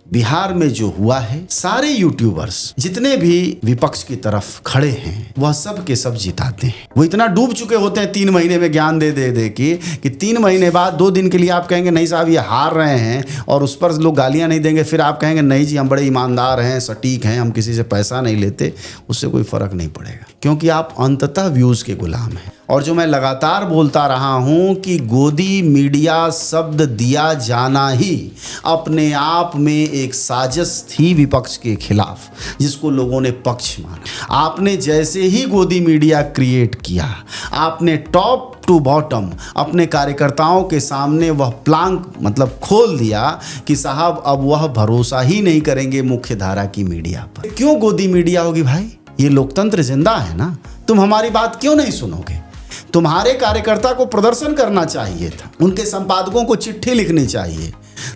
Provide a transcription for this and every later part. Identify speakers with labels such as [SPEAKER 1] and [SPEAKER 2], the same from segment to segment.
[SPEAKER 1] बिहार में जो हुआ है, सारे यूट्यूबर्स जितने भी विपक्ष की तरफ खड़े हैं वह सब के सब जिताते हैं। वो इतना डूब चुके होते हैं 3 महीने में ज्ञान दे दे दे कि 3 महीने बाद 2 दिन के लिए आप कहेंगे नहीं साहब ये हार रहे हैं और उस पर लोग गालियां नहीं देंगे, फिर आप कहेंगे नहीं जी हम बड़े ईमानदार हैं, सटीक हैं, हम किसी से पैसा नहीं लेते, उससे कोई फर्क नहीं पड़ेगा, क्योंकि आप अंततः व्यूज के गुलाम हैं। और जो मैं लगातार बोलता रहा हूं कि गोदी मीडिया शब्द दिया जाना ही अपने आप में एक साजिश थी विपक्ष के खिलाफ, जिसको लोगों ने पक्ष माना। आपने जैसे ही गोदी मीडिया क्रिएट किया, आपने टॉप टू बॉटम अपने कार्यकर्ताओं के सामने वह प्लांक मतलब खोल दिया कि साहब अब वह भरोसा ही नहीं करेंगे मुख्य धारा की मीडिया पर। क्यों गोदी मीडिया होगी भाई? ये लोकतंत्र जिंदा है ना, तुम हमारी बात क्यों नहीं सुनोगे? तुम्हारे कार्यकर्ता को प्रदर्शन करना चाहिए था, उनके संपादकों को चिट्ठी लिखनी चाहिए,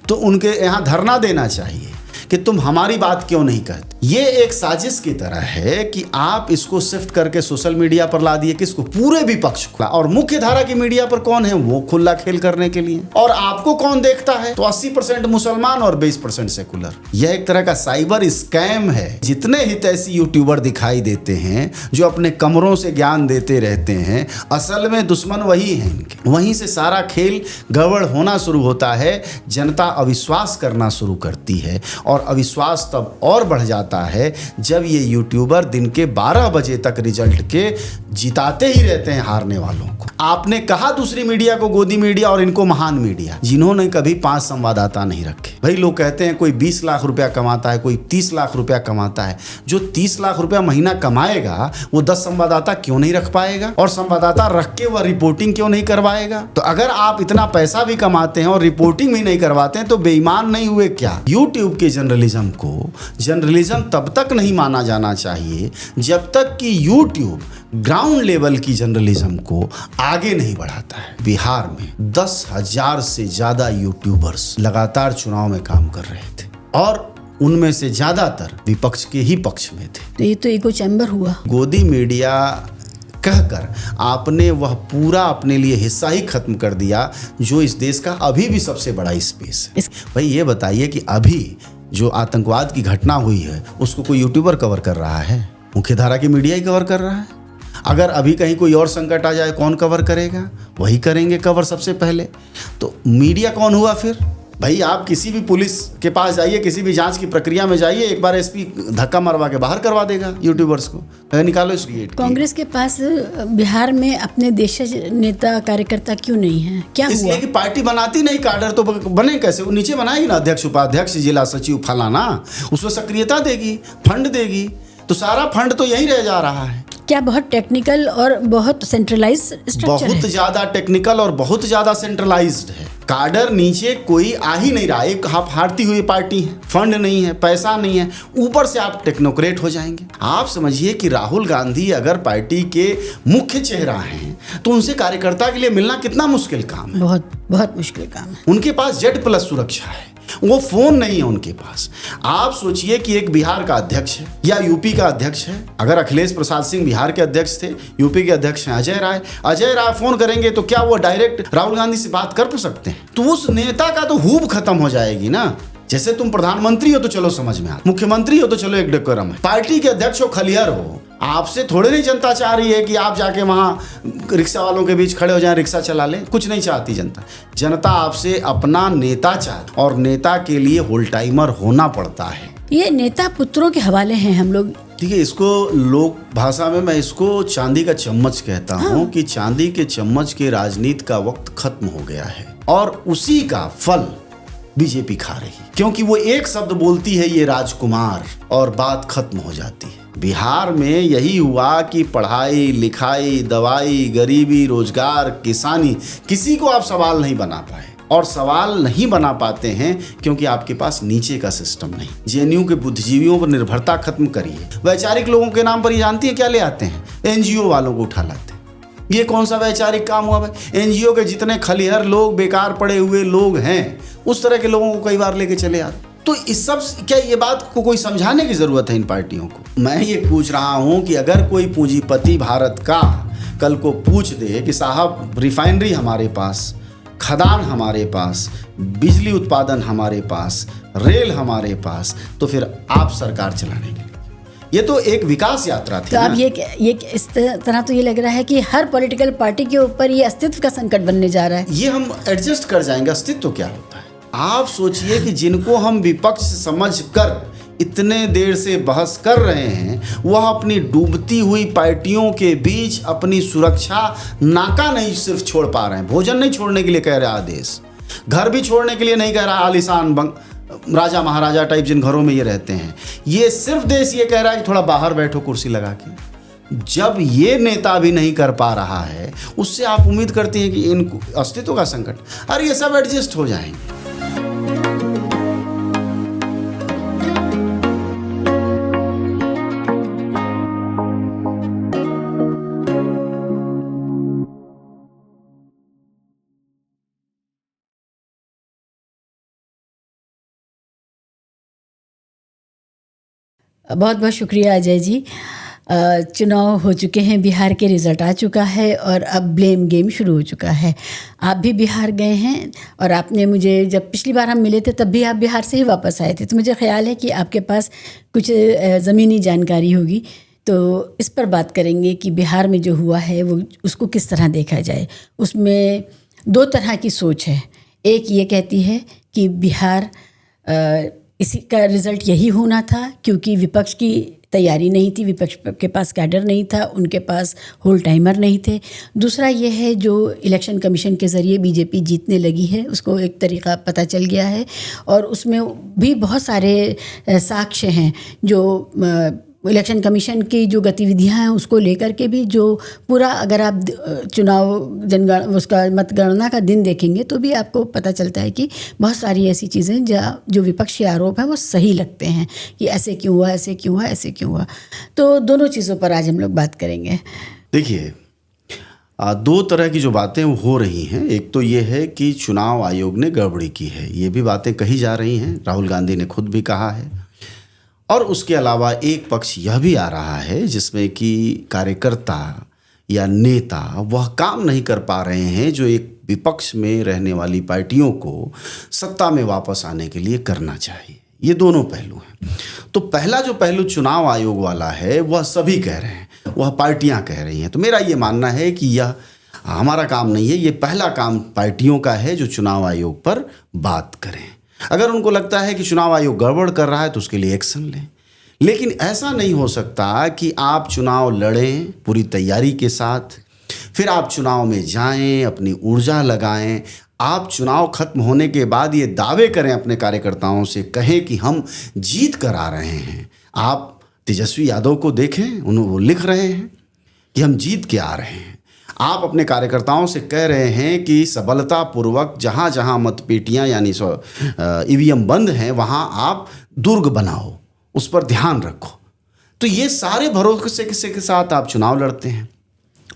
[SPEAKER 1] तो उनके यहाँ धरना देना चाहिए कि तुम हमारी बात क्यों नहीं कहते। ये एक साजिश की तरह है कि आप इसको शिफ्ट करके सोशल मीडिया पर ला दिए, किसको? पूरे विपक्ष को। और मुख्य धारा की मीडिया पर कौन है? वो खुला खेल करने के लिए। और आपको कौन देखता है? तो 80% मुसलमान और 20% सेकुलर। यह एक तरह का साइबर स्कैम है। जितने हितैषी यूट्यूबर दिखाई देते हैं जो अपने कमरों से ज्ञान देते रहते हैं, असल में दुश्मन वही है इनके। वहीं से सारा खेल गड़बड़ होना शुरू होता है, जनता अविश्वास करना शुरू करती है और अविश्वास तब और बढ़ जाता है जब ये यूट्यूबर दिन के 12 बजे तक रिजल्ट के जिताते ही रहते हैं हारने वालों को। आपने कहा दूसरी मीडिया को गोदी मीडिया और इनको महान मीडिया, जिन्होंने कभी 5 संवाददाता नहीं रखे। भाई लोग कहते हैं कोई 20 लाख रुपया कमाता है, कोई 30 लाख रुपया कमाता है। जो 30 लाख रुपया महीना कमाएगा वो 10 संवाददाता क्यों नहीं रख पाएगा? और संवाददाता रख के वह रिपोर्टिंग क्यों नहीं करवाएगा? तो अगर आप इतना पैसा भी कमाते हैं और रिपोर्टिंग भी नहीं करवाते हैं तो बेईमान नहीं हुए क्या? यूट्यूब के जर्नलिज्म को जर्नलिज्म तब तक नहीं माना जाना चाहिए जब तक कि यूट्यूब ग्राउंड लेवल की जर्नलिज्म को आगे नहीं बढ़ाता है। बिहार में 10,000 से ज्यादा यूट्यूबर्स लगातार चुनाव में काम कर रहे थे और उनमें से ज्यादातर विपक्ष के ही पक्ष में थे।
[SPEAKER 2] तो ये तो इको चैम्बर हुआ।
[SPEAKER 1] गोदी मीडिया कहकर आपने वह पूरा अपने लिए हिस्सा ही खत्म कर दिया जो इस देश का अभी भी सबसे बड़ा स्पेस है। भाई ये बताइए कि अभी जो आतंकवाद की घटना हुई है उसको कोई यूट्यूबर कवर कर रहा है? मुख्य धारा की मीडिया ही कवर कर रहा है। अगर अभी कहीं कोई और संकट आ जाए कौन कवर करेगा? वही करेंगे कवर सबसे पहले। तो मीडिया कौन हुआ फिर? भाई आप किसी भी पुलिस के पास जाइए, किसी भी जांच की प्रक्रिया में जाइए, एक बार एसपी धक्का मरवा के बाहर करवा देगा यूट्यूबर्स को, निकालो इसलिए।
[SPEAKER 2] कांग्रेस के पास बिहार में अपने देशज नेता कार्यकर्ता क्यों नहीं है? क्या हुआ?
[SPEAKER 1] इसलिए कि पार्टी बनाती नहीं, काडर तो बने कैसे? वो नीचे बनाएगी ना, अध्यक्ष उपाध्यक्ष जिला सचिव फलाना, उसमें सक्रियता देगी, फंड देगी, तो सारा फंड तो यही रह जा रहा है।
[SPEAKER 2] क्या बहुत टेक्निकल और बहुत सेंट्रलाइज्ड स्ट्रक्चर है?
[SPEAKER 1] बहुत ज्यादा टेक्निकल और बहुत ज्यादा सेंट्रलाइज्ड है। काडर नीचे कोई आ ही नहीं रहा। एक हारती हुई पार्टी है, फंड नहीं है, पैसा नहीं है, ऊपर से आप टेक्नोक्रेट हो जाएंगे। आप समझिए कि राहुल गांधी अगर पार्टी के मुख्य चेहरा हैं तो उनसे कार्यकर्ता के लिए मिलना कितना मुश्किल काम है।
[SPEAKER 2] बहुत बहुत मुश्किल काम है।
[SPEAKER 1] उनके पास Z+ सुरक्षा है, वो फोन नहीं है उनके पास। आप सोचिए कि एक बिहार का अध्यक्ष है या यूपी का अध्यक्ष है। अगर अखिलेश प्रसाद सिंह बिहार के अध्यक्ष थे, यूपी के अध्यक्ष हैं अजय राय फोन करेंगे तो क्या वो डायरेक्ट राहुल गांधी से बात कर सकते हैं? तो उस नेता का तो हूब खत्म हो जाएगी ना। जैसे तुम प्रधानमंत्री हो तो चलो समझ में आता, मुख्यमंत्री हो तो चलो एक डेकोरम है, पार्टी के अध्यक्ष हो, खलियर हो, आपसे थोड़ी नहीं जनता चाह रही है कि आप जाके वहां रिक्शा वालों के बीच खड़े हो जाएं, रिक्शा चला लें। कुछ नहीं चाहती जनता। जनता आपसे अपना नेता चाहती और नेता के लिए होल टाइमर होना पड़ता है।
[SPEAKER 2] ये नेता पुत्रों के हवाले हैं हम लोग।
[SPEAKER 1] ठीक है, इसको लोक भाषा में मैं इसको चांदी का चम्मच कहता हूँ कि चांदी के चम्मच के राजनीति का वक्त खत्म हो गया है और उसी का फल बीजेपी खा रही है, क्योंकि वो एक शब्द बोलती है ये राजकुमार और बात खत्म हो जाती है। बिहार में यही हुआ कि पढ़ाई लिखाई, दवाई, गरीबी, रोजगार, किसानी, किसी को आप सवाल नहीं बना पाए। और सवाल नहीं बना पाते हैं क्योंकि आपके पास नीचे का सिस्टम नहीं। जेएनयू के बुद्धिजीवियों पर निर्भरता खत्म करिए। वैचारिक लोगों के नाम पर ये जानती है क्या ले आते हैं? एनजीओ वालों को उठा लाते हैं। ये कौन सा वैचारिक काम हुआ भाई? एनजीओ के जितने खलिहर लोग, बेकार पड़े हुए लोग हैं, उस तरह के लोगों को कई बार लेके चले आते। तो इस सब क्या ये बात को कोई समझाने की जरूरत है इन पार्टियों को? मैं ये पूछ रहा हूं कि अगर कोई पूंजीपति भारत का कल को पूछ दे कि साहब रिफाइनरी हमारे पास, खदान हमारे पास, बिजली उत्पादन हमारे पास, रेल हमारे पास, तो फिर आप सरकार चलाने के लिए, ये तो एक विकास यात्रा थी
[SPEAKER 2] तो
[SPEAKER 1] ना।
[SPEAKER 2] अब ये इस तरह तो ये लग रहा है कि हर पॉलिटिकल पार्टी के ऊपर ये अस्तित्व का संकट बनने जा रहा है।
[SPEAKER 1] ये हम एडजस्ट कर जाएंगे। अस्तित्व क्या होता है? आप सोचिए कि जिनको हम विपक्ष समझ कर इतने देर से बहस कर रहे हैं, वह अपनी डूबती हुई पार्टियों के बीच अपनी सुरक्षा नाका नहीं सिर्फ छोड़ पा रहे हैं, भोजन नहीं छोड़ने के लिए कह रहा आदेश, घर भी छोड़ने के लिए नहीं कह रहा, आलिशान राजा महाराजा टाइप जिन घरों में ये रहते हैं, ये सिर्फ देश ये कह रहा है कि थोड़ा बाहर बैठो कुर्सी लगा के। जब ये नेता भी नहीं कर पा रहा है, उससे आप उम्मीद करते हैं कि इन अस्तित्व का संकट, अरे ये सब एडजस्ट हो जाएंगे।
[SPEAKER 2] बहुत बहुत शुक्रिया अजय जी। चुनाव हो चुके हैं, बिहार के रिज़ल्ट आ चुका है और अब ब्लेम गेम शुरू हो चुका है। आप भी बिहार गए हैं और आपने मुझे, जब पिछली बार हम मिले थे तब भी आप बिहार से ही वापस आए थे, तो मुझे ख्याल है कि आपके पास कुछ ज़मीनी जानकारी होगी। तो इस पर बात करेंगे कि बिहार में जो हुआ है वो उसको किस तरह देखा जाए। उसमें दो तरह की सोच है। एक ये कहती है कि बिहार इसी का रिज़ल्ट यही होना था क्योंकि विपक्ष की तैयारी नहीं थी, विपक्ष के पास कैडर नहीं था, उनके पास होल टाइमर नहीं थे। दूसरा ये है जो इलेक्शन कमीशन के ज़रिए बीजेपी जीतने लगी है, उसको एक तरीक़ा पता चल गया है और उसमें भी बहुत सारे साक्ष्य हैं जो इलेक्शन कमीशन की जो गतिविधियां हैं उसको लेकर के भी, जो पूरा अगर आप चुनाव उसका मतगणना का दिन देखेंगे तो भी आपको पता चलता है कि बहुत सारी ऐसी चीज़ें जो विपक्षी आरोप हैं वो सही लगते हैं कि ऐसे क्यों हुआ, ऐसे क्यों हुआ, ऐसे क्यों हुआ। तो दोनों चीज़ों पर आज हम लोग बात करेंगे।
[SPEAKER 1] देखिए, दो तरह की जो बातें हो रही हैं, एक तो ये है कि चुनाव आयोग ने गड़बड़ी की है, ये भी बातें कही जा रही हैं, राहुल गांधी ने खुद भी कहा है। और उसके अलावा एक पक्ष यह भी आ रहा है जिसमें कि कार्यकर्ता या नेता वह काम नहीं कर पा रहे हैं जो एक विपक्ष में रहने वाली पार्टियों को सत्ता में वापस आने के लिए करना चाहिए। ये दोनों पहलू हैं। तो पहला जो पहलू चुनाव आयोग वाला है वह सभी कह रहे हैं, वह पार्टियां कह रही हैं। तो मेरा ये मानना है कि यह हमारा काम नहीं है, ये पहला काम पार्टियों का है जो चुनाव आयोग पर बात करें। अगर उनको लगता है कि चुनाव आयोग गड़बड़ कर रहा है तो उसके लिए एक्शन लें। लेकिन ऐसा नहीं हो सकता कि आप चुनाव लड़ें पूरी तैयारी के साथ, फिर आप चुनाव में जाएं, अपनी ऊर्जा लगाएं, आप चुनाव खत्म होने के बाद ये दावे करें अपने कार्यकर्ताओं से, कहें कि हम जीत कर आ रहे हैं। आप तेजस्वी यादव को देखें, वो लिख रहे हैं कि हम जीत के आ रहे हैं। आप अपने कार्यकर्ताओं से कह रहे हैं कि सबलतापूर्वक जहाँ जहाँ मतपेटियाँ यानी ईवीएम बंद हैं वहाँ आप दुर्ग बनाओ, उस पर ध्यान रखो। तो ये सारे भरोसे के साथ आप चुनाव लड़ते हैं।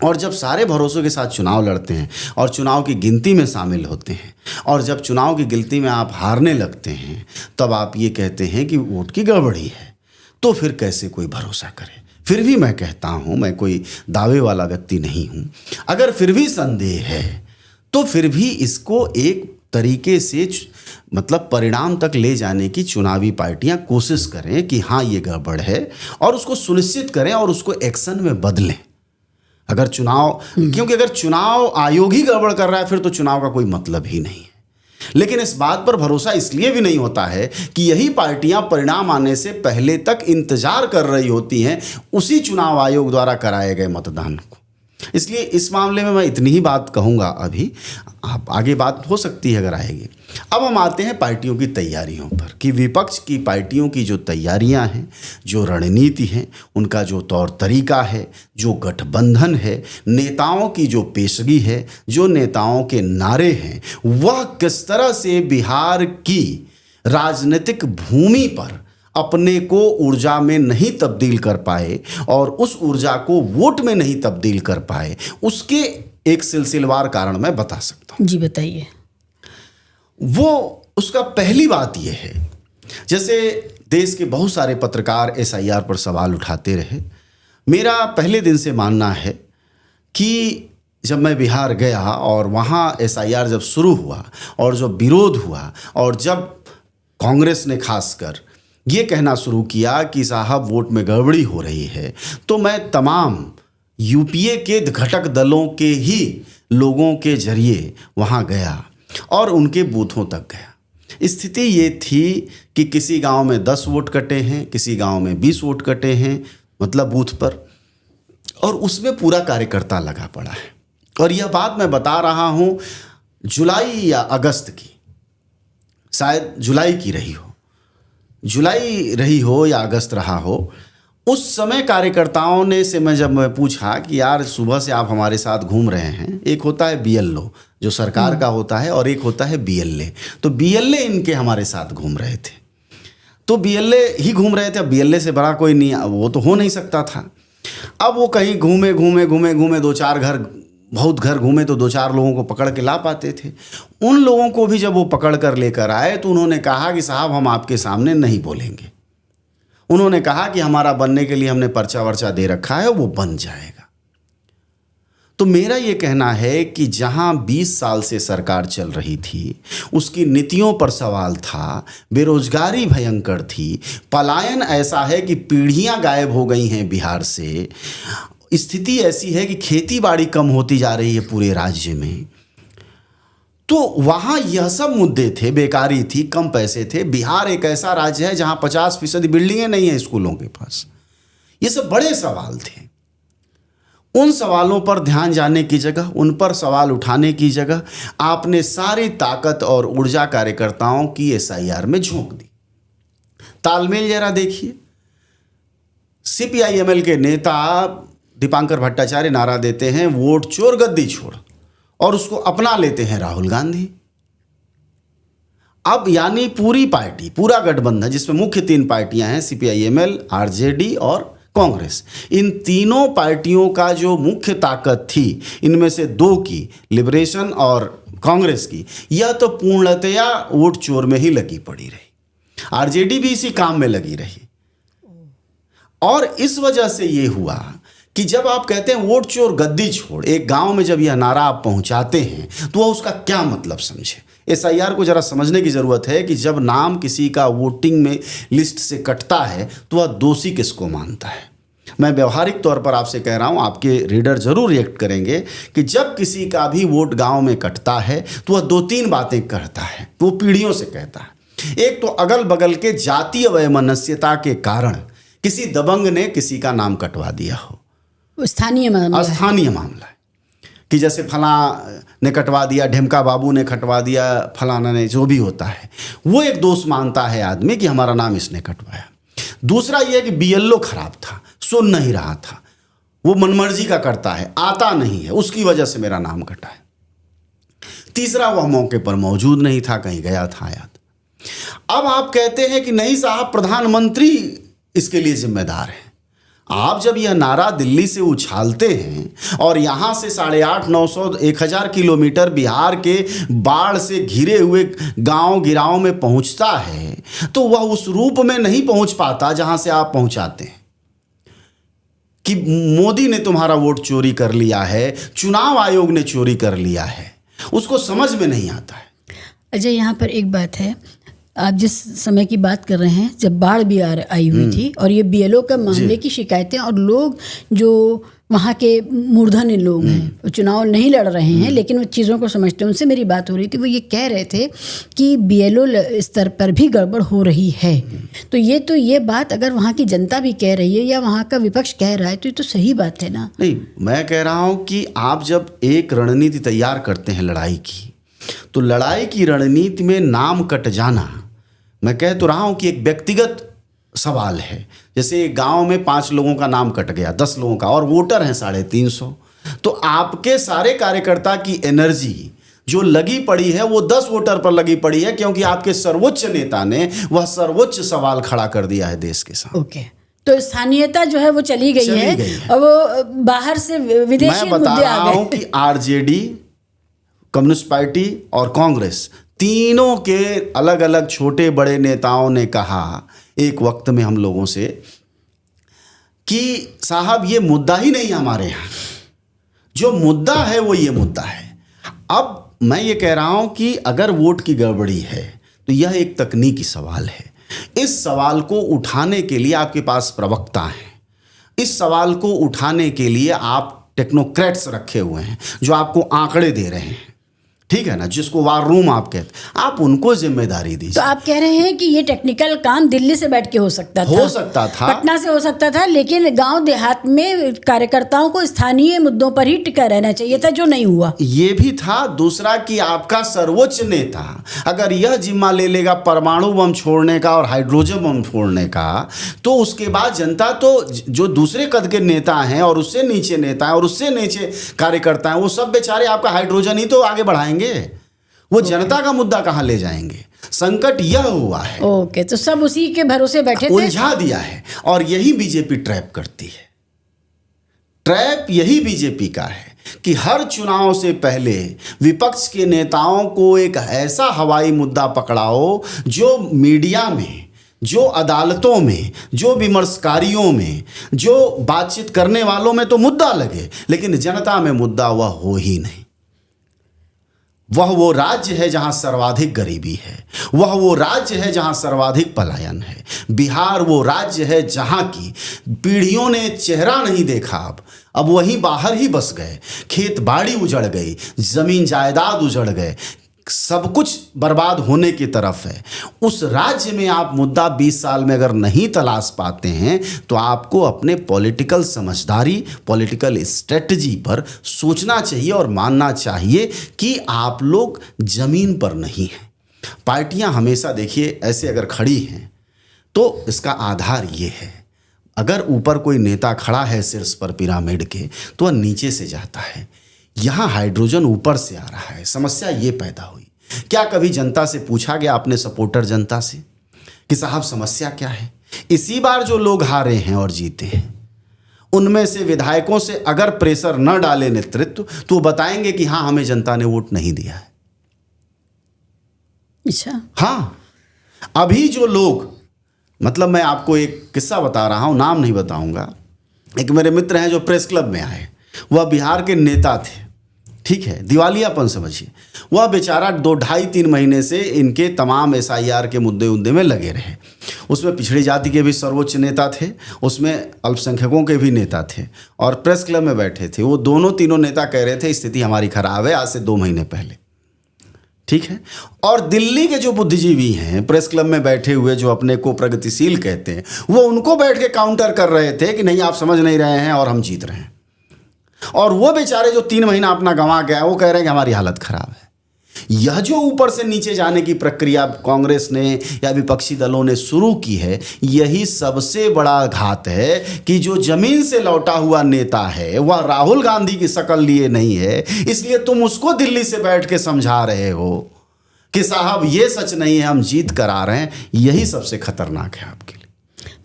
[SPEAKER 1] और जब सारे भरोसों के साथ चुनाव लड़ते हैं और चुनाव की गिनती में शामिल होते हैं और जब चुनाव की गिनती में आप हारने लगते हैं, तब आप ये कहते हैं कि वोट की गड़बड़ी है। तो फिर कैसे कोई भरोसा करे? फिर भी मैं कहता हूँ, मैं कोई दावे वाला व्यक्ति नहीं हूँ, अगर फिर भी संदेह है तो फिर भी इसको एक तरीके से मतलब परिणाम तक ले जाने की चुनावी पार्टियां कोशिश करें कि हाँ ये गड़बड़ है, और उसको सुनिश्चित करें और उसको एक्शन में बदलें। अगर चुनाव, क्योंकि अगर चुनाव आयोग ही गड़बड़ कर रहा है फिर तो चुनाव का कोई मतलब ही नहीं है। लेकिन इस बात पर भरोसा इसलिए भी नहीं होता है कि यही पार्टियां परिणाम आने से पहले तक इंतजार कर रही होती हैं उसी चुनाव आयोग द्वारा कराए गए मतदान को। इसलिए इस मामले में मैं इतनी ही बात कहूँगा। अभी आप आगे बात हो सकती है अगर आएगी। अब हम आते हैं पार्टियों की तैयारियों पर कि विपक्ष की पार्टियों की जो तैयारियां हैं, जो रणनीति है, उनका जो तौर तरीका है, जो गठबंधन है, नेताओं की जो पेशगी है, जो नेताओं के नारे हैं, वह किस तरह से बिहार की राजनीतिक भूमि पर अपने को ऊर्जा में नहीं तब्दील कर पाए और उस ऊर्जा को वोट में नहीं तब्दील कर पाए, उसके एक सिलसिलेवार कारण मैं बता सकता हूँ।
[SPEAKER 2] जी बताइए।
[SPEAKER 1] वो उसका पहली बात यह है, जैसे देश के बहुत सारे पत्रकार एसआईआर पर सवाल उठाते रहे। मेरा पहले दिन से मानना है कि जब मैं बिहार गया और वहाँ SIR जब शुरू हुआ और जो विरोध हुआ और जब कांग्रेस ने खासकर ये कहना शुरू किया कि साहब वोट में गड़बड़ी हो रही है, तो मैं तमाम UPA के घटक दलों के ही लोगों के जरिए वहाँ गया और उनके बूथों तक गया। स्थिति ये थी कि किसी गांव में 10 वोट कटे हैं, किसी गांव में 20 वोट कटे हैं, मतलब बूथ पर, और उसमें पूरा कार्यकर्ता लगा पड़ा है। और यह बात मैं बता रहा हूँ जुलाई या अगस्त की, शायद जुलाई की रही हो, जुलाई रही हो या अगस्त रहा हो। उस समय कार्यकर्ताओं ने से जब मैं पूछा कि यार सुबह से आप हमारे साथ घूम रहे हैं, एक होता है BLO जो सरकार का होता है और एक होता है BLA, तो BLA इनके हमारे साथ घूम रहे थे, तो BLA ही घूम रहे थे। अब BLA से बड़ा कोई नहीं, वो तो हो नहीं सकता था। अब वो कहीं घूमे घूमे घूमे घूमे 2-4 घर, बहुत घर घूमे तो 2-4 लोगों को पकड़ के ला पाते थे। उन लोगों को भी जब वो पकड़ कर लेकर आए तो उन्होंने कहा कि साहब हम आपके सामने नहीं बोलेंगे। उन्होंने कहा कि हमारा बनने के लिए हमने पर्चा वर्चा दे रखा है, वो बन जाएगा। तो मेरा ये कहना है कि जहां 20 साल से सरकार चल रही थी उसकी नीतियों पर सवाल था, बेरोजगारी भयंकर थी, पलायन ऐसा है कि पीढ़ियां गायब हो गई हैं बिहार से, स्थिति ऐसी है कि खेती बाड़ी कम होती जा रही है पूरे राज्य में, तो वहाँ यह सब मुद्दे थे, बेकारी थी, कम पैसे थे। बिहार एक ऐसा राज्य है जहाँ 50% बिल्डिंगें नहीं हैं स्कूलों के पास। ये सब बड़े सवाल थे। उन सवालों पर ध्यान जाने की जगह, उन पर सवाल उठाने की जगह आपने सारी ताकत और ऊर्जा कार्यकर्ताओं की SIR में झोंक दी। तालमेल जरा देखिए, CPI-ML के नेता दीपांकर भट्टाचार्य नारा देते हैं वोट चोर गद्दी छोड़, और उसको अपना लेते हैं राहुल गांधी। अब यानी पूरी पार्टी, पूरा गठबंधन जिसमें मुख्य 3 पार्टियां हैं, CPI-ML, RJD और कांग्रेस, इन तीनों पार्टियों का जो मुख्य ताकत थी, इनमें से 2 की, लिबरेशन और कांग्रेस की, यह तो पूर्णतया वोट चोर में ही लगी पड़ी रही। RJD भी इसी काम में लगी रही। और इस वजह से ये हुआ कि जब आप कहते हैं वोट चोर गद्दी छोड़, एक गांव में जब यह नारा आप पहुंचाते हैं तो वह उसका क्या मतलब समझे। SIR को जरा समझने की ज़रूरत है कि जब नाम किसी का वोटिंग में लिस्ट से कटता है तो वह दोषी किसको मानता है। मैं व्यवहारिक तौर पर आपसे कह रहा हूं, आपके रीडर जरूर रिएक्ट करेंगे कि जब किसी का भी वोट गांव में कटता है तो वह 2-3 बातें करता है, वो पीढ़ियों से कहता है। एक तो अगल बगल के जातीय वैमनस्यता के कारण किसी दबंग ने किसी का नाम कटवा दिया हो, स्थानीय मामला है कि जैसे फला ने कटवा दिया, ढेमका बाबू ने कटवा दिया, फलाना ने, जो भी होता है, वो एक दोष मानता है आदमी कि हमारा नाम इसने कटवाया। दूसरा ये कि BLO खराब था, सुन नहीं रहा था, वो मनमर्जी का करता है, आता नहीं है, उसकी वजह से मेरा नाम कटा है। तीसरा, वह मौके पर मौजूद नहीं था, कहीं गया था, आया था। अब आप कहते हैं कि नहीं साहब प्रधानमंत्री इसके लिए जिम्मेदार है। आप जब यह नारा दिल्ली से उछालते हैं और यहाँ से 850-900-1000 किलोमीटर बिहार के बाढ़ से घिरे हुए गांव गिराओं में पहुँचता है, तो वह उस रूप में नहीं पहुँच पाता जहाँ से आप पहुँचाते हैं कि मोदी ने तुम्हारा वोट चोरी कर लिया है, चुनाव आयोग ने चोरी कर लिया है, उसको समझ में नहीं आता है।
[SPEAKER 2] अजय, यहाँ पर एक बात है, आप जिस समय की बात कर रहे हैं जब बाढ़ भी आई हुई थी और ये BLO का मामले की शिकायतें, और लोग जो वहाँ के मूर्धन्य लोग हैं, वो चुनाव नहीं लड़ रहे हैं लेकिन वो चीज़ों को समझते हैं, उनसे मेरी बात हो रही थी, वो ये कह रहे थे कि BLO स्तर पर भी गड़बड़ हो रही है। तो ये बात अगर वहाँ की जनता भी कह रही है या वहाँ का विपक्ष कह रहा है तो ये तो सही बात है ना।
[SPEAKER 1] नहीं, मैं कह रहा हूँ कि आप जब एक रणनीति तैयार करते हैं लड़ाई की, तो लड़ाई की रणनीति में नाम कट जाना, मैं कह तो रहा हूं कि एक व्यक्तिगत सवाल है। जैसे गांव में 5 लोगों का नाम कट गया, 10 लोगों का, और वोटर हैं 350, तो आपके सारे कार्यकर्ता की एनर्जी जो लगी पड़ी है वो 10 वोटर पर लगी पड़ी है, क्योंकि आपके सर्वोच्च नेता ने वह सर्वोच्च सवाल खड़ा कर दिया है देश के साथ।
[SPEAKER 2] ओके, तो स्थानीयता जो है वो चली गई है और वो बाहर से विदेशी
[SPEAKER 1] मैं बता रहा हूं कि RJD, कम्युनिस्ट पार्टी और कांग्रेस, तीनों के अलग अलग छोटे बड़े नेताओं ने कहा एक वक्त में हम लोगों से कि साहब ये मुद्दा ही नहीं हमारे यहाँ, जो मुद्दा है वो ये मुद्दा है। अब मैं ये कह रहा हूं कि अगर वोट की गड़बड़ी है तो यह एक तकनीकी सवाल है। इस सवाल को उठाने के लिए आपके पास प्रवक्ता हैं, इस सवाल को उठाने के लिए आप टेक्नोक्रेट्स रखे हुए हैं जो आपको आंकड़े दे रहे हैं, ठीक है ना, जिसको वार रूम आप कहते हैं, आप उनको जिम्मेदारी दीजिए।
[SPEAKER 2] तो आप कह रहे हैं कि ये टेक्निकल काम दिल्ली से बैठ के हो सकता था, पटना से हो सकता था, लेकिन गांव देहात में कार्यकर्ताओं को स्थानीय मुद्दों पर ही टिका रहना चाहिए था, जो नहीं हुआ।
[SPEAKER 1] ये भी था। दूसरा कि आपका सर्वोच्च नेता अगर यह जिम्मा ले लेगा परमाणु बम छोड़ने का और हाइड्रोजन बम छोड़ने का, तो उसके बाद जनता तो जो दूसरे कद के नेता हैं और उससे नीचे नेता हैं और उससे नीचे कार्यकर्ता हैं, वो सब बेचारे आपका हाइड्रोजन ही तो आगे बढ़ाएंगे। वो जनता का मुद्दा कहां ले जाएंगे? संकट यह हुआ है।
[SPEAKER 2] ओके, तो सब उसी के भरोसे बैठे थे,
[SPEAKER 1] उलझा दिया है। और यही बीजेपी ट्रैप करती है। ट्रैप यही बीजेपी का है कि हर चुनाव से पहले विपक्ष के नेताओं को एक ऐसा हवाई मुद्दा पकड़ाओ जो मीडिया में, जो अदालतों में, जो विमर्शकारियों में, जो बातचीत करने वालों में तो मुद्दा लगे, लेकिन जनता में मुद्दा वह हो ही नहीं। वह वो राज्य है जहां सर्वाधिक गरीबी है, वह वो राज्य है जहां सर्वाधिक पलायन है। बिहार वो राज्य है जहां की पीढ़ियों ने चेहरा नहीं देखा, अब वहीं बाहर ही बस गए। खेत बाड़ी उजड़ गई, जमीन जायदाद उजड़ गए, सब कुछ बर्बाद होने की तरफ है। उस राज्य में आप मुद्दा 20 साल में अगर नहीं तलाश पाते हैं तो आपको अपने पॉलिटिकल समझदारी, पॉलिटिकल स्ट्रेटजी पर सोचना चाहिए और मानना चाहिए कि आप लोग जमीन पर नहीं हैं। पार्टियां हमेशा देखिए ऐसे अगर खड़ी हैं तो इसका आधार ये है, अगर ऊपर कोई नेता खड़ा है शीर्ष पर पिरामिड के, तो वह नीचे से जाता है। यहाँ हाइड्रोजन ऊपर से आ रहा है। समस्या ये पैदा हुई। क्या कभी जनता से पूछा गया, अपने सपोर्टर जनता से, कि साहब समस्या क्या है? इसी बार जो लोग हारे हैं और जीते हैं, उनमें से विधायकों से अगर प्रेशर न डाले नेतृत्व, तो वो बताएंगे कि हाँ, हमें जनता ने वोट नहीं दिया है।
[SPEAKER 2] अच्छा,
[SPEAKER 1] हाँ, अभी जो लोग, मतलब मैं आपको एक किस्सा बता रहा हूँ, नाम नहीं बताऊंगा। एक मेरे मित्र हैं जो प्रेस क्लब में आए, वह बिहार के नेता थे, ठीक है, दिवालियापन समझिए। वह बेचारा 2-2.5-3 महीने से इनके तमाम SIR के मुद्दे में लगे रहे। उसमें पिछड़ी जाति के भी सर्वोच्च नेता थे, उसमें अल्पसंख्यकों के भी नेता थे, और प्रेस क्लब में बैठे थे। वो तीनों नेता कह रहे थे स्थिति हमारी खराब है, आज से 2 महीने पहले, ठीक है। और दिल्ली के जो बुद्धिजीवी हैं प्रेस क्लब में बैठे हुए, जो अपने को प्रगतिशील कहते हैं, वो उनको बैठ के काउंटर कर रहे थे कि नहीं, आप समझ नहीं रहे हैं और हम जीत रहे हैं। और वो बेचारे जो 3 महीना अपना गंवा गया, वो कह रहे हैं कि हमारी हालत खराब है। यह जो ऊपर से नीचे जाने की प्रक्रिया कांग्रेस ने या विपक्षी दलों ने शुरू की है, यही सबसे बड़ा घात है कि जो जमीन से लौटा हुआ नेता है वह राहुल गांधी की शक्ल लिए नहीं है, इसलिए तुम उसको दिल्ली से बैठ के समझा रहे हो कि साहब ये सच नहीं है, हम जीत कर आ रहे हैं। यही सबसे खतरनाक है आपके लिए।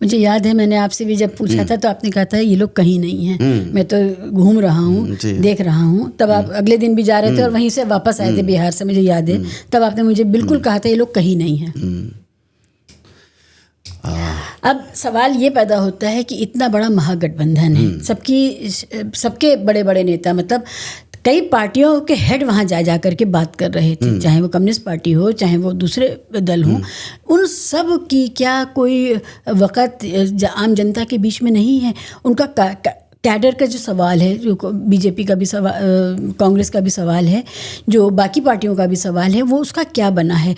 [SPEAKER 2] मुझे याद है मैंने आपसे भी जब पूछा था तो आपने कहा था ये लोग कहीं नहीं हैं, मैं तो घूम रहा हूँ, देख रहा हूँ। तब आप अगले दिन भी जा रहे थे और वहीं से वापस आए थे बिहार से, मुझे याद है। तब आपने मुझे बिल्कुल कहा था ये लोग कहीं नहीं हैं। अब सवाल ये पैदा होता है कि इतना बड़ा महागठबंधन है, सबके बड़े बड़े नेता, मतलब कई पार्टियों के हेड वहाँ जा कर के बात कर रहे थे, चाहे वो कम्युनिस्ट पार्टी हो, चाहे वो दूसरे दल हो। उन सब की क्या कोई वक़्त आम जनता के बीच में नहीं है? उनका कैडर का जो सवाल है, जो बीजेपी का भी सवाल, कांग्रेस का भी सवाल है, जो बाकी पार्टियों का भी सवाल है, वो उसका क्या बना है?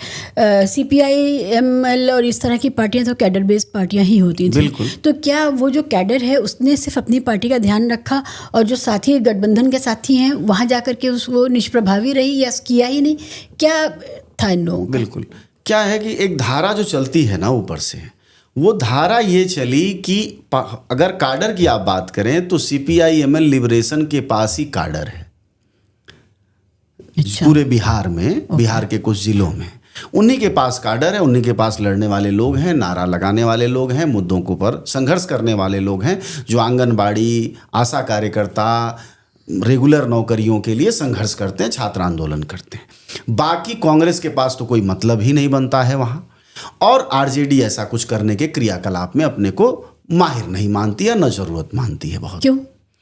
[SPEAKER 2] CPI ML और इस तरह की पार्टियां तो कैडर बेस्ड पार्टियां ही होती थी। तो क्या वो जो कैडर है उसने सिर्फ अपनी पार्टी का ध्यान रखा और जो साथी गठबंधन के साथी हैं वहाँ जा कर के वो निष्प्रभावी रही या किया ही नहीं? क्या था इन लोगों का?
[SPEAKER 1] बिल्कुल, क्या है कि एक धारा जो चलती है ना ऊपर से, वो धारा ये चली कि अगर काडर की आप बात करें तो CPI ML लिबरेशन के पास ही काडर है। अच्छा। पूरे बिहार में, बिहार के कुछ जिलों में उन्हीं के पास काडर है, उन्हीं के पास लड़ने वाले लोग हैं, नारा लगाने वाले लोग हैं, मुद्दों को पर संघर्ष करने वाले लोग हैं, जो आंगनबाड़ी, आशा कार्यकर्ता, रेगुलर नौकरियों के लिए संघर्ष करते हैं, छात्र आंदोलन करते हैं। बाकी कांग्रेस के पास तो कोई मतलब ही नहीं बनता है वहाँ, और RJD ऐसा कुछ करने के क्रियाकलाप में अपने को माहिर नहीं मानती है, न जरूरत मानती है बहुत।
[SPEAKER 2] क्यों?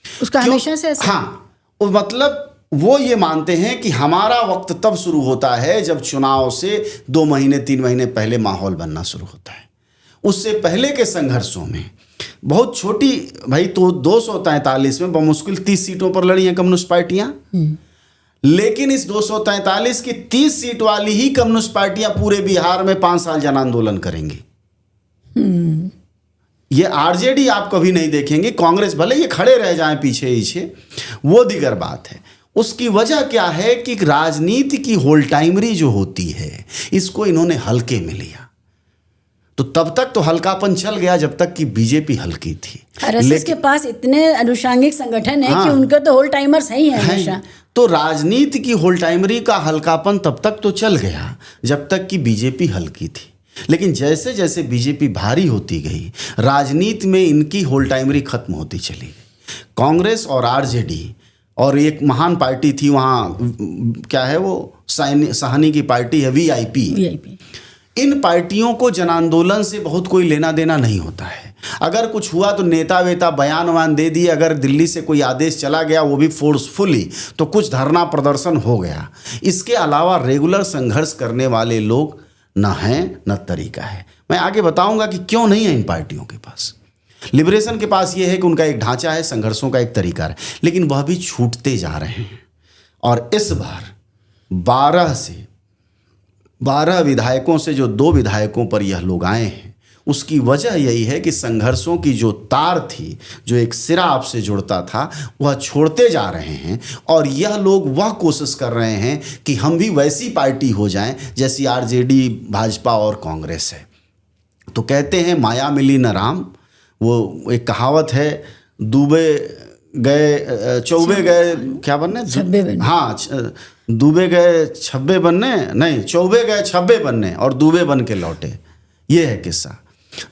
[SPEAKER 2] उसका हमेशा से ऐसा?
[SPEAKER 1] हाँ, मतलब वो ये मानते हैं कि हमारा वक्त तब शुरू होता है जब चुनाव से 2 महीने 3 महीने पहले माहौल बनना शुरू होता है। उससे पहले के संघर्षों में बहुत छोटी, भाई तो 243 में बमुश्किल 30 सीटों पर लड़ी हैं कम्युनिस्ट पार्टियां, लेकिन इस 243 की 30 सीट वाली ही कम्युनिस्ट पार्टियां पूरे बिहार में 5 साल जन आंदोलन करेंगी। ये आरजेडी आप कभी नहीं देखेंगे। कांग्रेस भले ये खड़े रह जाएं पीछे पीछे, वो दीगर बात है। उसकी वजह क्या है कि राजनीति की होल टाइमरी जो होती है, इसको इन्होंने हल्के में लिया। तो तब तक तो हल्कापन चल गया जब तक कि बीजेपी हल्की थी।
[SPEAKER 2] आरएसएस के पास इतने अनुषंगिक संगठन है कि उनके तो होल टाइमर्स ही हैं हमेशा।
[SPEAKER 1] तो राजनीति की होल टाइमरी का हल्कापन तब तक तो चल गया जब तक कि बीजेपी हल्की थी। लेकिन जैसे जैसे बीजेपी भारी होती गई, राजनीति में इनकी होल टाइमरी खत्म होती चली गई। कांग्रेस और आरजेडी और एक महान पार्टी थी वहाँ, क्या है वो, साहनी की पार्टी है वीआईपी। इन पार्टियों को जन आंदोलन से बहुत कोई लेना देना नहीं होता है। अगर कुछ हुआ तो नेता वेता बयान वान दे दिए, अगर दिल्ली से कोई आदेश चला गया वो भी फोर्सफुली, तो कुछ धरना प्रदर्शन हो गया। इसके अलावा रेगुलर संघर्ष करने वाले लोग न हैं न तरीका है। मैं आगे बताऊंगा कि क्यों नहीं है इन पार्टियों के पास। लिबरेशन के पास ये है कि उनका एक ढांचा है, संघर्षों का एक तरीका है, लेकिन वह भी छूटते जा रहे हैं। और इस बार 12 विधायकों से जो 2 विधायकों पर यह लोग आए हैं, उसकी वजह यही है कि संघर्षों की जो तार थी, जो एक सिरा आपसे जुड़ता था, वह छोड़ते जा रहे हैं। और यह लोग वह कोशिश कर रहे हैं कि हम भी वैसी पार्टी हो जाएं जैसी आरजेडी, भाजपा और कांग्रेस है। तो कहते हैं माया मिली न राम, वो एक कहावत है, दूबे गए चौबे गए, क्या बनने, हाँ, दूबे गए छब्बे बनने, नहीं, चौबे गए छब्बे बनने और दूबे बन के लौटे। ये है किस्सा।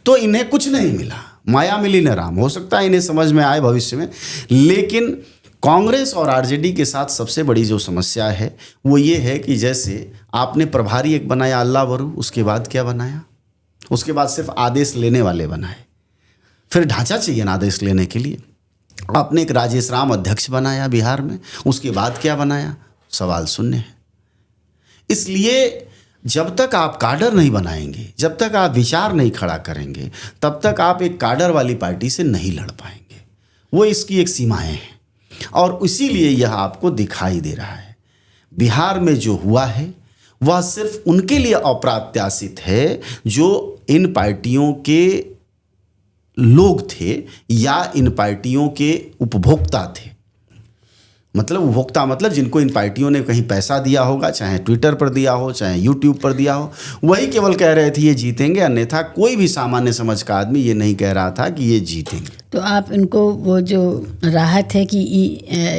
[SPEAKER 1] तो इन्हें कुछ नहीं मिला, माया मिली न राम। हो सकता है इन्हें समझ में आए भविष्य में, लेकिन कांग्रेस और आरजेडी के साथ सबसे बड़ी जो समस्या है वो ये है कि जैसे आपने प्रभारी एक बनाया अल्लाह वरू, उसके बाद क्या बनाया, उसके बाद सिर्फ आदेश लेने वाले बनाए। फिर ढांचा चाहिए ना आदेश लेने के लिए। आपने एक राजेश राम अध्यक्ष बनाया बिहार में, उसके बाद क्या बनाया, सवाल शून्य है। इसलिए जब तक आप काडर नहीं बनाएंगे, जब तक आप विचार नहीं खड़ा करेंगे, तब तक आप एक काडर वाली पार्टी से नहीं लड़ पाएंगे। वो इसकी एक सीमाएं हैं और इसीलिए यह आपको दिखाई दे रहा है। बिहार में जो हुआ है वह सिर्फ उनके लिए अप्रत्याशित है जो इन पार्टियों के लोग थे या इन पार्टियों के उपभोक्ता थे। मतलब उपभोक्ता मतलब जिनको इन पार्टियों ने कहीं पैसा दिया होगा, चाहे ट्विटर पर दिया हो, चाहे यूट्यूब पर दिया हो, वही केवल कह रहे थे ये जीतेंगे। अन्यथा कोई भी सामान्य समझ का आदमी ये नहीं कह रहा था कि ये जीतेंगे।
[SPEAKER 2] तो आप इनको वो जो राहत है कि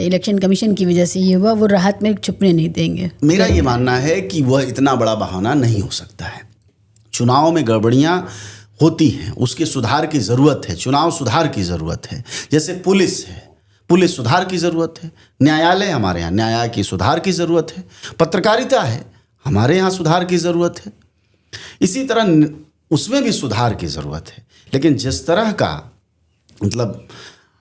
[SPEAKER 2] इलेक्शन कमीशन की वजह से ये हुआ, वो राहत में छुपने नहीं देंगे।
[SPEAKER 1] मेरा ये मानना है कि वह इतना बड़ा बहाना नहीं हो सकता है। चुनाव में गड़बड़ियाँ होती हैं, उसके सुधार की ज़रूरत है, चुनाव सुधार की ज़रूरत है। जैसे पुलिस है, पुलिस सुधार की ज़रूरत है। न्यायालय, हमारे यहाँ न्याय की सुधार की ज़रूरत है। पत्रकारिता है, हमारे यहाँ सुधार की ज़रूरत है। इसी तरह उसमें भी सुधार की ज़रूरत है। लेकिन जिस तरह का मतलब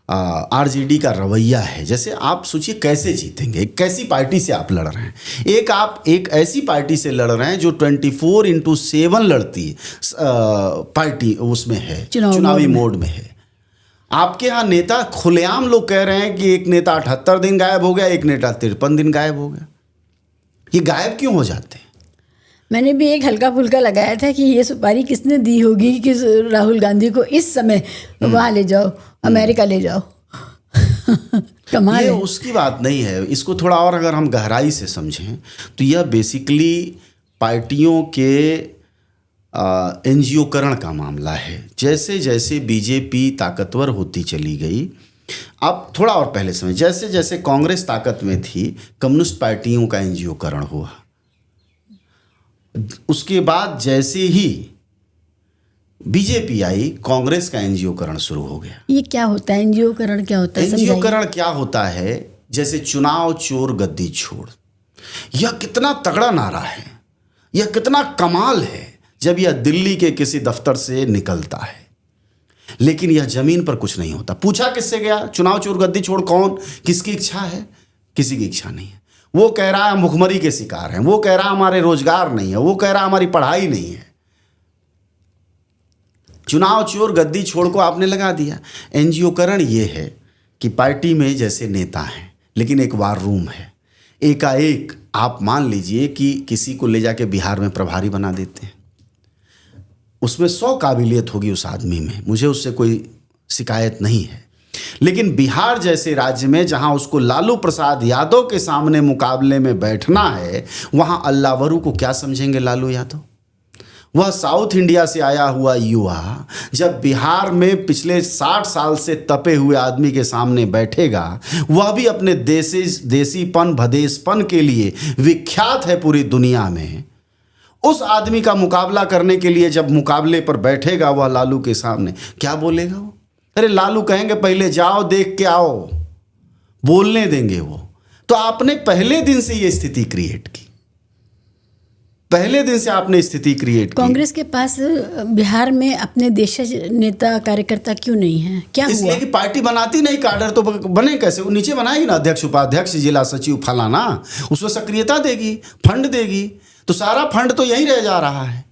[SPEAKER 1] आरजेडी का रवैया है, जैसे आप सोचिए कैसे जीतेंगे, कैसी पार्टी से आप लड़ रहे हैं। आप एक ऐसी पार्टी से लड़ रहे हैं जो 24/7 लड़ती पार्टी उसमें है, चुनावी मोड में है। आपके यहाँ नेता खुलेआम लोग कह रहे हैं कि एक नेता 78 दिन गायब हो गया, एक नेता 53 दिन गायब हो गया। ये गायब क्यों हो जाते हैं?
[SPEAKER 2] मैंने भी एक हल्का फुल्का लगाया था कि ये सुपारी किसने दी होगी कि राहुल गांधी को इस समय वहाँ ले जाओ, अमेरिका ले जाओ। कमाल है।
[SPEAKER 1] उसकी बात नहीं है। इसको थोड़ा और अगर हम गहराई से समझें तो यह बेसिकली पार्टियों के एनजीओकरण का मामला है। जैसे जैसे बीजेपी ताकतवर होती चली गई, अब थोड़ा और पहले समय, जैसे जैसे कांग्रेस ताकत में थी, कम्युनिस्ट पार्टियों का एनजीओकरण हुआ। उसके बाद जैसे ही बीजेपी आई, कांग्रेस का एनजीओकरण शुरू हो गया।
[SPEAKER 2] ये क्या होता है एनजीओकरण? क्या होता है?
[SPEAKER 1] एनजीओकरण क्या होता है? जैसे चुनाव चोर गद्दी छोड़, यह कितना तगड़ा नारा है, यह कितना कमाल है जब यह दिल्ली के किसी दफ्तर से निकलता है, लेकिन यह जमीन पर कुछ नहीं होता। पूछा किससे गया? चुनाव चोर गद्दी छोड़ कौन, किसकी इच्छा है? किसी की इच्छा नहीं है। वो कह रहा है हम भुखमरी के शिकार हैं, वो कह रहा है हमारे रोजगार नहीं है, वो कह रहा है हमारी पढ़ाई नहीं है। चुनाव चोर गद्दी छोड़ को आपने लगा दिया। एनजीओकरण ये है कि पार्टी में जैसे नेता हैं लेकिन एक वार रूम है, एकाएक आप मान लीजिए कि किसी को ले जाके बिहार में प्रभारी बना देते हैं, उसमें 100 काबिलियत होगी उस आदमी में, मुझे उससे कोई शिकायत नहीं है। लेकिन बिहार जैसे राज्य में जहां उसको लालू प्रसाद यादव के सामने मुकाबले में बैठना है, वहां अल्लावरू को क्या समझेंगे लालू यादव? वह साउथ इंडिया से आया हुआ युवा जब बिहार में पिछले 60 साल से तपे हुए आदमी के सामने बैठेगा, वह भी अपने देसीपन भदेसपन के लिए विख्यात है पूरी दुनिया में। उस आदमी का मुकाबला करने के लिए जब मुकाबले पर बैठेगा वह लालू के सामने, क्या बोलेगा वो? अरे लालू कहेंगे पहले जाओ देख के आओ, बोलने देंगे वो। तो आपने पहले दिन से ये स्थिति क्रिएट की, पहले दिन से आपने स्थिति क्रिएट की।
[SPEAKER 2] कांग्रेस के पास बिहार में अपने देशज नेता कार्यकर्ता क्यों नहीं है? क्या हुआ?
[SPEAKER 1] इसलिए कि पार्टी बनाती नहीं, काडर तो बने कैसे? वो नीचे बनाएगी ना, अध्यक्ष उपाध्यक्ष जिला सचिव फलाना, उसमें सक्रियता देगी, फंड देगी, तो सारा फंड तो यहीं रह जा रहा है।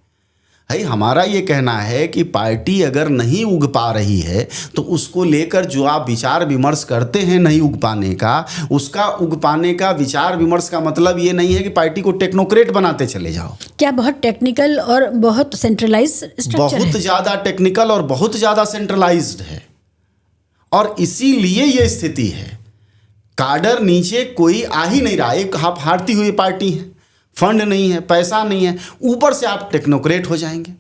[SPEAKER 1] भाई हमारा ये कहना है कि पार्टी अगर नहीं उग पा रही है तो उसको लेकर जो आप विचार विमर्श करते हैं नहीं उग पाने का, उसका उग पाने का विचार विमर्श का मतलब ये नहीं है कि पार्टी को टेक्नोक्रेट बनाते चले जाओ।
[SPEAKER 2] क्या बहुत टेक्निकल और बहुत सेंट्रलाइज्ड स्ट्रक्चर है?
[SPEAKER 1] बहुत ज़्यादा टेक्निकल और बहुत ज़्यादा सेंट्रलाइज्ड है, और इसीलिए ये स्थिति है। काडर नीचे कोई आ ही नहीं रहा, एक आप हारती हुई पार्टी है, फंड नहीं है, पैसा नहीं है, ऊपर से आप टेक्नोक्रेट हो जाएंगे।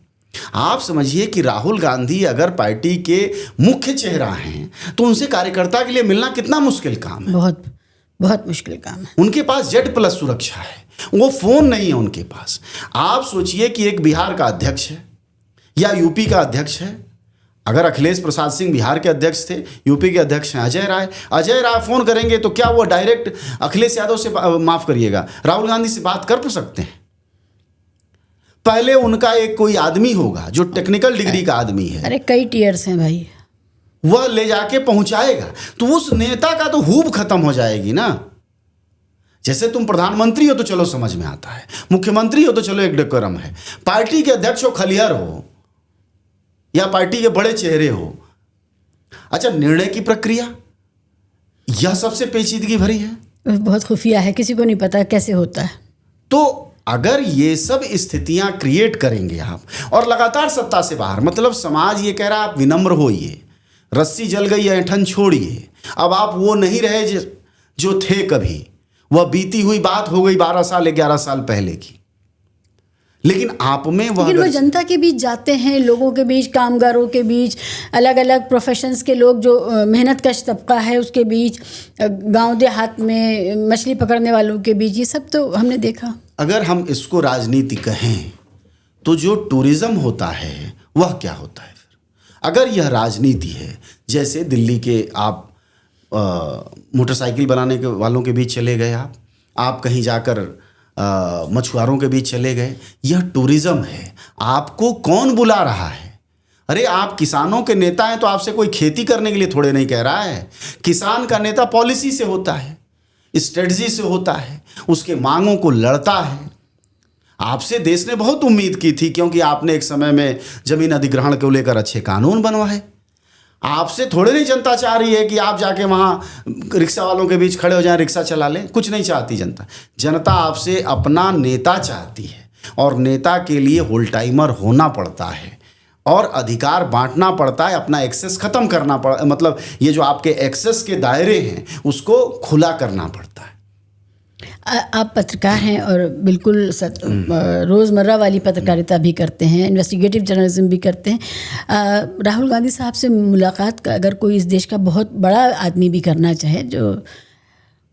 [SPEAKER 1] आप समझिए कि राहुल गांधी अगर पार्टी के मुख्य चेहरा हैं तो उनसे कार्यकर्ता के लिए मिलना कितना मुश्किल काम है।
[SPEAKER 2] बहुत बहुत मुश्किल काम है।
[SPEAKER 1] उनके पास Z+ सुरक्षा है, वो फोन नहीं है उनके पास। आप सोचिए कि एक बिहार का अध्यक्ष है या यूपी का अध्यक्ष है, अगर अखिलेश प्रसाद सिंह बिहार के अध्यक्ष थे, यूपी के अध्यक्ष हैं अजय राय फ़ोन करेंगे तो क्या वो डायरेक्ट अखिलेश यादव से माफ़ करिएगा राहुल गांधी से बात कर सकते हैं? पहले उनका एक कोई आदमी होगा जो टेक्निकल डिग्री का आदमी है,
[SPEAKER 2] अरे कई टीयर्स हैं भाई,
[SPEAKER 1] वह ले जाके पहुंचाएगा, तो उस नेता का तो हूब खत्म हो जाएगी ना। जैसे तुम प्रधानमंत्री हो तो चलो समझ में आता है, मुख्यमंत्री हो तो चलो एक डेकोरम है, पार्टी के अध्यक्ष हो, खलिहर हो या पार्टी के बड़े चेहरे हो, अच्छा निर्णय की प्रक्रिया यह सबसे पेचीदगी भरी है,
[SPEAKER 2] बहुत खुफिया है, किसी को नहीं पता कैसे होता है।
[SPEAKER 1] तो अगर ये सब स्थितियां क्रिएट करेंगे आप और लगातार सत्ता से बाहर, मतलब समाज ये कह रहा है आप विनम्र होइए, रस्सी जल गई ऐंठन छोड़िए, अब आप वो नहीं रहे जो थे कभी, वह बीती हुई बात हो गई 12 साल 11 साल पहले की। लेकिन आप में वह,
[SPEAKER 2] लेकिन वो जनता के बीच जाते हैं, लोगों के बीच, कामगारों के बीच, अलग अलग प्रोफेशंस के लोग जो मेहनत कश तबका है उसके बीच, गांव देहात में मछली पकड़ने वालों के बीच, ये सब तो हमने देखा।
[SPEAKER 1] अगर हम इसको राजनीति कहें तो जो टूरिज्म होता है वह क्या होता है फिर? अगर यह राजनीति है, जैसे दिल्ली के आप मोटरसाइकिल बनाने के वालों के बीच चले गए, आप कहीं जाकर मछुआरों के बीच चले गए, यह टूरिज्म है। आपको कौन बुला रहा है? अरे आप किसानों के नेता हैं तो आपसे कोई खेती करने के लिए थोड़े नहीं कह रहा है। किसान का नेता पॉलिसी से होता है, स्ट्रेटजी से होता है, उसके मांगों को लड़ता है। आपसे देश ने बहुत उम्मीद की थी, क्योंकि आपने एक समय में जमीन अधिग्रहण को लेकर अच्छे कानून बनवाए। आपसे थोड़े नहीं जनता चाह रही है कि आप जाके वहाँ रिक्शा वालों के बीच खड़े हो जाएं, रिक्शा चला लें। कुछ नहीं चाहती जनता। जनता आपसे अपना नेता चाहती है, और नेता के लिए होल टाइमर होना पड़ता है और अधिकार बांटना पड़ता है, अपना एक्सेस ख़त्म करना पड़ता, मतलब ये जो आपके एक्सेस के दायरे हैं उसको खुला करना पड़ता है।
[SPEAKER 2] आप पत्रकार हैं और बिल्कुल रोज़मर्रा वाली पत्रकारिता भी करते हैं, इन्वेस्टिगेटिव जर्नलिज्म भी करते हैं। राहुल गांधी साहब से मुलाकात का अगर कोई इस देश का बहुत बड़ा आदमी भी करना चाहे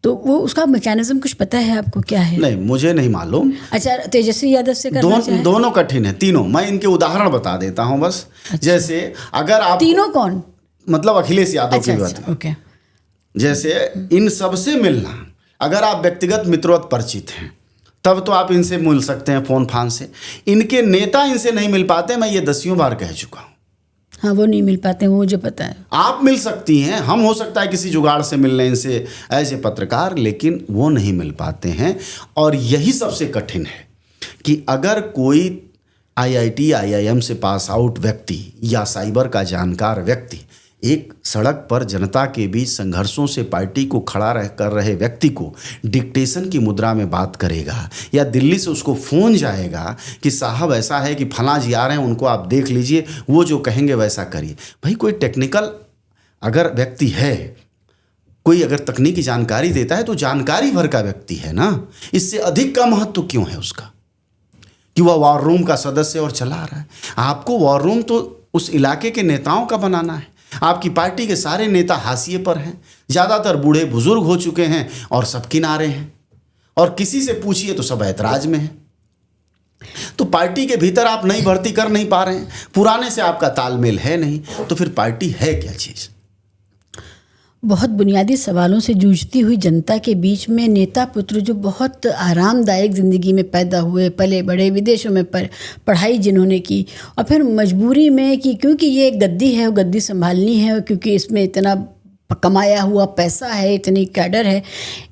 [SPEAKER 2] तो वो उसका मैकेनिज्म कुछ पता है आपको क्या है?
[SPEAKER 1] नहीं, मुझे नहीं मालूम।
[SPEAKER 2] अच्छा, तेजस्वी यादव से करना चाहे?
[SPEAKER 1] दोनों कठिन है, तीनों। मैं इनके उदाहरण बता देता हूँ बस। अच्छा। जैसे अगर आप
[SPEAKER 2] तीनों कौन? मतलब
[SPEAKER 1] अखिलेश यादव की बात।
[SPEAKER 2] ओके।
[SPEAKER 1] जैसे इन सबसे मिलना, अगर आप व्यक्तिगत मित्रवत परिचित हैं तब तो आप इनसे मिल सकते हैं फ़ोन फान से। इनके नेता इनसे नहीं मिल पाते, मैं ये 10 बार कह चुका हूँ।
[SPEAKER 2] हाँ, वो नहीं मिल पाते, वो मुझे पता है।
[SPEAKER 1] आप मिल सकती हैं, हम हो सकता है किसी जुगाड़ से मिल लें इनसे एज ए पत्रकार, लेकिन वो नहीं मिल पाते हैं। और यही सबसे कठिन है कि अगर कोई IIT IIM से पास आउट व्यक्ति या साइबर का जानकार व्यक्ति एक सड़क पर जनता के बीच संघर्षों से पार्टी को खड़ा कर रहे व्यक्ति को डिक्टेशन की मुद्रा में बात करेगा, या दिल्ली से उसको फ़ोन जाएगा कि साहब ऐसा है कि फलां जी आ रहे हैं, उनको आप देख लीजिए, वो जो कहेंगे वैसा करिए। भाई कोई टेक्निकल अगर व्यक्ति है, कोई अगर तकनीकी जानकारी देता है तो जानकारी भर का व्यक्ति है ना, इससे अधिक का महत्व क्यों है उसका कि वह वॉर रूम का सदस्य और चला रहा है। आपको वॉर रूम तो उस इलाके के नेताओं का बनाना है। आपकी पार्टी के सारे नेता हाशिए पर हैं, ज़्यादातर बूढ़े बुजुर्ग हो चुके हैं और सब किनारे हैं, और किसी से पूछिए तो सब ऐतराज में हैं। तो पार्टी के भीतर आप नई भर्ती कर नहीं पा रहे हैं, पुराने से आपका तालमेल है नहीं, तो फिर पार्टी है क्या चीज़?
[SPEAKER 2] बहुत बुनियादी सवालों से जूझती हुई जनता के बीच में नेता पुत्र जो बहुत आरामदायक ज़िंदगी में पैदा हुए, पले बड़े, विदेशों में पढ़ाई जिन्होंने की, और फिर मजबूरी में कि क्योंकि ये एक गद्दी है, वो गद्दी संभालनी है, क्योंकि इसमें इतना कमाया हुआ पैसा है, इतनी कैडर है,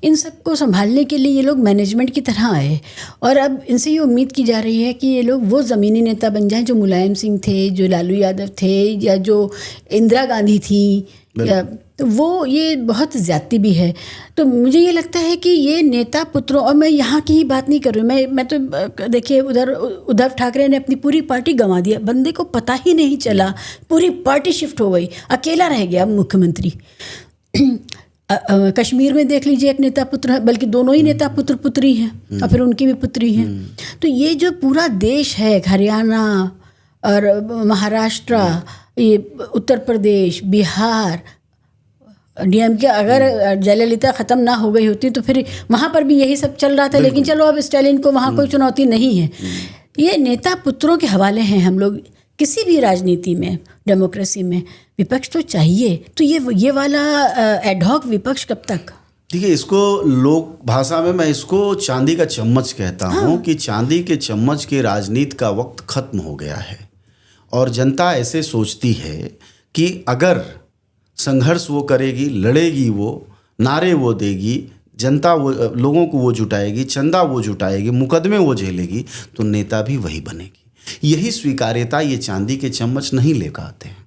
[SPEAKER 2] इन सबको संभालने के लिए ये लोग मैनेजमेंट की तरह आए। और अब इनसे ये उम्मीद की जा रही है कि ये लोग वो ज़मीनी नेता बन जाएं जो मुलायम सिंह थे, जो लालू यादव थे, या जो इंदिरा गांधी थी, तो वो ये बहुत ज़्यादती भी है। तो मुझे ये लगता है कि ये नेता पुत्रों, और मैं यहाँ की ही बात नहीं कर रही हूँ, मैं तो देखिए उधर उद्धव ठाकरे ने अपनी पूरी पार्टी गंवा दिया, बंदे को पता ही नहीं चला, पूरी पार्टी शिफ्ट हो गई, अकेला रह गया मुख्यमंत्री। कश्मीर में देख लीजिए, एक नेता पुत्र, बल्कि दोनों ही नेता पुत्र पुत्री हैं, और फिर उनकी भी पुत्री हैं। तो ये जो पूरा देश है, हरियाणा और महाराष्ट्र, ये उत्तर प्रदेश, बिहार, DMK, अगर जयललिता ख़त्म ना हो गई होती तो फिर वहाँ पर भी यही सब चल रहा था, लेकिन चलो अब स्टालिन को वहाँ कोई चुनौती नहीं है। ये नेता पुत्रों के हवाले हैं हम लोग। किसी भी राजनीति में, डेमोक्रेसी में विपक्ष तो चाहिए, तो ये वाला एडहॉक विपक्ष कब तक?
[SPEAKER 1] देखिए, इसको लोक भाषा में मैं इसको चांदी का चम्मच कहता हूँ कि चांदी के चम्मच के राजनीति का वक्त खत्म हो गया है, और जनता ऐसे सोचती है कि अगर संघर्ष वो करेगी, लड़ेगी, वो नारे वो देगी, जनता वो लोगों को वो जुटाएगी, चंदा वो जुटाएगी, मुकदमे वो झेलेगी, तो नेता भी वही बनेगी। यही स्वीकार्यता ये चांदी के चम्मच नहीं ले पाते हैं।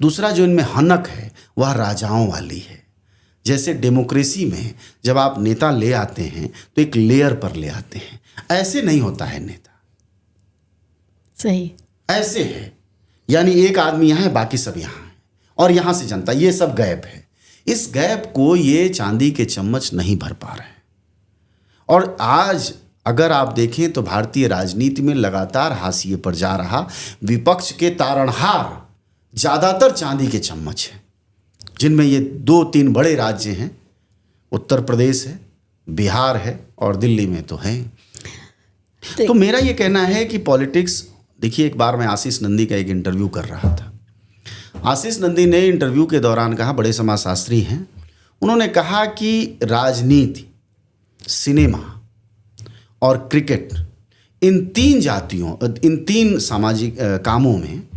[SPEAKER 1] दूसरा जो इनमें हनक है वह राजाओं वाली है। जैसे डेमोक्रेसी में जब आप नेता ले आते हैं तो एक लेयर पर ले आते हैं, ऐसे नहीं होता है नेता।
[SPEAKER 2] सही
[SPEAKER 1] ऐसे है, यानी एक आदमी यहाँ है, बाकी सब यहाँ है, और यहाँ से जनता, ये सब गैप है। इस गैप को ये चांदी के चम्मच नहीं भर पा रहे हैं। और आज अगर आप देखें तो भारतीय राजनीति में लगातार हाशिए पर जा रहा विपक्ष के तारणहार ज़्यादातर चांदी के चम्मच हैं, जिनमें ये 2-3 बड़े राज्य हैं, उत्तर प्रदेश है, बिहार है, और दिल्ली में तो है। तो मेरा ये कहना है कि पॉलिटिक्स, देखिए, एक बार मैं आशीष नंदी का एक इंटरव्यू कर रहा था। आशीष नंदी ने इंटरव्यू के दौरान कहा, बड़े समाजशास्त्री हैं, उन्होंने कहा कि राजनीति, सिनेमा और क्रिकेट, इन 3 जातियों, इन 3 सामाजिक कामों में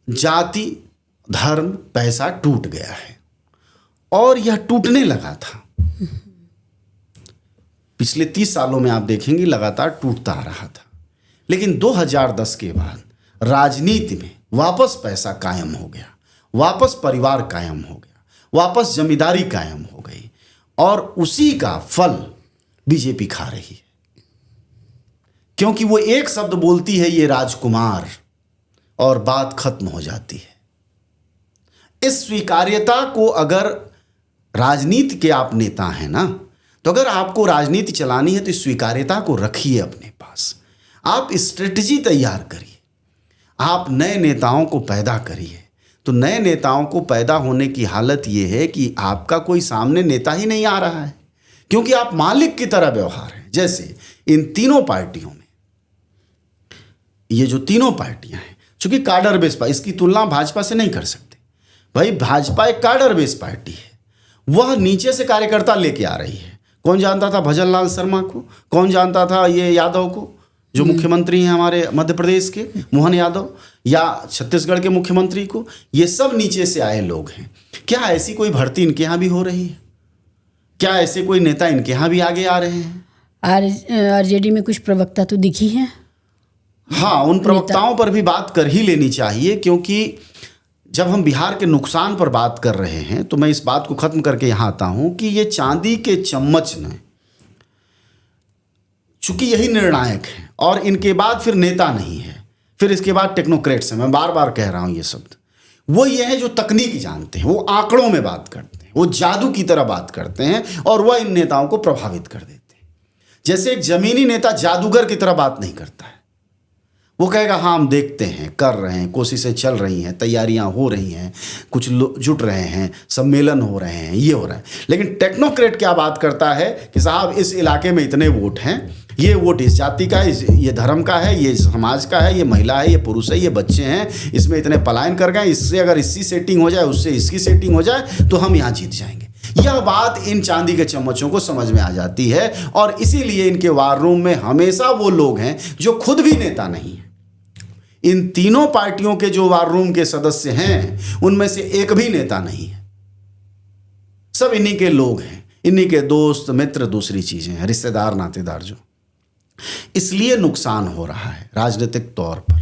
[SPEAKER 1] जाति, धर्म, पैसा टूट गया है, और यह टूटने लगा था। पिछले 30 सालों में आप देखेंगे लगातार टूटता आ रहा था, लेकिन 2010 के बाद राजनीति में वापस पैसा कायम हो गया, वापस परिवार कायम हो गया, वापस जमींदारी कायम हो गई, और उसी का फल बीजेपी खा रही है। क्योंकि वो एक शब्द बोलती है, ये राजकुमार, और बात खत्म हो जाती है। इस स्वीकार्यता को, अगर राजनीति के आप नेता हैं ना, तो अगर आपको राजनीति चलानी है तो इस स्वीकार्यता को रखिए अपने पास। आप स्ट्रेटजी तैयार करिए, आप नए नेताओं को पैदा करिए। तो नए नेताओं को पैदा होने की हालत ये है कि आपका कोई सामने नेता ही नहीं आ रहा है, क्योंकि आप मालिक की तरह व्यवहार है। जैसे इन तीनों पार्टियों में, ये जो तीनों पार्टियां हैं, चूंकि काडर बेस पार्टी, इसकी तुलना भाजपा से नहीं कर सकते भाई। भाजपा एक काडर बेस पार्टी है, वह नीचे से कार्यकर्ता लेके आ रही है। कौन जानता था भजन लाल शर्मा को, कौन जानता था ये यादव को, जो मुख्यमंत्री हैं हमारे मध्य प्रदेश के मोहन यादव, या छत्तीसगढ़ के मुख्यमंत्री को, ये सब नीचे से आए लोग हैं। क्या ऐसी कोई भर्ती इनके यहाँ भी हो रही है? क्या ऐसे कोई नेता इनके यहाँ भी आगे आ रहे हैं?
[SPEAKER 2] आरजेडी में कुछ प्रवक्ता तो दिखी हैं।
[SPEAKER 1] हाँ, उन प्रवक्ताओं पर भी बात कर ही लेनी चाहिए, क्योंकि जब हम बिहार के नुकसान पर बात कर रहे हैं तो मैं इस बात को ख़त्म करके यहाँ आता हूँ कि ये चांदी के चम्मच ने, चूंकि यही निर्णायक है, और इनके बाद फिर नेता नहीं है, फिर इसके बाद टेक्नोक्रेट्स हैं। मैं बार बार कह रहा हूँ ये शब्द। वो ये है जो तकनीक जानते हैं, वो आंकड़ों में बात करते हैं, वो जादू की तरह बात करते हैं, और वह इन नेताओं को प्रभावित कर देते हैं। जैसे एक जमीनी नेता जादूगर की तरह बात नहीं करता है। वो कहेगा हाँ हम देखते हैं, कर रहे हैं, कोशिशें चल रही हैं, तैयारियां हो रही हैं, कुछ लोग जुट रहे हैं, सम्मेलन हो रहे हैं, ये हो रहा है। लेकिन टेक्नोक्रेट क्या बात करता है कि साहब इस इलाके में इतने वोट हैं, ये वोट इस जाति का है, ये धर्म का है, ये समाज का है, ये महिला है, ये पुरुष है, ये बच्चे हैं, इसमें इतने पलायन कर गए, इससे अगर इसकी सेटिंग हो जाए, उससे इसकी सेटिंग हो जाए तो हम यहाँ जीत जाएंगे। यह बात इन चांदी के चम्मचों को समझ में आ जाती है, और इसीलिए इनके वार रूम में हमेशा वो लोग हैं जो खुद भी नेता नहीं है। इन तीनों पार्टियों के जो वार रूम के सदस्य हैं उनमें से एक भी नेता नहीं है। सब इन्हीं के लोग हैं, इन्हीं के दोस्त मित्र, दूसरी चीजें हैं, रिश्तेदार नातेदार जो। इसलिए नुकसान हो रहा है राजनीतिक तौर पर,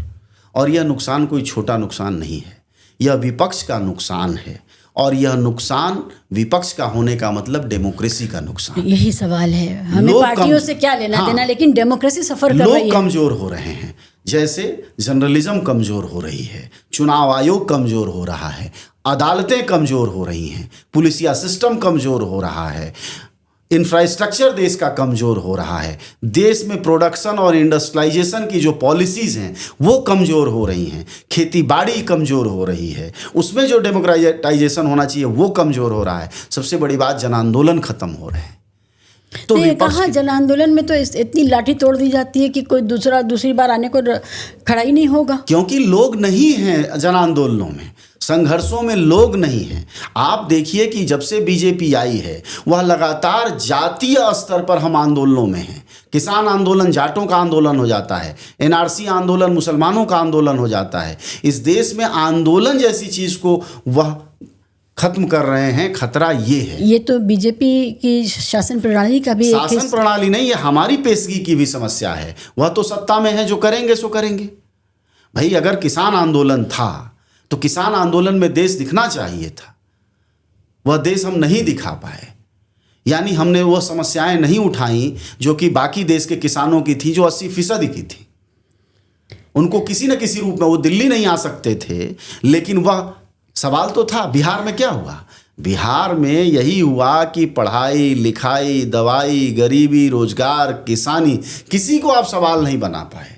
[SPEAKER 1] और यह नुकसान कोई छोटा नुकसान नहीं है, यह विपक्ष का नुकसान है। और यह नुकसान विपक्ष का होने का मतलब डेमोक्रेसी का नुकसान।
[SPEAKER 2] यही सवाल है, हमें पार्टियों से क्या लेना देना, लेकिन डेमोक्रेसी सफर कर रही है।
[SPEAKER 1] लोग कमजोर हो रहे हैं, जैसे जर्नलिज्म कमजोर हो रही है, चुनाव आयोग कमजोर हो रहा है, अदालतें कमजोर हो रही हैं, पुलिसिया सिस्टम कमजोर हो रहा है, इंफ्रास्ट्रक्चर देश का कमज़ोर हो रहा है, देश में प्रोडक्शन और इंडस्ट्रियलाइजेशन की जो पॉलिसीज़ हैं वो कमज़ोर हो रही हैं, खेती बाड़ी कमज़ोर हो रही है, उसमें जो डेमोक्रेटाइजेशन होना चाहिए वो कमज़ोर हो रहा है। सबसे बड़ी बात, जन आंदोलन ख़त्म हो रहे हैं।
[SPEAKER 2] तो कहाँ जन आंदोलन में तो इतनी लाठी तोड़ दी जाती है कि कोई दूसरी बार आने को खड़ा ही नहीं होगा, क्योंकि
[SPEAKER 1] लोग नहीं हैं जन आंदोलनों में, संघर्षों में लोग नहीं हैं। आप देखिए कि जब से बीजेपी आई है वह लगातार जातीय स्तर पर हम आंदोलनों में हैं। किसान आंदोलन जाटों का आंदोलन हो जाता है, एनआरसी आंदोलन मुसलमानों का आंदोलन हो जाता है। इस देश में आंदोलन जैसी चीज़ को वह खत्म कर रहे हैं। खतरा ये है,
[SPEAKER 2] ये तो बीजेपी की शासन प्रणाली का भी
[SPEAKER 1] शासन प्रणाली नहीं, ये हमारी पेशगी की भी समस्या है। वह तो सत्ता में है, जो करेंगे सो करेंगे। भाई अगर किसान आंदोलन था तो किसान आंदोलन में देश दिखना चाहिए था, वह देश हम नहीं दिखा पाए। यानी हमने वह समस्याएं नहीं उठाई जो कि बाकी देश के किसानों की थी, जो 80% की थी। उनको किसी न किसी रूप में, वो दिल्ली नहीं आ सकते थे, लेकिन वह सवाल तो था। बिहार में क्या हुआ? बिहार में यही हुआ कि पढ़ाई लिखाई, दवाई, गरीबी, रोजगार, किसानी, किसी को आप सवाल नहीं बना पाए।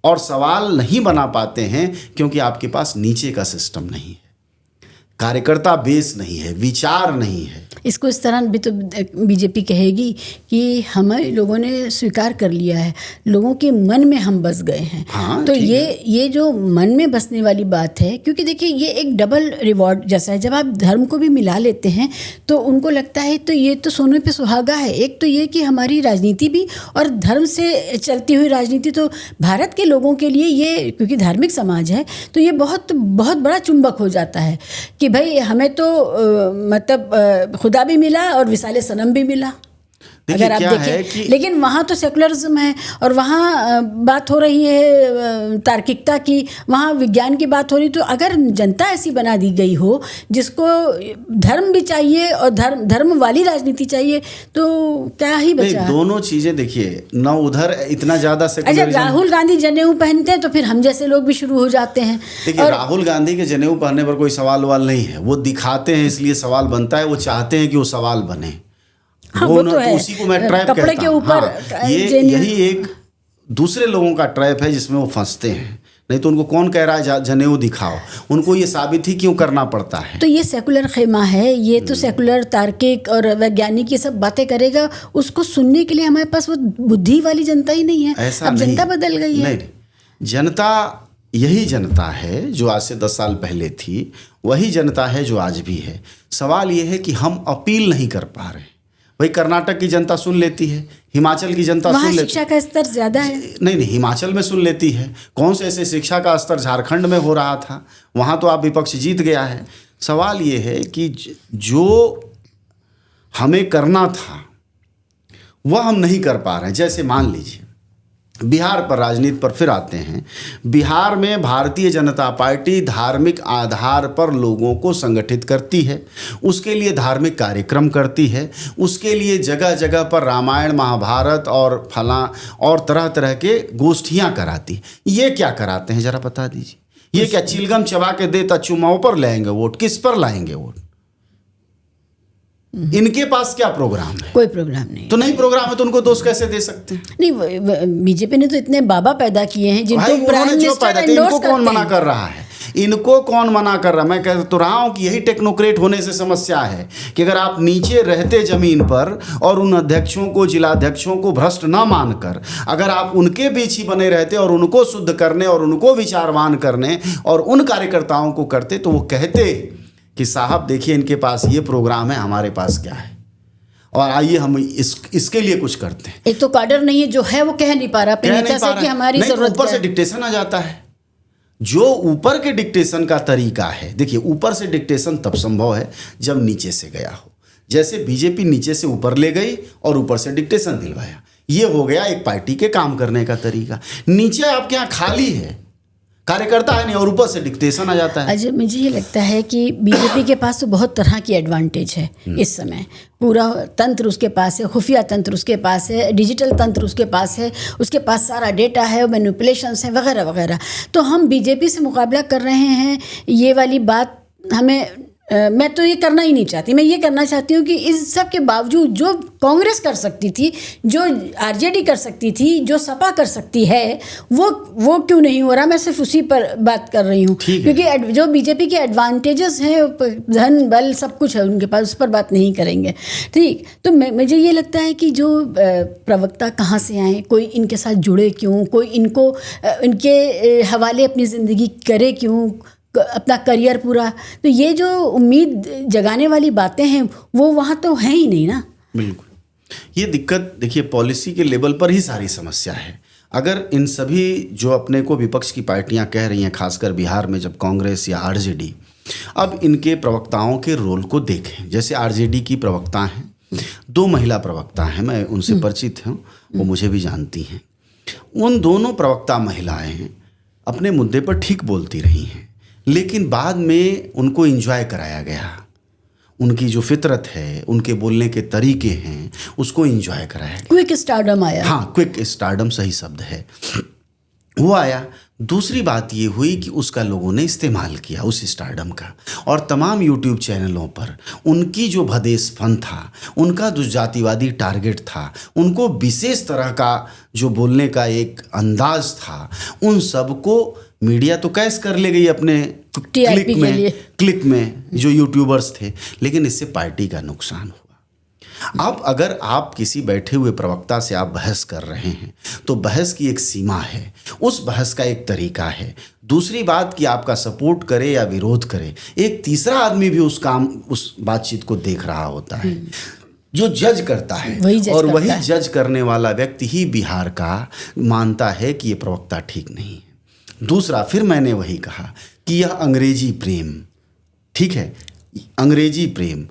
[SPEAKER 1] और सवाल नहीं बना पाते हैं क्योंकि आपके पास नीचे का सिस्टम नहीं है, कार्यकर्ता बेस नहीं है, विचार नहीं है।
[SPEAKER 2] इसको इस तरह भी तो बीजेपी कहेगी कि हमें लोगों ने स्वीकार कर लिया है, लोगों के मन में हम बस गए हैं।
[SPEAKER 1] हाँ,
[SPEAKER 2] तो ये जो मन में बसने वाली बात है, क्योंकि देखिए ये एक डबल रिवॉर्ड जैसा है। जब आप धर्म को भी मिला लेते हैं तो उनको लगता है तो ये तो सोने पे सुहागा है। एक तो ये कि हमारी राजनीति भी और धर्म से चलती हुई राजनीति, तो भारत के लोगों के लिए ये, क्योंकि धार्मिक समाज है, तो ये बहुत बहुत बड़ा चुंबक हो जाता है कि भाई हमें तो मतलब खुदा भी मिला और विसाले सनम भी मिला। अगर आप देखें, लेकिन वहाँ तो सेकुलरिज्म है और वहाँ बात हो रही है तार्किकता की, वहाँ विज्ञान की बात हो रही। तो अगर जनता ऐसी बना दी गई हो जिसको धर्म भी चाहिए और धर्म वाली राजनीति चाहिए, तो क्या ही बचा।
[SPEAKER 1] दोनों चीजें देखिए ना, उधर इतना ज्यादा
[SPEAKER 2] सेकुलरिज्म। अच्छा, राहुल गांधी जनेऊ पहनते हैं तो फिर हम जैसे लोग भी शुरू हो जाते हैं।
[SPEAKER 1] देखिए राहुल गांधी के जनेऊ पहनने पर कोई सवाल नहीं है, वो दिखाते हैं इसलिए सवाल बनता है, वो चाहते हैं कि वो सवाल बने।
[SPEAKER 2] हाँ, वो तो है,
[SPEAKER 1] उसी को मैं ट्रैप
[SPEAKER 2] कपड़े के ऊपर।
[SPEAKER 1] हाँ, यही एक दूसरे लोगों का ट्रैप है जिसमें वो फंसते हैं। नहीं तो उनको कौन कह रहा है जनेऊ दिखाओ, उनको ये साबित ही क्यों करना पड़ता है।
[SPEAKER 2] तो ये सेकुलर खेमा है, ये तो सेकुलर तार्किक और वैज्ञानिक ये सब बातें करेगा, उसको सुनने के लिए हमारे पास वो बुद्धि वाली जनता ही नहीं है।
[SPEAKER 1] ऐसा
[SPEAKER 2] अब जनता बदल गई है।
[SPEAKER 1] नहीं, जनता यही जनता है जो आज से 10 साल पहले थी, वही जनता है जो आज भी है। सवाल ये है कि हम अपील नहीं कर पा रहे, भाई कर्नाटक की जनता सुन लेती है, हिमाचल की जनता
[SPEAKER 2] वहाँ
[SPEAKER 1] सुन लेती
[SPEAKER 2] शिक्षा का स्तर ज़्यादा है।
[SPEAKER 1] नहीं, हिमाचल में सुन लेती है। कौन से ऐसे शिक्षा का स्तर झारखंड में हो रहा था, वहाँ तो आप विपक्ष जीत गया है। सवाल ये है कि जो हमें करना था वह हम नहीं कर पा रहे हैं। जैसे मान लीजिए बिहार पर, राजनीति पर फिर आते हैं। बिहार में भारतीय जनता पार्टी धार्मिक आधार पर लोगों को संगठित करती है, उसके लिए धार्मिक कार्यक्रम करती है, उसके लिए जगह जगह पर रामायण महाभारत और फला और तरह तरह के गोष्ठियाँ कराती। ये क्या कराते हैं ज़रा बता दीजिए। ये क्या चिलगम चबा के देता चुमाओं पर लाएंगे वोट? किस पर लाएंगे वोट? इनके पास क्या प्रोग्राम है?
[SPEAKER 2] कोई प्रोग्राम नहीं।
[SPEAKER 1] तो नहीं प्रोग्राम है तो उनको दोष कैसे दे सकते हैं?
[SPEAKER 2] नहीं, बीजेपी ने तो इतने बाबा पैदा किए हैं जिनको प्राइम मिनिस्टर
[SPEAKER 1] इनको
[SPEAKER 2] एंडोर्स
[SPEAKER 1] कौन
[SPEAKER 2] करते
[SPEAKER 1] मना
[SPEAKER 2] हैं।
[SPEAKER 1] कर रहा है? इनको कौन मना कर रहा है? मैं कह तो रहा हूं कि यही टेक्नोक्रेट होने से समस्या है कि अगर आप नीचे रहते जमीन पर और उन अध्यक्षों को, जिलाध्यक्षों को भ्रष्ट न मानकर अगर आप उनके बीच ही बने रहते और उनको शुद्ध करने और उनको विचारवान करने और उन कार्यकर्ताओं को करते, तो वो कहते कि साहब देखिए इनके पास ये प्रोग्राम है, हमारे पास क्या है, और आइए हम इसके लिए कुछ करते हैं।
[SPEAKER 2] एक तो कैडर नहीं है, जो है वो कह नहीं पा रहा अपने नेता से कि हमारी जरूरत
[SPEAKER 1] ऊपर से डिक्टेशन आ जाता है। जो ऊपर के डिक्टेशन का तरीका है, देखिए ऊपर से डिक्टेशन तब संभव है जब नीचे से गया हो। जैसे बीजेपी नीचे से ऊपर ले गई और ऊपर से डिक्टेशन दिलवाया, ये हो गया एक पार्टी के काम करने का तरीका। नीचे आपके यहाँ खाली है, कार्यकर्ता है नहीं, और ऊपर से डिक्टेशन आ जाता है।
[SPEAKER 2] अजय, मुझे ये लगता है कि बीजेपी के पास तो बहुत तरह की एडवांटेज है इस समय। पूरा तंत्र उसके पास है, खुफिया तंत्र उसके पास है, डिजिटल तंत्र उसके पास है, उसके पास सारा डेटा है, मैनिपुलेशंस हैं वगैरह वगैरह। तो हम बीजेपी से मुकाबला कर रहे हैं, ये वाली बात हमें मैं तो ये करना ही नहीं चाहती। मैं ये करना चाहती हूँ कि इस सब के बावजूद जो कांग्रेस कर सकती थी, जो आरजेडी कर सकती थी, जो सपा कर सकती है, वो क्यों नहीं हो रहा। मैं सिर्फ उसी पर बात कर रही हूँ, क्योंकि जो बीजेपी के एडवांटेजेस हैं, धन बल सब कुछ है उनके पास, उस पर बात नहीं करेंगे। ठीक, तो मुझे ये लगता है कि जो प्रवक्ता कहाँ से आए, कोई इनके साथ जुड़े क्यों, कोई इनको इनके हवाले अपनी ज़िंदगी करे क्यों, अपना करियर पूरा। तो ये जो उम्मीद जगाने वाली बातें हैं वो वहाँ तो है ही नहीं ना।
[SPEAKER 1] बिल्कुल, ये दिक्कत देखिए पॉलिसी के लेवल पर ही सारी समस्या है। अगर इन सभी जो अपने को विपक्ष की पार्टियां कह रही हैं, खासकर बिहार में जब कांग्रेस या आरजेडी, अब इनके प्रवक्ताओं के रोल को देखें। जैसे आरजेडी की प्रवक्ता हैं, 2 महिला प्रवक्ता हैं, मैं उनसे परिचित हूँ, वो मुझे भी जानती हैं। उन दोनों प्रवक्ता महिलाएं अपने मुद्दे पर ठीक बोलती रही हैं, लेकिन बाद में उनको एंजॉय कराया गया। उनकी जो फितरत है, उनके बोलने के तरीके हैं, उसको एंजॉय कराया गया।
[SPEAKER 2] क्विक स्टारडम आया।
[SPEAKER 1] हाँ, क्विक स्टारडम सही शब्द है, वो आया। दूसरी बात ये हुई कि उसका लोगों ने इस्तेमाल किया उस स्टारडम का, और तमाम यूट्यूब चैनलों पर उनकी जो भदेसपन था, उनका जो जातिवादी टारगेट था, उनको विशेष तरह का जो बोलने का एक अंदाज था, उन सबको मीडिया तो कैश कर ले गई अपने क्लिक में जो यूट्यूबर्स थे, लेकिन इससे पार्टी का नुकसान हुआ। अब अगर आप किसी बैठे हुए प्रवक्ता से आप बहस कर रहे हैं तो बहस की एक सीमा है, उस बहस का एक तरीका है। दूसरी बात कि आपका सपोर्ट करे या विरोध करे, एक तीसरा आदमी भी उस बातचीत को देख रहा होता है, जो जज करता है, और वही जज करने वाला व्यक्ति ही बिहार का मानता है कि ये प्रवक्ता ठीक नहीं है। दूसरा, फिर मैंने वही कहा कि यह अंग्रेजी प्रेम, ठीक है, अंग्रेजी प्रेम,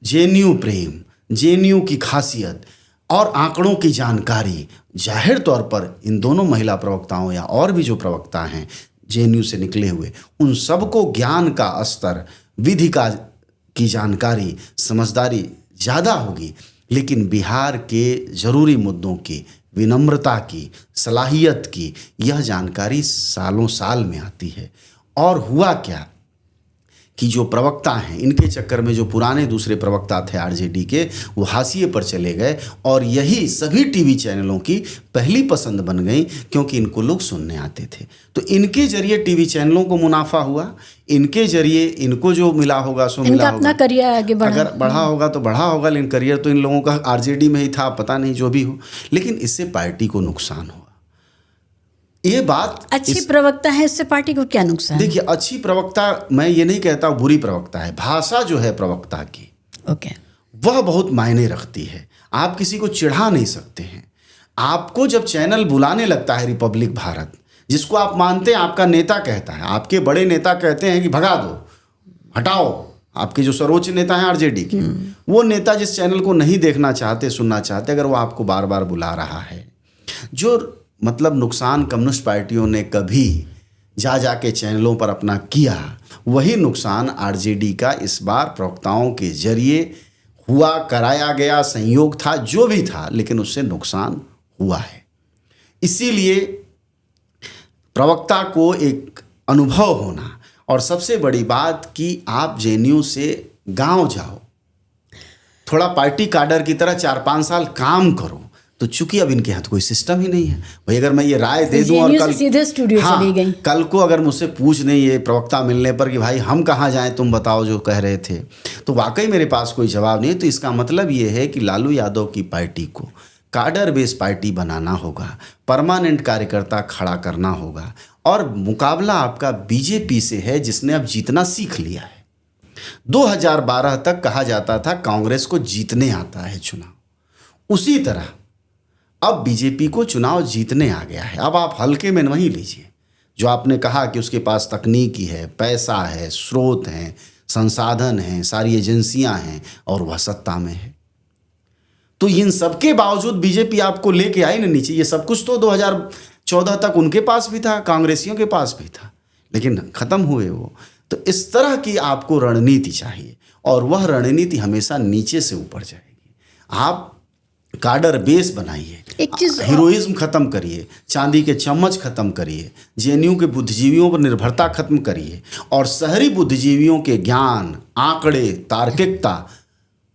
[SPEAKER 1] जेएनयू प्रेम, जेएनयू की खासियत और आंकड़ों की जानकारी, जाहिर तौर पर इन दोनों महिला प्रवक्ताओं या और भी जो प्रवक्ता हैं जेएनयू से निकले हुए, उन सबको ज्ञान का स्तर, विधि की जानकारी, समझदारी ज़्यादा होगी, लेकिन बिहार के ज़रूरी मुद्दों की, विनम्रता की, सलाहियत की यह जानकारी सालों साल में आती है। और हुआ क्या कि जो प्रवक्ता हैं, इनके चक्कर में जो पुराने दूसरे प्रवक्ता थे आरजेडी के, वो हाशिए पर चले गए, और यही सभी टीवी चैनलों की पहली पसंद बन गई, क्योंकि इनको लोग सुनने आते थे। तो इनके जरिए टीवी चैनलों को मुनाफा हुआ, इनके जरिए इनको जो मिला होगा सो मिला होगा।
[SPEAKER 2] अपना करियर आगे बढ़ा,
[SPEAKER 1] अगर बढ़ा होगा तो बढ़ा होगा, लेकिन करियर तो इन लोगों का आरजेडी में ही था, पता नहीं जो भी हो, लेकिन इससे पार्टी को नुकसान हुआ। ये बात
[SPEAKER 2] अच्छी प्रवक्ता है, इससे पार्टी को क्या नुकसान?
[SPEAKER 1] देखिए, अच्छी प्रवक्ता, मैं ये नहीं कहता बुरी प्रवक्ता है, भाषा जो है प्रवक्ता की,
[SPEAKER 2] ओके,
[SPEAKER 1] वह बहुत मायने रखती है। आप किसी को चिढ़ा नहीं सकते हैं। आपको जब चैनल बुलाने लगता है रिपब्लिक भारत, जिसको आप मानते हैं आपका नेता कहता है, आपके बड़े नेता कहते हैं कि भगा दो, हटाओ, आपके जो सर्वोच्च नेता हैं आरजेडी के, वो नेता जिस चैनल को नहीं देखना चाहते, सुनना चाहते, अगर वो आपको बार बार बुला रहा है, जो मतलब नुकसान कम्युनिस्ट पार्टियों ने कभी जा के चैनलों पर अपना किया, वही नुकसान आरजेडी का इस बार प्रवक्ताओं के जरिए हुआ, कराया गया, संयोग था, जो भी था, लेकिन उससे नुकसान हुआ है। इसीलिए प्रवक्ता को एक अनुभव होना, और सबसे बड़ी बात कि आप जेएनयू से गांव जाओ, थोड़ा पार्टी काडर की तरह 4-5 साल काम करो। तो चूंकि अब इनके हाथ कोई सिस्टम ही नहीं है भाई, अगर मैं ये राय दे दूं और कल
[SPEAKER 2] सीधे स्टूडियो चली गई,
[SPEAKER 1] कल को अगर मुझसे पूछ नहीं ये प्रवक्ता मिलने पर कि भाई हम कहाँ जाएं, तुम बताओ जो कह रहे थे, तो वाकई मेरे पास कोई जवाब नहीं है। तो इसका मतलब ये है कि लालू यादव की पार्टी को काडर बेस पार्टी बनाना होगा, परमानेंट कार्यकर्ता खड़ा करना होगा, और मुकाबला आपका बीजेपी से है जिसने अब जीतना सीख लिया है। 2012 तक कहा जाता था कांग्रेस को जीतने आता है चुनाव, उसी तरह अब बीजेपी को चुनाव जीतने आ गया है। अब आप हल्के में नहीं लीजिए, जो आपने कहा कि उसके पास तकनीकी है, पैसा है, स्रोत हैं, संसाधन हैं, सारी एजेंसियां हैं, और वह सत्ता में है। तो इन सबके बावजूद बीजेपी आपको लेके आई ना नीचे। ये सब कुछ तो 2014 तक उनके पास भी था, कांग्रेसियों के पास भी था, लेकिन खत्म हुए वो। तो इस तरह की आपको रणनीति चाहिए, और वह रणनीति हमेशा नीचे से ऊपर जाएगी। आप काडर बेस बनाइए, हीरोइज्म खत्म करिए, चांदी के चम्मच खत्म करिए, जेएनयू के बुद्धिजीवियों पर निर्भरता खत्म करिए, और शहरी बुद्धिजीवियों के ज्ञान, आंकड़े, तार्किकता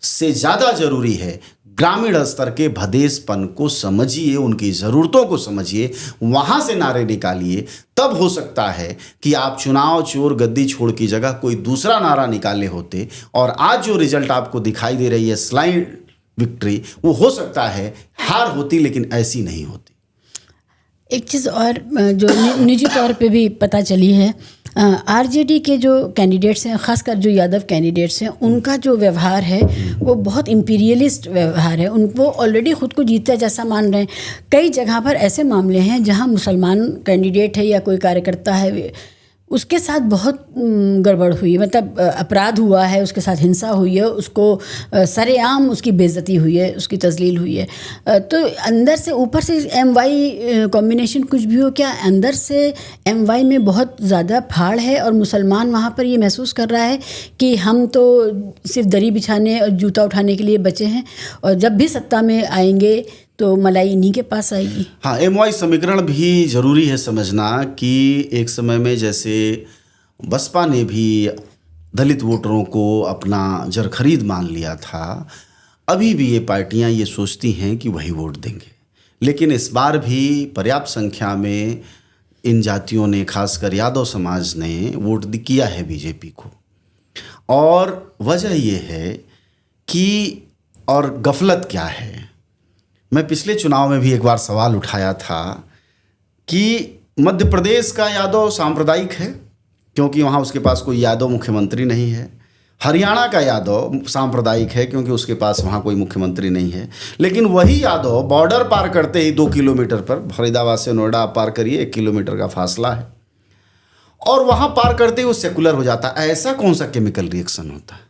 [SPEAKER 1] से ज़्यादा जरूरी है ग्रामीण स्तर के भदेसपन को समझिए, उनकी ज़रूरतों को समझिए, वहाँ से नारे निकालिए। तब हो सकता है कि आप चुनाव चोर गद्दी छोड़ की जगह कोई दूसरा नारा निकाले होते, और आज जो रिजल्ट आपको दिखाई दे रही है स्लाइड विक्ट्री, वो हो सकता है हार होती, लेकिन ऐसी नहीं होती।
[SPEAKER 2] एक चीज़ और जो निजी तौर पे भी पता चली है, आरजेडी के जो कैंडिडेट्स हैं, ख़ासकर जो यादव कैंडिडेट्स हैं, उनका जो व्यवहार है वो बहुत इम्पीरियलिस्ट व्यवहार है। वो ऑलरेडी ख़ुद को जीता जैसा मान रहे हैं। कई जगह पर ऐसे मामले हैं जहां मुसलमान कैंडिडेट है या कोई कार्यकर्ता है, उसके साथ बहुत गड़बड़ हुई, मतलब अपराध हुआ है, उसके साथ हिंसा हुई है, उसको सरेआम उसकी बेइज्जती हुई है, उसकी तजलील हुई है। तो अंदर से, ऊपर से एमवाई कॉम्बिनेशन कुछ भी हो, क्या अंदर से एमवाई में बहुत ज़्यादा फाड़ है, और मुसलमान वहाँ पर ये महसूस कर रहा है कि हम तो सिर्फ दरी बिछाने और जूता उठाने के लिए बचे हैं, और जब भी सत्ता में आएंगे तो मलाई इन्हीं के पास आएगी।
[SPEAKER 1] हाँ, एमवाई समीकरण भी ज़रूरी है समझना कि एक समय में जैसे बसपा ने भी दलित वोटरों को अपना जर खरीद मान लिया था, अभी भी ये पार्टियां ये सोचती हैं कि वही वोट देंगे। लेकिन इस बार भी पर्याप्त संख्या में इन जातियों ने, खासकर यादव समाज ने वोट किया है बीजेपी को, और वजह ये है कि, और गफलत क्या है, मैं पिछले चुनाव में भी एक बार सवाल उठाया था कि मध्य प्रदेश का यादव सांप्रदायिक है क्योंकि वहाँ उसके पास कोई यादव मुख्यमंत्री नहीं है। हरियाणा का यादव सांप्रदायिक है क्योंकि उसके पास वहाँ कोई मुख्यमंत्री नहीं है। लेकिन वही यादव बॉर्डर पार करते ही 2 किलोमीटर पर, फरीदाबाद से नोएडा आप पार करिए, 1 किलोमीटर का फासला है, और वहाँ पार करते ही वो सेकुलर हो जाता है। ऐसा कौन सा केमिकल रिएक्शन होता है?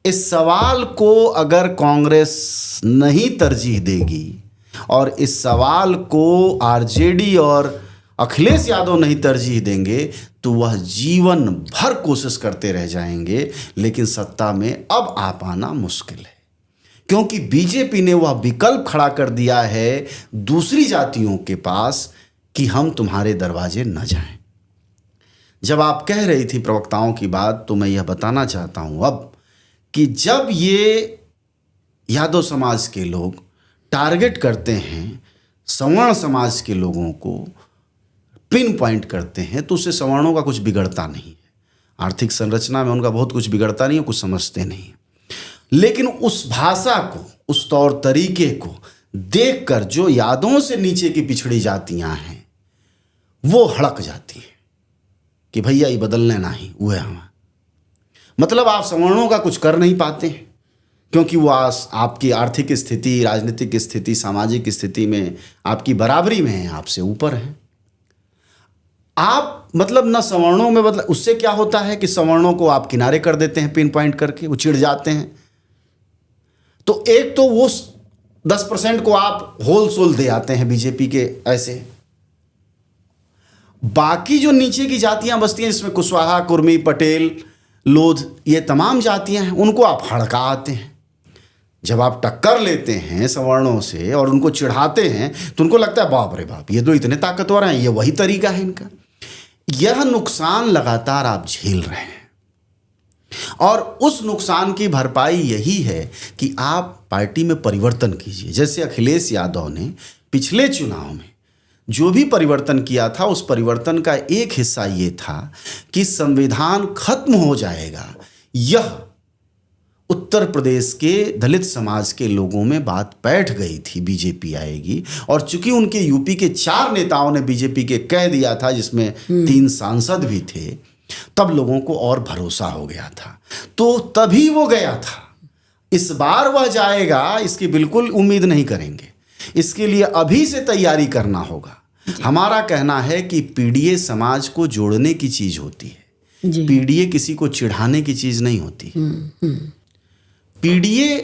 [SPEAKER 1] इस सवाल को अगर कांग्रेस नहीं तरजीह देगी, और इस सवाल को आरजेडी और अखिलेश यादव नहीं तरजीह देंगे, तो वह जीवन भर कोशिश करते रह जाएंगे, लेकिन सत्ता में अब आ पाना मुश्किल है, क्योंकि बीजेपी ने वह विकल्प खड़ा कर दिया है दूसरी जातियों के पास कि हम तुम्हारे दरवाजे न जाएं। जब आप कह रही थी प्रवक्ताओं की बात, तो मैं यह बताना चाहता हूं अब कि जब ये यादव समाज के लोग टारगेट करते हैं सवर्ण समाज के लोगों को, पिन पॉइंट करते हैं, तो उससे सवर्णों का कुछ बिगड़ता नहीं है। आर्थिक संरचना में उनका बहुत कुछ बिगड़ता नहीं है, कुछ समझते नहीं है। लेकिन उस भाषा को, उस तौर तरीके को देखकर जो यादवों से नीचे की पिछड़ी जातियां हैं वो हड़क जाती हैं कि भैया ये बदलने नहीं हुए हम, मतलब आप सवर्णों का कुछ कर नहीं पाते हैं, क्योंकि वो आपकी आर्थिक स्थिति, राजनीतिक स्थिति, सामाजिक स्थिति में आपकी बराबरी में है, आपसे ऊपर है। आप मतलब न सवर्णों में, मतलब उससे क्या होता है कि सवर्णों को आप किनारे कर देते हैं, पिन पॉइंट करके, वो चिढ़ जाते हैं। तो एक तो वो 10% को आप होल सोल दे आते हैं बीजेपी के ऐसे, बाकी जो नीचे की जातियां बसती हैं, जिसमें कुशवाहा, कुर्मी, पटेल, लोध, ये तमाम जातियां हैं, उनको आप हड़का आते हैं। जब आप टक्कर लेते हैं सवर्णों से और उनको चिढ़ाते हैं तो उनको लगता है बाप रे बाप, ये तो इतने ताकतवर हैं, ये वही तरीका है इनका। यह नुकसान लगातार आप झेल रहे हैं और उस नुकसान की भरपाई यही है कि आप पार्टी में परिवर्तन कीजिए। जैसे अखिलेश यादव ने पिछले चुनाव में जो भी परिवर्तन किया था, उस परिवर्तन का एक हिस्सा ये था कि संविधान खत्म हो जाएगा, यह उत्तर प्रदेश के दलित समाज के लोगों में बात बैठ गई थी, बीजेपी आएगी। और चूंकि उनके यूपी के 4 नेताओं ने बीजेपी के कह दिया था, जिसमें 3 सांसद भी थे, तब लोगों को और भरोसा हो गया था, तो तभी वो गया था। इस बार वह जाएगा, इसकी बिल्कुल उम्मीद नहीं करेंगे। इसके लिए अभी से तैयारी करना होगा। हमारा कहना है कि पीडीए समाज को जोड़ने की चीज होती है, पीडीए किसी को चिढ़ाने की चीज नहीं होती। पीडीए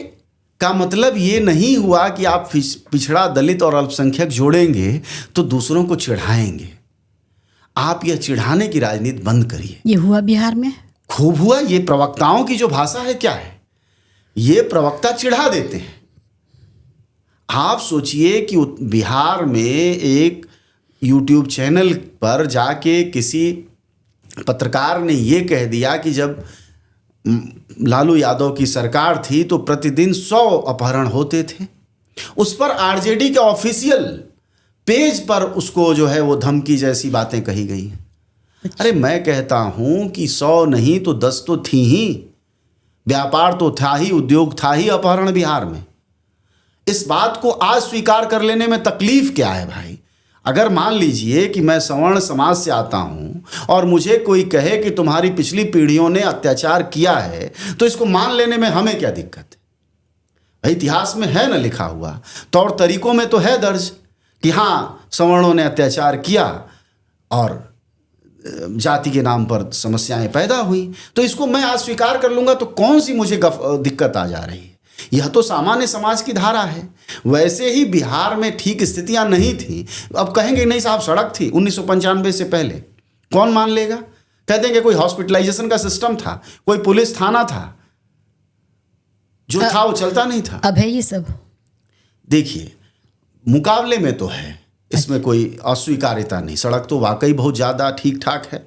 [SPEAKER 1] का मतलब ये नहीं हुआ कि आप पिछड़ा, दलित और अल्पसंख्यक जोड़ेंगे तो दूसरों को चिढ़ाएंगे। आप यह चिढ़ाने की राजनीति बंद करिए।
[SPEAKER 2] ये हुआ बिहार में,
[SPEAKER 1] खूब हुआ। ये प्रवक्ताओं की जो भाषा है क्या है, ये प्रवक्ता चिढ़ा देते हैं। आप सोचिए कि बिहार में एक यूट्यूब चैनल पर जाके किसी पत्रकार ने ये कह दिया कि जब लालू यादव की सरकार थी तो प्रतिदिन 100 अपहरण होते थे। उस पर आरजेडी के ऑफिशियल पेज पर उसको जो है वो धमकी जैसी बातें कही गई हैं। अरे मैं कहता हूं कि 100 नहीं तो 10 तो थी ही। व्यापार तो था ही, उद्योग था ही अपहरण बिहार में। इस बात को आज स्वीकार कर लेने में तकलीफ क्या है भाई? अगर मान लीजिए कि मैं सवर्ण समाज से आता हूं और मुझे कोई कहे कि तुम्हारी पिछली पीढ़ियों ने अत्याचार किया है, तो इसको मान लेने में हमें क्या दिक्कत है भाई? इतिहास में है ना लिखा हुआ, तौर तरीकों में तो है दर्ज कि हाँ सवर्णों ने अत्याचार किया और जाति के नाम पर समस्याएं पैदा हुई, तो इसको मैं आज स्वीकार कर लूंगा तो कौन सी मुझे दिक्कत आ जा रही है? यह तो सामान्य समाज की धारा है। वैसे ही बिहार में ठीक स्थितियां नहीं थी। अब कहेंगे नहीं साहब सड़क थी 1995 से पहले, कौन मान लेगा? कह देंगे कोई हॉस्पिटलाइजेशन का सिस्टम था, कोई पुलिस थाना था, जो था वो चलता नहीं था।
[SPEAKER 2] अब है ये सब।
[SPEAKER 1] देखिए मुकाबले में तो है, इसमें कोई अस्वीकार्यता नहीं। सड़क तो वाकई बहुत ज़्यादा ठीक ठाक है।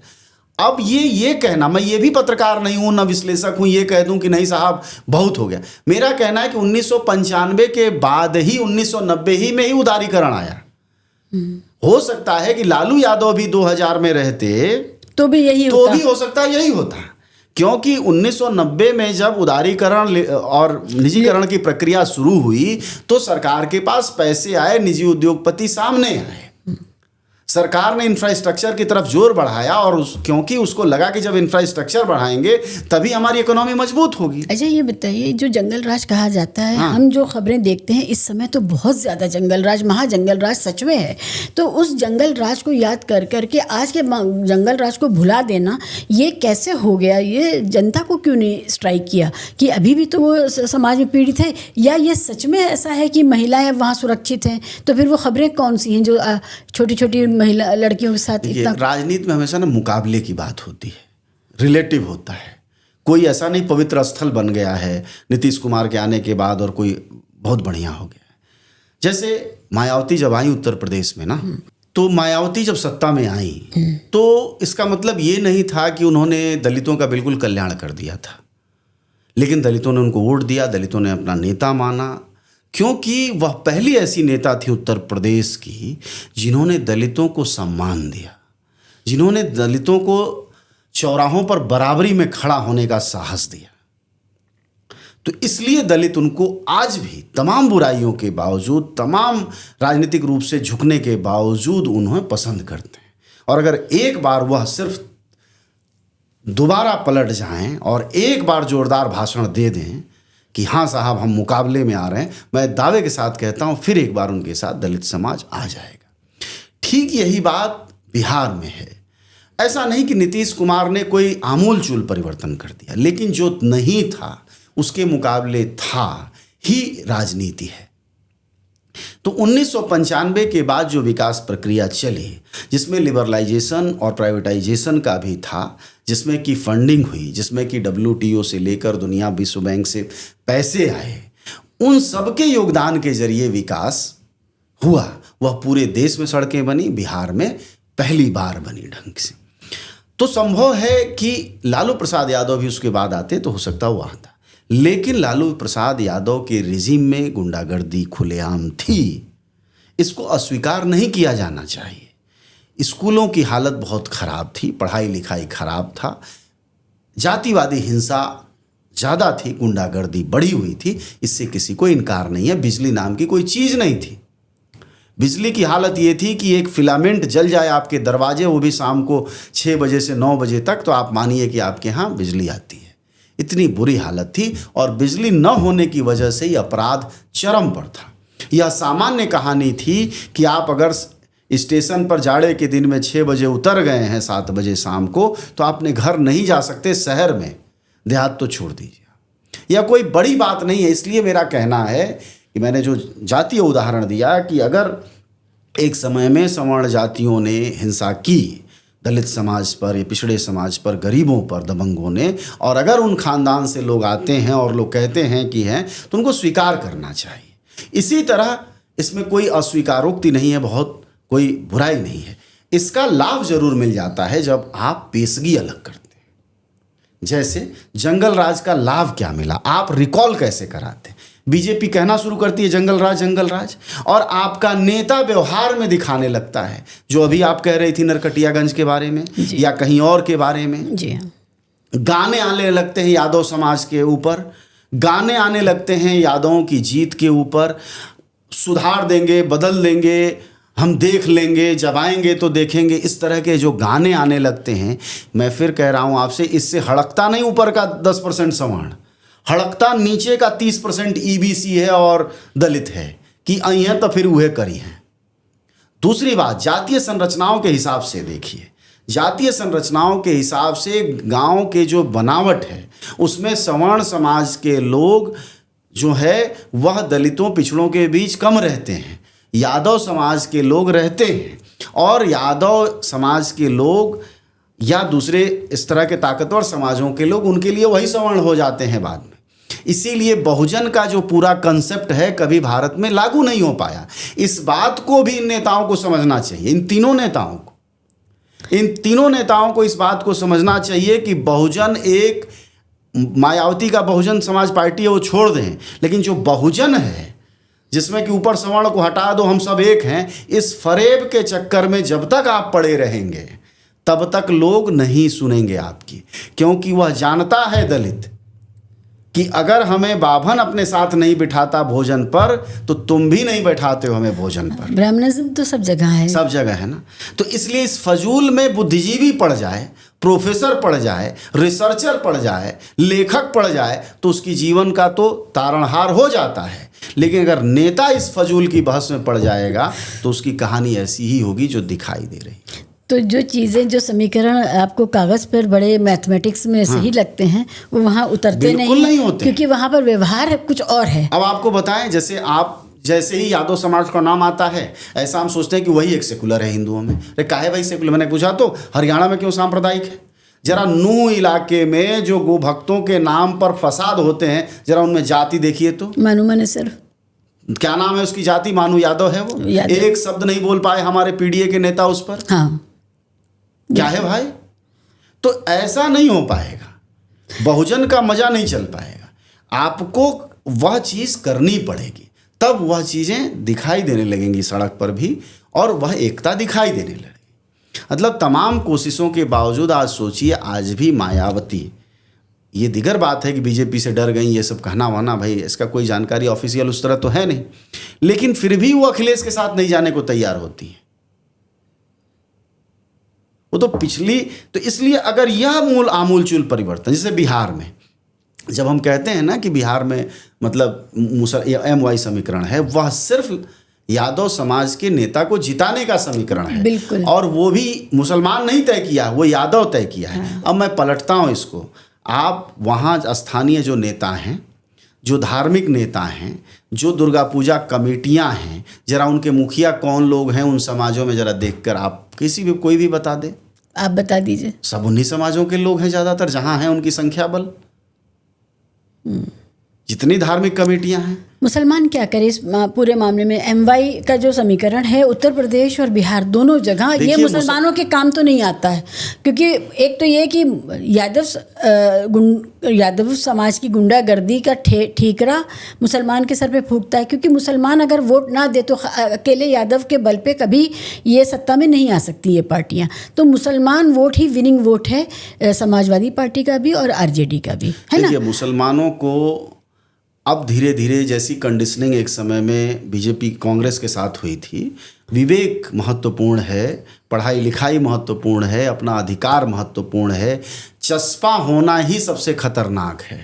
[SPEAKER 1] अब ये कहना, मैं ये भी पत्रकार नहीं हूं, ना विश्लेषक हूं, ये कह दूं कि नहीं साहब बहुत हो गया। मेरा कहना है कि 1995 के बाद ही 1990 ही में ही उदारीकरण आया। हो सकता है कि लालू यादव भी 2000 में रहते
[SPEAKER 2] तो भी यही
[SPEAKER 1] तो भी हो सकता है यही होता, क्योंकि 1990 में जब उदारीकरण और निजीकरण की प्रक्रिया शुरू हुई तो सरकार के पास पैसे आए, निजी उद्योगपति सामने आए, सरकार ने इंफ्रास्ट्रक्चर की तरफ जोर बढ़ाया और क्योंकि उसको लगा कि जब इंफ्रास्ट्रक्चर बढ़ाएंगे तभी हमारी इकोनॉमी मजबूत होगी।
[SPEAKER 2] अच्छा ये बताइए, जो जंगल राज कहा जाता है, हाँ। हम जो खबरें देखते हैं इस समय तो बहुत ज़्यादा जंगल राज, महाजंगल राज सच में है। तो उस जंगल राज को याद कर करके आज के जंगल राज को भुला देना, ये कैसे हो गया? ये जनता को क्यों नहीं स्ट्राइक किया कि अभी भी तो वो समाज में पीड़ित है, या ये सच में ऐसा है कि महिलाएं वहाँ सुरक्षित हैं? तो फिर वो खबरें कौन सी हैं जो छोटी छोटी महिला लड़कियों के साथ इतना?
[SPEAKER 1] राजनीति में हमेशा ना मुकाबले की बात होती है, रिलेटिव होता है। कोई ऐसा नहीं पवित्र स्थल बन गया है नीतीश कुमार के आने के बाद और कोई बहुत बढ़िया हो गया है। जैसे मायावती जब आई उत्तर प्रदेश में ना, तो मायावती जब सत्ता में आई तो इसका मतलब ये नहीं था कि उन्होंने दलितों का बिल्कुल कल्याण कर दिया था, लेकिन दलितों ने उनको वोट दिया, दलितों ने अपना नेता माना, क्योंकि वह पहली ऐसी नेता थी उत्तर प्रदेश की जिन्होंने दलितों को सम्मान दिया, जिन्होंने दलितों को चौराहों पर बराबरी में खड़ा होने का साहस दिया। तो इसलिए दलित उनको आज भी तमाम बुराइयों के बावजूद, तमाम राजनीतिक रूप से झुकने के बावजूद उन्हें पसंद करते हैं। और अगर एक बार वह सिर्फ दोबारा पलट जाएं और एक बार जोरदार भाषण दे दें कि हाँ साहब हम मुकाबले में आ रहे हैं, मैं दावे के साथ कहता हूँ फिर एक बार उनके साथ दलित समाज आ जाएगा। ठीक यही बात बिहार में है। ऐसा नहीं कि नीतीश कुमार ने कोई आमूल चूल परिवर्तन कर दिया, लेकिन जो नहीं था उसके मुकाबले था ही राजनीति है। तो 1995 के बाद जो विकास प्रक्रिया चली, जिसमें लिबरलाइजेशन और प्राइवेटाइजेशन का भी था, जिसमें कि फंडिंग हुई, जिसमें कि WTO से लेकर दुनिया विश्व बैंक से पैसे आए, उन सबके योगदान के जरिए विकास हुआ। वह पूरे देश में सड़कें बनी, बिहार में पहली बार बनी ढंग से। तो संभव है कि लालू प्रसाद यादव भी उसके बाद आते तो हो सकता वो आता, लेकिन लालू प्रसाद यादव के रिजीम में गुंडागर्दी खुलेआम थी। इसको अस्वीकार नहीं किया जाना चाहिए। स्कूलों की हालत बहुत ख़राब थी, पढ़ाई लिखाई खराब था, जातिवादी हिंसा ज़्यादा थी, गुंडागर्दी बढ़ी हुई थी, इससे किसी को इनकार नहीं है। बिजली नाम की कोई चीज़ नहीं थी। बिजली की हालत ये थी कि एक फिलामेंट जल जाए आपके दरवाजे, वो भी शाम को 6 बजे से 9 बजे तक, तो आप मानिए कि आपके यहाँ बिजली आती है। इतनी बुरी हालत थी और बिजली न होने की वजह से ही अपराध चरम पर था। यह सामान्य कहानी थी कि आप अगर स्टेशन पर जाड़े के दिन में 6 बजे उतर गए हैं 7 बजे शाम को, तो आपने घर नहीं जा सकते शहर में, देहात तो छोड़ दीजिए। यह कोई बड़ी बात नहीं है। इसलिए मेरा कहना है कि मैंने जो जातीय उदाहरण दिया कि अगर एक समय में सवर्ण जातियों ने हिंसा की दलित समाज पर या पिछड़े समाज पर, गरीबों पर, दबंगों ने, और अगर उन खानदान से लोग आते हैं और लोग कहते हैं कि हैं, तो उनको स्वीकार करना चाहिए। इसी तरह इसमें कोई अस्वीकारोक्ति नहीं है, बहुत कोई बुराई नहीं है। इसका लाभ जरूर मिल जाता है जब आप पेशगी अलग करते हैं। जैसे जंगल राज का लाभ क्या मिला, आप रिकॉल कैसे कराते हैं। बीजेपी कहना शुरू करती है जंगल राज, और आपका नेता व्यवहार में दिखाने लगता है, जो अभी आप कह रही थी नरकटियागंज के बारे में या कहीं और के बारे में।
[SPEAKER 2] जी हाँ।
[SPEAKER 1] गाने आने लगते हैं यादव समाज के ऊपर, गाने आने लगते हैं यादवों की जीत के ऊपर, सुधार देंगे, बदल देंगे, हम देख लेंगे, जब आएंगे तो देखेंगे, इस तरह के जो गाने आने लगते हैं। मैं फिर कह रहा हूँ आपसे, इससे हड़कता नहीं ऊपर का 10% सवर्ण, हड़कता नीचे का 30% EBC है और दलित है कि आई हैं तो फिर वह करी हैं। दूसरी बात, जातीय संरचनाओं के हिसाब से देखिए, जातीय संरचनाओं के हिसाब से गांव के जो बनावट है उसमें सवर्ण समाज के लोग जो है वह दलितों पिछड़ों के बीच कम रहते हैं, यादव समाज के लोग रहते हैं, और यादव समाज के लोग या दूसरे इस तरह के ताकतवर समाजों के लोग, उनके लिए वही सवर्ण हो जाते हैं बाद में। इसीलिए बहुजन का जो पूरा कंसेप्ट है कभी भारत में लागू नहीं हो पाया। इस बात को भी इन नेताओं को समझना चाहिए, इन तीनों नेताओं को इस बात को समझना चाहिए कि बहुजन एक मायावती का बहुजन समाज पार्टी है, वो छोड़ दें, लेकिन जो बहुजन है जिसमें कि ऊपर सवर्ण को हटा दो, हम सब एक हैं, इस फरेब के चक्कर में जब तक आप पड़े रहेंगे तब तक लोग नहीं सुनेंगे आपकी, क्योंकि वह जानता है दलित कि अगर हमें बाभन अपने साथ नहीं बिठाता भोजन पर, तो तुम भी नहीं बैठाते हो हमें भोजन पर।
[SPEAKER 2] ब्राह्मणिज्म तो सब जगह है,
[SPEAKER 1] सब जगह है ना। तो इसलिए इस फजूल में बुद्धिजीवी पड़ जाए, प्रोफेसर पड़ जाए, रिसर्चर पड़ जाए, लेखक पड़ जाए, तो उसकी जीवन का तो तारणहार हो जाता है। लेकिन अगर नेता इस फजूल की बहस में पड़ जाएगा तो उसकी कहानी ऐसी ही होगी जो दिखाई दे रही है।
[SPEAKER 2] तो जो चीज़ें, जो समीकरण आपको कागज़ पर बड़े मैथमेटिक्स में सही लगते हैं, वो वहाँ उतरते नहीं
[SPEAKER 1] होते,
[SPEAKER 2] क्योंकि वहाँ पर व्यवहार कुछ और है।
[SPEAKER 1] अब आपको बताएं, जैसे ही यादव समाज का नाम आता है, ऐसा हम सोचते हैं कि वही एक सेकुलर है हिंदुओं में। अरे काहे भाई सेकुलर? मैंने पूछा तो हरियाणा में क्यों सांप्रदायिक है? जरा नूह इलाके में जो गो भक्तों के नाम पर फसाद होते हैं, जरा उनमें जाति देखिए तो।
[SPEAKER 2] मानू मनेसर,
[SPEAKER 1] क्या नाम है उसकी जाति? मानू यादव है वो। एक शब्द नहीं बोल पाए हमारे PDA के नेता उस पर।
[SPEAKER 2] हाँ,
[SPEAKER 1] क्या है भाई? तो ऐसा नहीं हो पाएगा, बहुजन का मजा नहीं चल पाएगा। आपको वह चीज़ करनी पड़ेगी, तब वह चीज़ें दिखाई देने लगेंगी सड़क पर भी, और वह एकता दिखाई देने लगेगी। मतलब तमाम कोशिशों के बावजूद आज सोचिए, आज भी मायावती, ये दिगर बात है कि बीजेपी से डर गई, ये सब कहना वहना, भाई इसका कोई जानकारी ऑफिशियल उस तरह तो है नहीं, लेकिन फिर भी वो अखिलेश के साथ नहीं जाने को तैयार होती है। वो तो इसलिए अगर यह आमूल चूल परिवर्तन, जैसे बिहार में जब हम कहते हैं ना कि बिहार में मतलब MY समीकरण है, वह सिर्फ यादव समाज के नेता को जिताने का समीकरण है।
[SPEAKER 2] बिल्कुल।
[SPEAKER 1] और वो भी मुसलमान नहीं तय किया, वो यादव तय किया है।
[SPEAKER 2] हाँ।
[SPEAKER 1] अब मैं पलटता हूँ इसको, आप वहाँ स्थानीय जो नेता हैं, जो धार्मिक नेता हैं, जो दुर्गा पूजा कमेटियाँ हैं, जरा उनके मुखिया कौन लोग हैं उन समाजों में, जरा देखकर आप कोई भी बता दे।
[SPEAKER 2] आप बता दीजिए। सब
[SPEAKER 1] उन्हीं समाजों के लोग हैं ज़्यादातर, जहाँ हैं उनकी संख्या बल। जितनी धार्मिक कमेटियां हैं।
[SPEAKER 2] मुसलमान क्या करें इस पूरे मामले में? MY का जो समीकरण है, उत्तर प्रदेश और बिहार दोनों जगह ये मुसलमानों के काम तो नहीं आता है, क्योंकि एक तो ये कि यादव समाज की गुंडागर्दी का ठीकरा मुसलमान के सर पे फूटता है, क्योंकि मुसलमान अगर वोट ना दे तो अकेले यादव के बल पे कभी ये सत्ता में नहीं आ सकती ये पार्टियाँ। तो मुसलमान वोट ही विनिंग वोट है, समाजवादी पार्टी का भी और RJD का भी, है ना।
[SPEAKER 1] मुसलमानों को अब धीरे धीरे, जैसी कंडीशनिंग एक समय में बीजेपी कांग्रेस के साथ हुई थी, विवेक महत्वपूर्ण है, पढ़ाई लिखाई महत्वपूर्ण है, अपना अधिकार महत्वपूर्ण है, चस्पा होना ही सबसे खतरनाक है।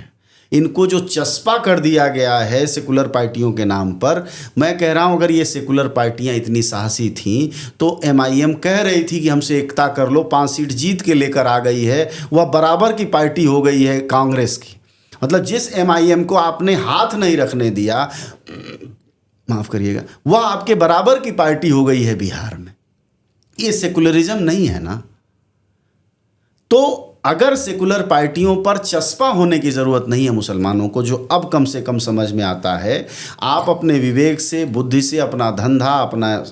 [SPEAKER 1] इनको जो चस्पा कर दिया गया है सेकुलर पार्टियों के नाम पर, मैं कह रहा हूँ अगर ये सेकुलर पार्टियाँ इतनी साहसी थीं तो MIM कह रही थी कि हमसे एकता कर लो, 5 सीट जीत के लेकर आ गई है, वह बराबर की पार्टी हो गई है कांग्रेस की। मतलब जिस MIM को आपने हाथ नहीं रखने दिया, माफ़ करिएगा, वह आपके बराबर की पार्टी हो गई है बिहार में। ये सेकुलरिज्म नहीं है ना। तो अगर सेकुलर पार्टियों पर चस्पा होने की ज़रूरत नहीं है मुसलमानों को, जो अब कम से कम समझ में आता है, आप अपने विवेक से, बुद्धि से अपना धंधा, अपना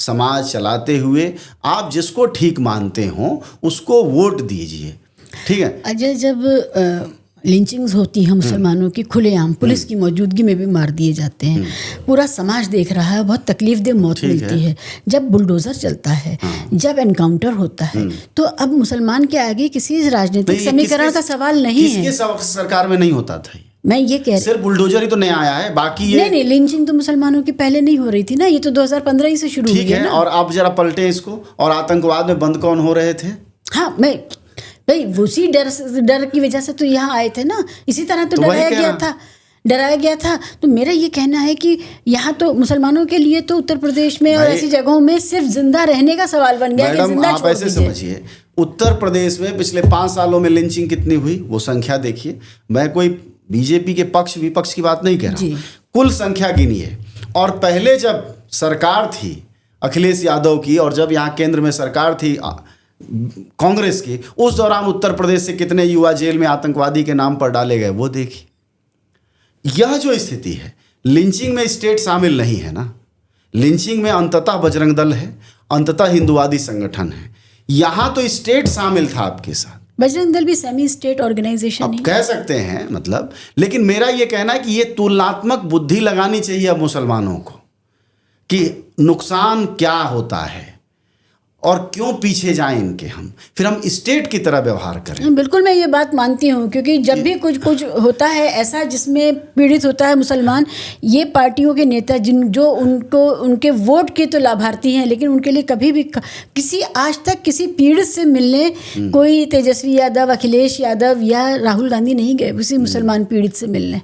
[SPEAKER 1] समाज चलाते हुए आप जिसको ठीक मानते हो उसको वोट दीजिए, ठीक है।
[SPEAKER 2] अजय, जब लिंचिंग्स होती हैं मुसलमानों की खुलेआम, पुलिस की मौजूदगी में भी मार दिए जाते हैं, पूरा समाज देख रहा है, बहुत तकलीफदेह मौत मिलती है, जब बुलडोज़र चलता है, जब एनकाउंटर होता है, तो अब मुसलमान के आगे किसी राजनीतिक समीकरण का सवाल नहीं है।
[SPEAKER 1] किसके सरकार में नहीं होता था?
[SPEAKER 2] मैं ये कह रही,
[SPEAKER 1] सिर्फ बुलडोजर ही तो नया आया है, बाकी ये
[SPEAKER 2] नहीं, लिंचिंग तो मुसलमानों की पहले नहीं हो रही थी ना, ये तो 2015 ही से शुरू हुई है ना।
[SPEAKER 1] और आप जरा पलटे इसको, और आतंकवाद में बंद कौन हो रहे थे?
[SPEAKER 2] हाँ, भाई उसी डर की वजह से तो यहाँ आए थे ना, इसी तरह तो डराया गया था। तो मेरा ये कहना है कि यहाँ तो मुसलमानों के लिए तो उत्तर प्रदेश में और ऐसी जगहों में सिर्फ जिंदा रहने का सवाल बन गया कि जिंदा
[SPEAKER 1] आप ऐसे समझिए, उत्तर प्रदेश में पिछले 5 सालों में लिंचिंग कितनी हुई वो संख्या देखिए। मैं कोई बीजेपी के पक्ष विपक्ष की बात नहीं कह रहा हूँ, कुल संख्या गिनिए। और पहले जब सरकार थी अखिलेश यादव की, और जब यहाँ केंद्र में सरकार थी कांग्रेस की, उस दौरान उत्तर प्रदेश से कितने युवा जेल में आतंकवादी के नाम पर डाले गए वो देखिए। यह जो स्थिति है, लिंचिंग में स्टेट शामिल नहीं है ना, लिंचिंग में अंततः बजरंग दल है, अंततः हिंदुवादी संगठन है, यहाँ तो स्टेट शामिल था आपके साथ।
[SPEAKER 2] बजरंग दल भी सेमी स्टेट ऑर्गेनाइजेशन
[SPEAKER 1] आप कह सकते हैं मतलब, लेकिन मेरा ये कहना है कि ये तुलनात्मक बुद्धि लगानी चाहिए अब मुसलमानों को कि नुकसान क्या होता है और क्यों पीछे जाएं इनके, हम फिर हम स्टेट की तरह व्यवहार करें।
[SPEAKER 2] बिल्कुल, मैं ये बात मानती हूँ, क्योंकि जब भी कुछ होता है ऐसा जिसमें पीड़ित होता है मुसलमान, ये पार्टियों के नेता जो उनके वोट के तो लाभार्थी हैं, लेकिन उनके लिए कभी भी आज तक किसी पीड़ित से मिलने कोई तेजस्वी यादव, अखिलेश यादव या राहुल गांधी नहीं गए किसी मुसलमान पीड़ित से मिलने,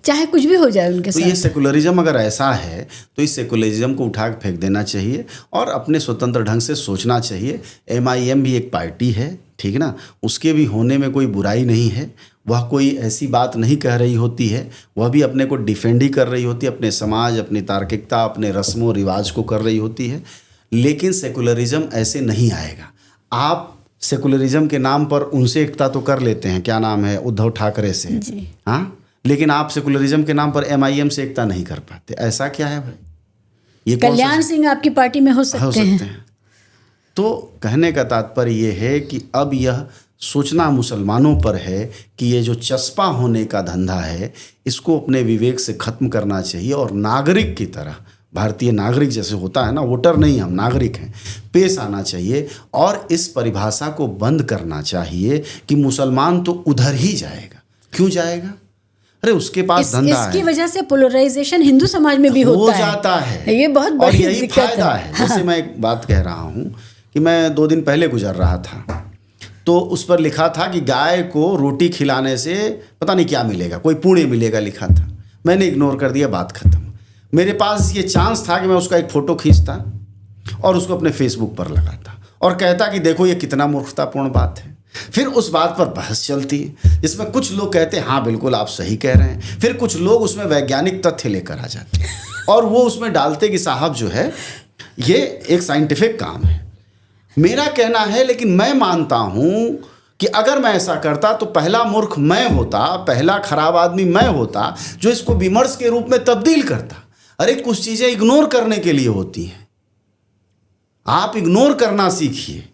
[SPEAKER 2] चाहे कुछ भी हो जाए उनके साथ।
[SPEAKER 1] तो ये सेकुलरिज्म अगर ऐसा है तो इस सेकुलरिज्म को उठा के फेंक देना चाहिए और अपने स्वतंत्र ढंग से सोचना चाहिए। MIM भी एक पार्टी है, ठीक ना, उसके भी होने में कोई बुराई नहीं है, वह कोई ऐसी बात नहीं कह रही होती है, वह भी अपने को डिफेंड ही कर रही होती है, अपने समाज, अपनी तार्किकता, अपने रस्मों रिवाज को कर रही होती है। लेकिन सेकुलरिज्म ऐसे नहीं आएगा। आप सेकुलरिज्म के नाम पर उनसे एकता तो कर लेते हैं, क्या नाम है, उद्धव ठाकरे से, हाँ, लेकिन आप सेकुलरिज्म के नाम पर MIM से एकता नहीं कर पाते। ऐसा क्या है भाई? ये
[SPEAKER 2] कल्याण सिंह आपकी पार्टी में हो सकते हैं।
[SPEAKER 1] तो कहने का तात्पर्य ये है कि अब यह सोचना मुसलमानों पर है कि ये जो चस्पा होने का धंधा है इसको अपने विवेक से ख़त्म करना चाहिए और नागरिक की तरह, भारतीय नागरिक जैसे होता है ना, वोटर नहीं हम नागरिक हैं, पेश आना चाहिए और इस परिभाषा को बंद करना चाहिए कि मुसलमान तो उधर ही जाएगा। क्यों जाएगा? अरे उसके पास धंधा है।
[SPEAKER 2] इसकी वजह से पोलराइजेशन हिंदू समाज में भी हो
[SPEAKER 1] जाता है।
[SPEAKER 2] ये बहुत बड़ी
[SPEAKER 1] और यही फायदा है। जैसे मैं एक बात कह रहा हूँ कि मैं 2 दिन पहले गुजर रहा था तो उस पर लिखा था कि गाय को रोटी खिलाने से पता नहीं क्या मिलेगा, कोई पुण्य मिलेगा लिखा था। मैंने इग्नोर कर दिया, बात खत्म। मेरे पास ये चांस था कि मैं उसका एक फ़ोटो खींचता और उसको अपने फेसबुक पर लगाता और कहता कि देखो ये कितना मूर्खतापूर्ण बात है। फिर उस बात पर बहस चलती है जिसमें कुछ लोग कहते हैं हाँ बिल्कुल आप सही कह रहे हैं, फिर कुछ लोग उसमें वैज्ञानिक तथ्य लेकर आ जाते हैं और वो उसमें डालते कि साहब जो है ये एक साइंटिफिक काम है। मेरा कहना है, लेकिन मैं मानता हूं कि अगर मैं ऐसा करता तो पहला मूर्ख मैं होता, पहला खराब आदमी मैं होता जो इसको विमर्श के रूप में तब्दील करता। अरे कुछ चीजें इग्नोर करने के लिए होती हैं, आप इग्नोर करना सीखिए।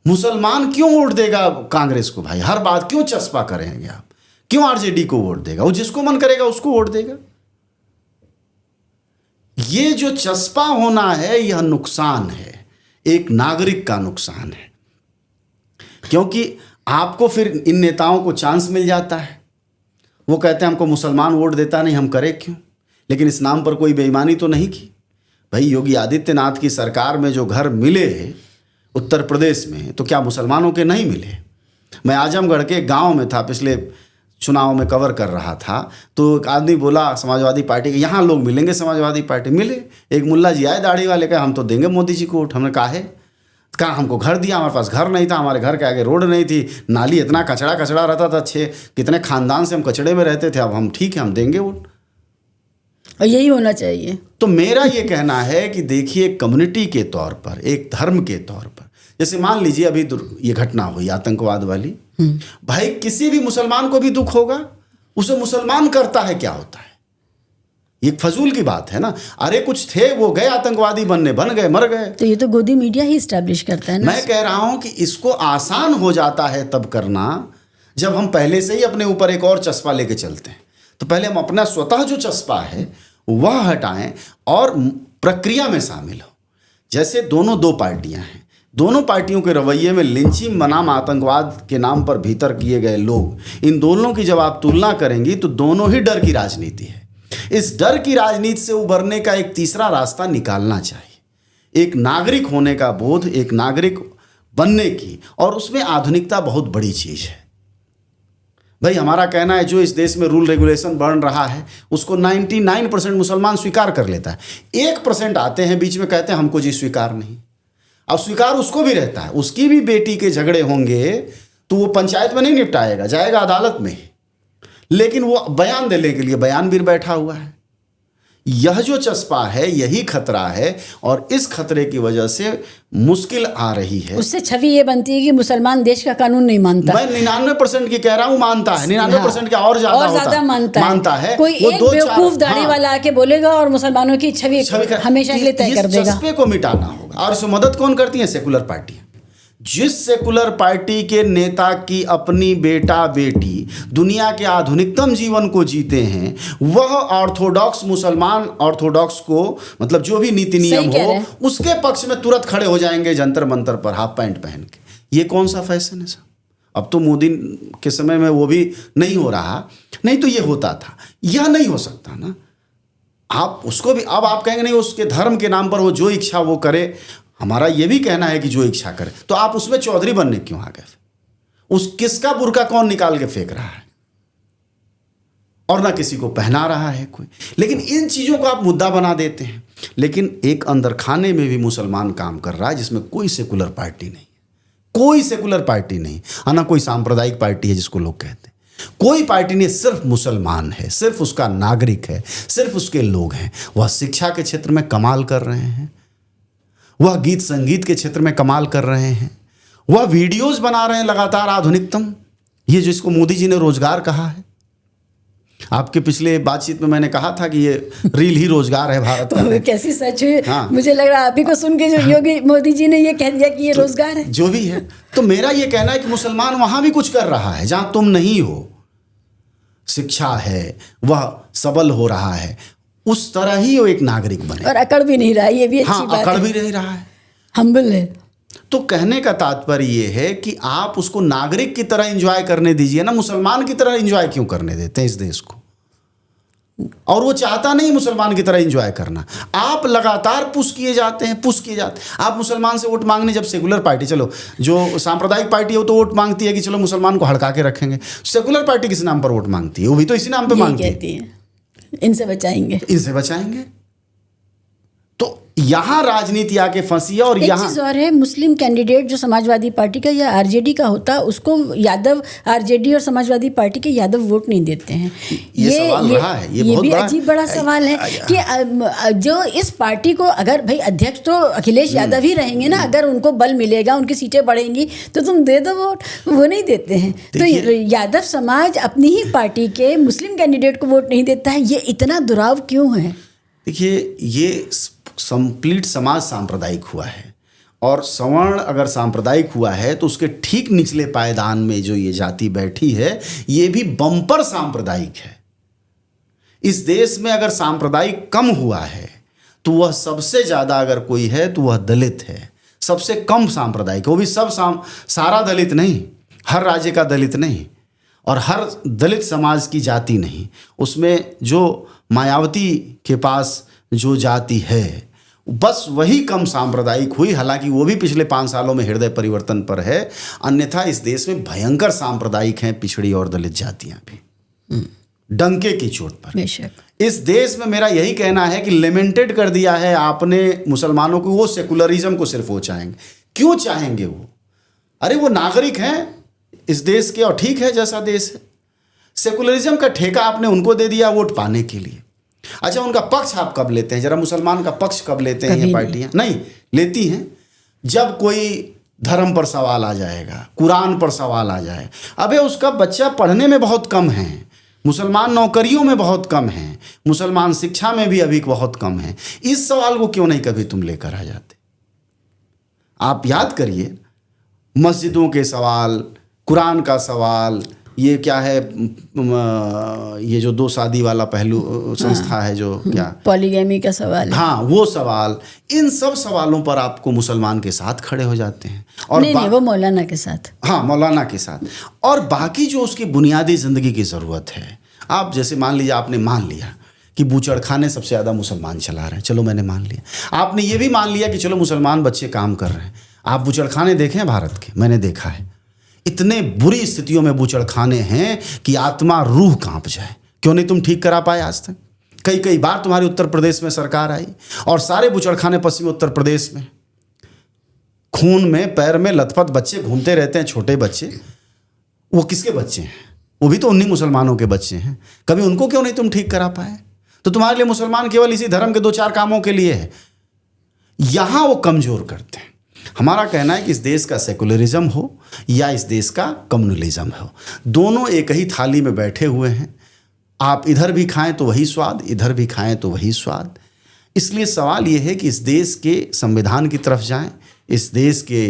[SPEAKER 1] मुसलमान क्यों वोट देगा कांग्रेस को भाई? हर बात क्यों चस्पा करेंगे आप? क्यों आरजेडी को वोट देगा? वो जिसको मन करेगा उसको वोट देगा। ये जो चस्पा होना है यह नुकसान है, एक नागरिक का नुकसान है, क्योंकि आपको फिर इन नेताओं को चांस मिल जाता है। वो कहते हैं हमको मुसलमान वोट देता नहीं, हम करें क्यों? लेकिन इस नाम पर कोई बेईमानी तो नहीं की भाई। योगी आदित्यनाथ की सरकार में जो घर मिले उत्तर प्रदेश में, तो क्या मुसलमानों के नहीं मिले? मैं आजमगढ़ के गांव में था, पिछले चुनाव में कवर कर रहा था, तो एक आदमी बोला समाजवादी पार्टी के यहाँ लोग मिलेंगे, समाजवादी पार्टी मिले। एक मुल्ला जी आए दाढ़ी वाले, कहा हम तो देंगे मोदी जी को वोट। हमने कहा हमको घर दिया, हमारे पास घर नहीं था, हमारे घर के आगे रोड नहीं थी, नाली इतना कचड़ा कचड़ा रहता था, कितने खानदान से हम कचड़े में रहते थे, अब हम ठीक है हम देंगे वोट।
[SPEAKER 2] और यही होना चाहिए।
[SPEAKER 1] तो मेरा ये कहना है कि देखिए कम्युनिटी के तौर पर, एक धर्म के तौर पर, जैसे मान लीजिए अभी ये घटना हुई आतंकवाद वाली, भाई किसी भी मुसलमान को भी दुख होगा, उसे मुसलमान करता है क्या होता है? ये फजूल की बात है ना। अरे कुछ थे वो गए आतंकवादी बनने, बन गए, मर गए।
[SPEAKER 2] तो ये तो गोदी मीडिया ही इस्टेब्लिश करता है ना।
[SPEAKER 1] मैं कह रहा हूं कि इसको आसान हो जाता है तब करना जब हम पहले से ही अपने ऊपर एक और चस्पा लेके चलते हैं। तो पहले हम अपना स्वतः जो चस्पा है वह हटाएं और प्रक्रिया में शामिल हो। जैसे दोनों दो पार्टियां हैं, दोनों पार्टियों के रवैये में लिंचिंग बनाम आतंकवाद के नाम पर भीतर किए गए लोग, इन दोनों की जब आप तुलना करेंगी तो दोनों ही डर की राजनीति है। इस डर की राजनीति से उबरने का एक तीसरा रास्ता निकालना चाहिए। एक नागरिक होने का बोध, एक नागरिक बनने की, और उसमें आधुनिकता बहुत बड़ी चीज़ है भाई। हमारा कहना है जो इस देश में रूल रेगुलेशन बन रहा है उसको 99% मुसलमान स्वीकार कर लेता है। 1% आते हैं बीच में, कहते हैं हमको जी स्वीकार नहीं। अब स्वीकार उसको भी रहता है, उसकी भी बेटी के झगड़े होंगे तो वो पंचायत में नहीं निपटाएगा, जाएगा अदालत में, लेकिन वो बयान देने के लिए बयानवीर बैठा हुआ है। यह जो चस्पा है यही खतरा है, और इस खतरे की वजह से मुश्किल आ रही है।
[SPEAKER 2] उससे छवि ये बनती है कि मुसलमान देश का कानून नहीं मानता।
[SPEAKER 1] मैं 99% की कह रहा हूँ मानता है, 99% क्या और ज्यादा
[SPEAKER 2] मानता है। कोई
[SPEAKER 1] वो
[SPEAKER 2] एक बेवकूफ दाढ़ी वाला आके बोलेगा और मुसलमानों की छवि हमेशा के लिए तय कर देगा।
[SPEAKER 1] चस्पे को मिटाना होगा। और इसमें मदद कौन करती है? Secular party. जिस सेकुलर पार्टी के नेता की अपनी बेटा बेटी दुनिया के आधुनिकतम जीवन को जीते हैं, वह ऑर्थोडॉक्स मुसलमान, ऑर्थोडॉक्स को मतलब जो भी नीति नियम हो उसके पक्ष में तुरंत खड़े हो जाएंगे जंतर मंतर पर हाफ पैंट पहन के। ये कौन सा फैशन है साहब? अब तो मोदी के समय में वो भी नहीं हो रहा, नहीं तो ये होता था। यह नहीं हो सकता ना। आप उसको भी, अब आप कहेंगे नहीं उसके धर्म के नाम पर वो जो इच्छा वो करे। हमारा ये भी कहना है कि जो इच्छा करे, तो आप उसमें चौधरी बनने क्यों आ गए? उस किसका बुर्का कौन निकाल के फेंक रहा है और ना किसी को पहना रहा है कोई। लेकिन इन चीज़ों को आप मुद्दा बना देते हैं। लेकिन एक अंदर खाने में भी मुसलमान काम कर रहा है जिसमें कोई सेकुलर पार्टी नहीं, कोई सेकुलर पार्टी नहीं, ना कोई सांप्रदायिक पार्टी है जिसको लोग कहते हैं। कोई पार्टी नहीं, सिर्फ मुसलमान है, सिर्फ उसका नागरिक है, सिर्फ उसके लोग हैं। वह शिक्षा के क्षेत्र में कमाल कर रहे हैं, वह गीत संगीत के क्षेत्र में कमाल कर रहे हैं, वह वीडियोस बना रहे हैं लगातार आधुनिकतम। ये जिसको मोदी जी ने रोजगार कहा है, आपके पिछले बातचीत में मैंने कहा था कि ये रील ही रोजगार है भारत का।
[SPEAKER 2] कैसी सच है।
[SPEAKER 1] हाँ।
[SPEAKER 2] मुझे लग रहा है आप ही को सुन के जो योगी मोदी जी ने ये कह दिया कि ये
[SPEAKER 1] तो
[SPEAKER 2] रोजगार है,
[SPEAKER 1] जो भी है। तो मेरा ये कहना है कि मुसलमान वहां भी कुछ कर रहा है जहां तुम नहीं हो। शिक्षा है, वह सबल हो रहा है, उस तरह ही वो एक नागरिक बने।
[SPEAKER 2] और अकड़ भी नहीं रहा है, ये भी अच्छी बात है।
[SPEAKER 1] अकड़ भी नहीं रहा है,
[SPEAKER 2] हम्बल है।
[SPEAKER 1] तो कहने का तात्पर्य ये है कि आप उसको नागरिक की तरह एंजॉय करने दीजिए ना। मुसलमान की तरह एंजॉय क्यों करने देते हैं इस देश को? और वो चाहता नहीं मुसलमान की तरह एंजॉय करना। आप लगातार पुश किए जाते हैं। आप मुसलमान से वोट मांगने, जब सेकुलर पार्टी, चलो जो सांप्रदायिक पार्टी है वो तो वोट मांगती है कि चलो मुसलमान को हड़का के रखेंगे। सेकुलर पार्टी किस नाम पर वोट मांगती है? वो भी तो इसी नाम पे मांगती
[SPEAKER 2] है, इनसे बचाएंगे।
[SPEAKER 1] तो यहाँ राजनीति आके फंसी है। और
[SPEAKER 2] एक
[SPEAKER 1] यहाँ
[SPEAKER 2] चीज़ और है, मुस्लिम कैंडिडेट जो समाजवादी पार्टी का या आरजेडी का होता है, उसको यादव, आरजेडी और समाजवादी पार्टी के यादव वोट नहीं देते हैं।
[SPEAKER 1] ये सवाल रहा है, ये बहुत
[SPEAKER 2] भी अजीब बड़ा सवाल है कि जो इस पार्टी को, अगर भाई अध्यक्ष तो अखिलेश यादव ही रहेंगे ना, अगर उनको बल मिलेगा, उनकी सीटें बढ़ेंगी तो तुम दे दो वोट, वो नहीं देते हैं। तो यादव समाज अपनी ही पार्टी के मुस्लिम कैंडिडेट को वोट नहीं देता है, ये इतना दुराव क्यों है?
[SPEAKER 1] देखिए, ये कंप्लीट समाज सांप्रदायिक हुआ है। और सवर्ण अगर सांप्रदायिक हुआ है तो उसके ठीक निचले पायदान में जो ये जाति बैठी है, ये भी बम्पर सांप्रदायिक है। इस देश में अगर सांप्रदायिक कम हुआ है तो वह सबसे ज़्यादा अगर कोई है तो वह दलित है। सबसे कम सांप्रदायिक, वो भी सारा दलित नहीं, हर राज्य का दलित नहीं, और हर दलित समाज की जाति नहीं। उसमें जो मायावती के पास जो जाति है बस वही कम सांप्रदायिक हुई। हालांकि वो भी पिछले 5 सालों में हृदय परिवर्तन पर है। अन्यथा इस देश में भयंकर सांप्रदायिक हैं पिछड़ी और दलित जातियां भी, डंके की चोट पर।
[SPEAKER 2] बेशक
[SPEAKER 1] इस देश में मेरा यही कहना है कि लिमिटेड कर दिया है आपने मुसलमानों को। वो सेकुलरिज्म को सिर्फ वो चाहेंगे। क्यों चाहेंगे वो? अरे वो नागरिक हैं इस देश के और ठीक है जैसा देश है। सेकुलरिज्म का ठेका आपने उनको दे दिया वोट पाने के लिए। अच्छा, उनका पक्ष आप कब लेते हैं? जरा मुसलमान का पक्ष कब लेते हैं ये पार्टियां? नहीं लेती हैं। जब कोई धर्म पर सवाल आ जाएगा, कुरान पर सवाल आ जाए, अबे उसका बच्चा पढ़ने में बहुत कम है, मुसलमान नौकरियों में बहुत कम है, मुसलमान शिक्षा में भी अभी बहुत कम है, इस सवाल को क्यों नहीं कभी तुम लेकर आ जाते? आप याद करिए, मस्जिदों के सवाल, कुरान का सवाल, ये क्या है, ये जो 2 शादी वाला पहलू संस्था है जो क्या
[SPEAKER 2] पॉलीगैमी का सवाल है,
[SPEAKER 1] हाँ वो सवाल, इन सब सवालों पर आपको मुसलमान के साथ खड़े हो जाते हैं। और
[SPEAKER 2] नहीं वो मौलाना के साथ,
[SPEAKER 1] हाँ मौलाना के साथ। और बाकी जो उसकी बुनियादी ज़िंदगी की ज़रूरत है, आप जैसे मान लीजिए, आपने मान लिया कि बूचड़खाने सबसे ज़्यादा मुसलमान चला रहे हैं, चलो मैंने मान लिया। आपने ये भी मान लिया कि चलो मुसलमान बच्चे काम कर रहे हैं। आप बूचड़खाने देखें भारत के, मैंने देखा है, इतने बुरी स्थितियों में बूचड़खाने हैं कि आत्मा रूह कांप जाए। क्यों नहीं तुम ठीक करा पाए आज तक? कई बार तुम्हारे उत्तर प्रदेश में सरकार आई और सारे बूचड़खाने पश्चिमी उत्तर प्रदेश में खून में पैर में लथपथ बच्चे घूमते रहते हैं, छोटे बच्चे। वो किसके बच्चे हैं? वो भी तो उन्हीं मुसलमानों के बच्चे हैं। कभी उनको क्यों नहीं तुम ठीक करा पाए? तो तुम्हारे लिए मुसलमान केवल इसी धर्म के 2-4 कामों के लिए है। यहां वो कमजोर करते हैं। हमारा कहना है कि इस देश का सेकुलरिज्म हो या इस देश का कम्युनलिज्म हो, दोनों एक ही थाली में बैठे हुए हैं। आप इधर भी खाएं तो वही स्वाद, इधर भी खाएं तो वही स्वाद। इसलिए सवाल ये है कि इस देश के संविधान की तरफ जाएं, इस देश के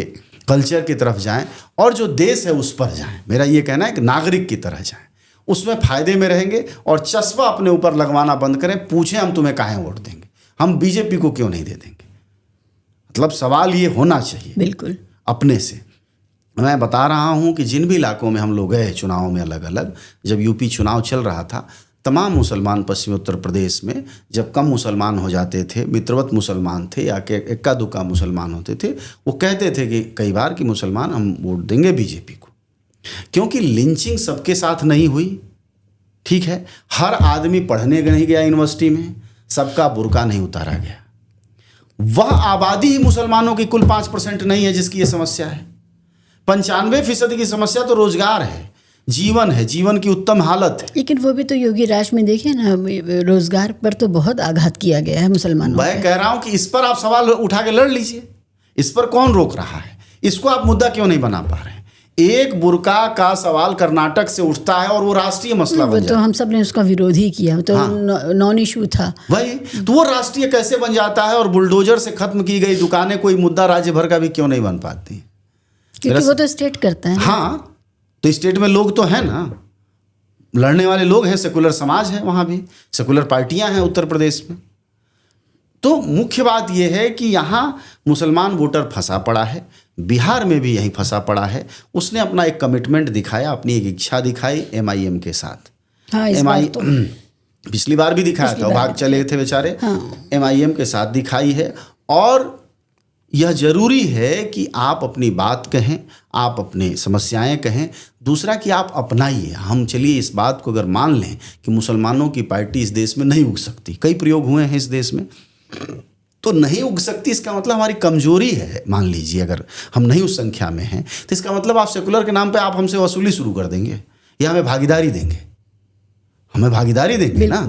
[SPEAKER 1] कल्चर की तरफ जाएं और जो देश है उस पर जाएं। मेरा ये कहना है कि नागरिक की तरह जाएं, उसमें फ़ायदे में रहेंगे। और चस्पा अपने ऊपर लगवाना बंद करें। पूछें हम तुम्हें काहे वोट देंगे, हम बीजेपी को क्यों नहीं दे देंगे। मतलब सवाल ये होना चाहिए
[SPEAKER 2] बिल्कुल
[SPEAKER 1] अपने से। मैं बता रहा हूँ कि जिन भी इलाकों में हम लोग गए चुनाव में, अलग अलग, जब यूपी चुनाव चल रहा था, तमाम मुसलमान पश्चिमी उत्तर प्रदेश में जब कम मुसलमान हो जाते थे, मित्रवत मुसलमान थे या कि इक्का दुक्का मुसलमान होते थे, वो कहते थे कि कई बार कि मुसलमान हम वोट देंगे बीजेपी को। क्योंकि लिंचिंग सबके साथ नहीं हुई, ठीक है, हर आदमी पढ़ने नहीं गया यूनिवर्सिटी में, सबका बुर्का नहीं उतारा गया। वह आबादी ही मुसलमानों की कुल 5% नहीं है जिसकी ये समस्या है। 95% की समस्या तो रोजगार है, जीवन है, जीवन की उत्तम हालत है।
[SPEAKER 2] लेकिन वो भी तो योगी राज में देखे ना, रोजगार पर तो बहुत आघात किया गया है मुसलमानों।
[SPEAKER 1] मैं कह रहा हूं कि इस पर आप सवाल उठा के लड़ लीजिए। इस पर कौन रोक रहा है? इसको आप मुद्दा क्यों नहीं बना पा रहे हैं? एक बुर्का का सवाल कर्नाटक से उठता है और वो राष्ट्रीय मसला बन जाता है।
[SPEAKER 2] तो हम सब ने उसका विरोध ही किया, तो नॉन इशू था
[SPEAKER 1] वही। तो वो राष्ट्रीय कैसे बन जाता है? और बुलडोजर से खत्म की गई दुकानें कोई मुद्दा राज्य भर का भी क्यों नहीं बन पाती?
[SPEAKER 2] क्योंकि वो तो स्टेट करता है।
[SPEAKER 1] हाँ, तो स्टेट में लोग तो हैं ना, लड़ने वाले लोग हैं, सेकुलर समाज है, वहाँ भी सेकुलर पार्टियां हैं उत्तर प्रदेश में। तो मुख्य बात यह है कि यहाँ मुसलमान वोटर फंसा पड़ा है, बिहार में भी यही फंसा पड़ा है। उसने अपना एक कमिटमेंट दिखाया, अपनी एक इच्छा दिखाई MIM के साथ।
[SPEAKER 2] हाँ,
[SPEAKER 1] पिछली बार भी दिखाया था, भाग चले थे बेचारे। MIM के साथ दिखाई है। और यह जरूरी है कि आप अपनी बात कहें, आप अपनी समस्याएं कहें। दूसरा कि आप अपनाइए। हम चलिए इस बात को अगर मान लें कि मुसलमानों की पार्टी इस देश में नहीं उग सकती, कई प्रयोग हुए हैं इस देश में, तो नहीं उग सकती इसका मतलब हमारी कमजोरी है। मान लीजिए अगर हम नहीं उस संख्या में हैं तो इसका मतलब आप सेकुलर के नाम पे आप हमसे वसूली शुरू कर देंगे या हमें भागीदारी देंगे। हमें भागीदारी देंगे ना,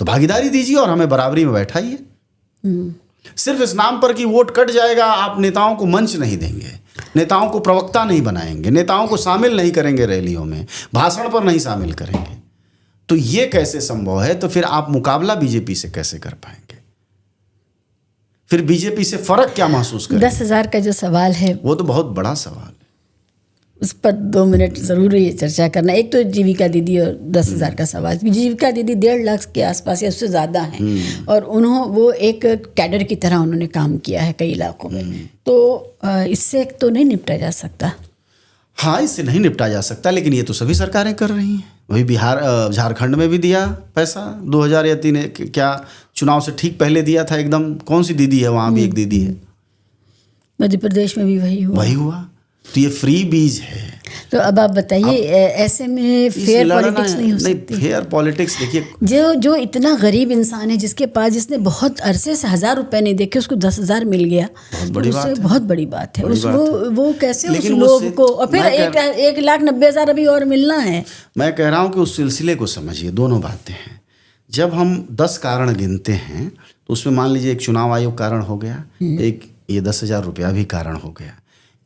[SPEAKER 1] तो भागीदारी दीजिए और हमें बराबरी में बैठाइए। सिर्फ इस नाम पर कि वोट कट जाएगा, आप नेताओं को मंच नहीं देंगे, नेताओं को प्रवक्ता नहीं बनाएंगे, नेताओं को शामिल नहीं करेंगे रैलियों में, भाषण पर नहीं शामिल करेंगे, तो ये कैसे संभव है? तो फिर आप मुकाबला बीजेपी से कैसे कर पाएंगे? फिर बीजेपी से फर्क क्या महसूस करेंगे?
[SPEAKER 2] 10,000 का जो सवाल है
[SPEAKER 1] वो तो बहुत बड़ा सवाल है,
[SPEAKER 2] उस पर 2 मिनट ज़रूर ये चर्चा करना। एक तो जीविका दीदी और 10,000 का सवाल। जीविका दीदी 1.5 लाख के आसपास या उससे ज़्यादा हैं और वो एक कैडर की तरह उन्होंने काम किया है कई इलाकों में, तो इससे तो नहीं निपटा जा सकता।
[SPEAKER 1] हाँ, इससे नहीं निपटा जा सकता, लेकिन ये तो सभी सरकारें कर रही हैं। वही बिहार, झारखंड में भी दिया पैसा 2000 या 3 क्या चुनाव से ठीक पहले दिया था एकदम। कौन सी दीदी है वहाँ भी एक दीदी है,
[SPEAKER 2] मध्य प्रदेश में भी वही हुआ।
[SPEAKER 1] तो ये फ्री बीज है।
[SPEAKER 2] तो अब आप बताइए, ऐसे में फेयर पॉलिटिक्स नहीं हो सकती।
[SPEAKER 1] फेयर पॉलिटिक्स देखिए,
[SPEAKER 2] जो इतना गरीब इंसान है जिसने बहुत अरसे से 1000 रुपए नहीं देखे, उसको 10,000 मिल गया,
[SPEAKER 1] बहुत बड़ी बात है।
[SPEAKER 2] बहुत बड़ी बात है। वो कैसे उस लोग को, और फिर 1,90,000 अभी और मिलना है।
[SPEAKER 1] मैं कह रहा हूँ कि उस सिलसिले को समझिए। दोनों बातें हैं। जब हम 10 कारण गिनते हैं तो उसमें मान लीजिए एक चुनाव आयोग कारण हो गया, एक ये 10,000 रुपया भी कारण हो गया।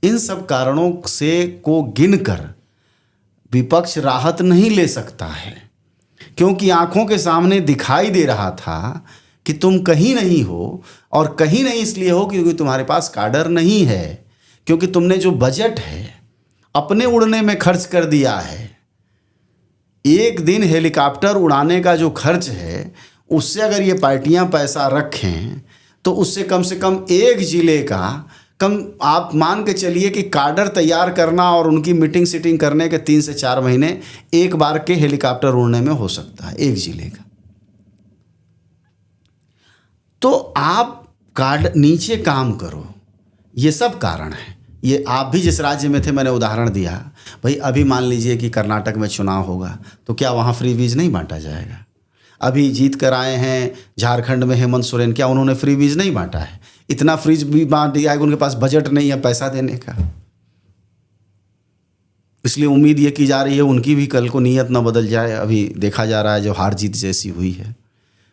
[SPEAKER 1] इन सब कारणों से को गिनकर विपक्ष राहत नहीं ले सकता है, क्योंकि आंखों के सामने दिखाई दे रहा था कि तुम कहीं नहीं हो, और कहीं नहीं इसलिए हो क्योंकि तुम्हारे पास काडर नहीं है, क्योंकि तुमने जो बजट है अपने उड़ने में खर्च कर दिया है। एक दिन हेलीकॉप्टर उड़ाने का जो खर्च है, उससे अगर ये पार्टियां पैसा रखें तो उससे कम से कम एक जिले का आप मान के चलिए कि काडर तैयार करना और उनकी मीटिंग सीटिंग करने के 3 से 4 महीने एक बार के हेलीकॉप्टर उड़ने में हो सकता है, एक जिले का। तो आप नीचे काम करो। ये सब कारण है। ये आप भी जिस राज्य में थे, मैंने उदाहरण दिया भाई, अभी मान लीजिए कि कर्नाटक में चुनाव होगा तो क्या वहाँ फ्री बीज नहीं बांटा जाएगा? अभी जीत कर आए हैं झारखंड में हेमंत सोरेन, क्या उन्होंने फ्री बीज नहीं बांटा है? इतना फ्रीज भी बांट दिया है, उनके पास बजट नहीं है पैसा देने का। इसलिए उम्मीद ये की जा रही है उनकी भी कल को नीयत न बदल जाए। अभी देखा जा रहा है जो हार जीत जैसी हुई है,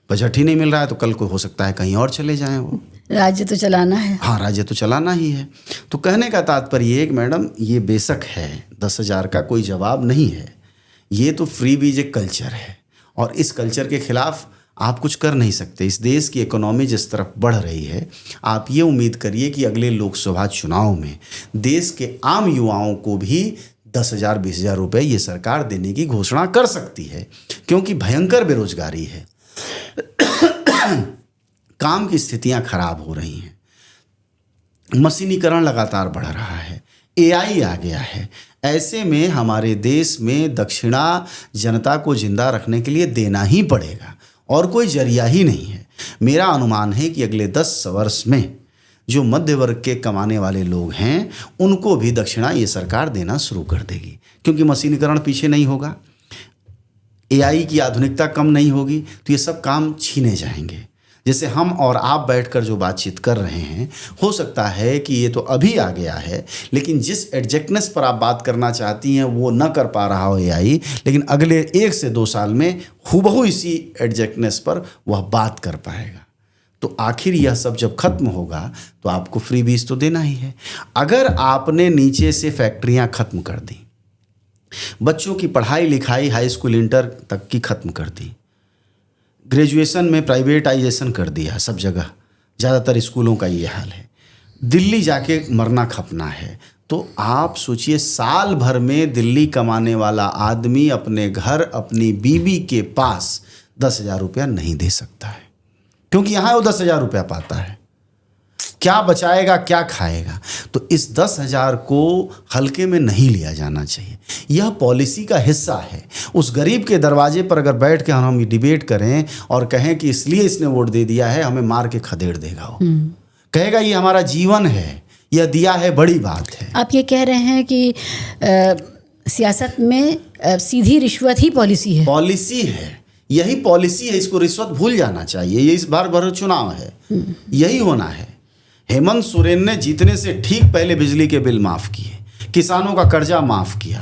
[SPEAKER 1] बजट ही नहीं मिल रहा है, तो कल को हो सकता है कहीं और चले जाएं वो।
[SPEAKER 2] राज्य तो चलाना है।
[SPEAKER 1] हाँ, राज्य तो चलाना ही है। तो कहने का तात्पर्य ये कि मैडम, ये बेशक है 10,000 का कोई जवाब नहीं है। ये तो फ्री बीज एक कल्चर है, और इस कल्चर के खिलाफ आप कुछ कर नहीं सकते। इस देश की इकोनॉमी जिस तरफ बढ़ रही है, आप ये उम्मीद करिए कि अगले लोकसभा चुनाव में देश के आम युवाओं को भी 10,000 20,000 रुपये ये सरकार देने की घोषणा कर सकती है, क्योंकि भयंकर बेरोजगारी है। काम की स्थितियां खराब हो रही हैं, मशीनीकरण लगातार बढ़ रहा है, AI आ गया है। ऐसे में हमारे देश में दक्षिणा जनता को जिंदा रखने के लिए देना ही पड़ेगा, और कोई जरिया ही नहीं है। मेरा अनुमान है कि अगले 10 वर्ष में जो मध्य वर्ग के कमाने वाले लोग हैं, उनको भी दक्षिणा ये सरकार देना शुरू कर देगी, क्योंकि मशीनीकरण पीछे नहीं होगा, AI की आधुनिकता कम नहीं होगी, तो ये सब काम छीने जाएंगे। जैसे हम और आप बैठकर जो बातचीत कर रहे हैं, हो सकता है कि ये तो अभी आ गया है, लेकिन जिस एग्जैक्टनेस पर आप बात करना चाहती हैं वो न कर पा रहा हो AI, लेकिन अगले 1 से 2 साल में हूबहू इसी एग्जैक्टनेस पर वह बात कर पाएगा। तो आखिर यह सब जब खत्म होगा तो आपको फ्री बीज तो देना ही है। अगर आपने नीचे से फैक्ट्रियां खत्म कर दी, बच्चों की पढ़ाई लिखाई हाई स्कूल इंटर तक की खत्म कर दी, ग्रेजुएशन में प्राइवेटाइजेशन कर दिया, सब जगह ज़्यादातर स्कूलों का ये हाल है, दिल्ली जाके मरना खपना है, तो आप सोचिए साल भर में दिल्ली कमाने वाला आदमी अपने घर अपनी बीवी के पास 10,000 रुपया नहीं दे सकता है, क्योंकि यहाँ वो 10,000 रुपया पाता है। क्या बचाएगा, क्या खाएगा। तो इस 10,000 को हल्के में नहीं लिया जाना चाहिए। यह पॉलिसी का हिस्सा है। उस गरीब के दरवाजे पर अगर बैठ के हम डिबेट करें और कहें कि इसलिए इसने वोट दे दिया है, हमें मार के खदेड़ देगा। वो कहेगा ये हमारा जीवन है, यह दिया है, बड़ी बात है।
[SPEAKER 2] आप ये कह रहे हैं कि सियासत में सीधी रिश्वत ही पॉलिसी है।
[SPEAKER 1] पॉलिसी है, यही पॉलिसी है। इसको रिश्वत भूल जाना चाहिए। ये इस बार भर चुनाव है, यही होना है। हेमंत सोरेन ने जीतने से ठीक पहले बिजली के बिल माफ किए, किसानों का कर्जा माफ किया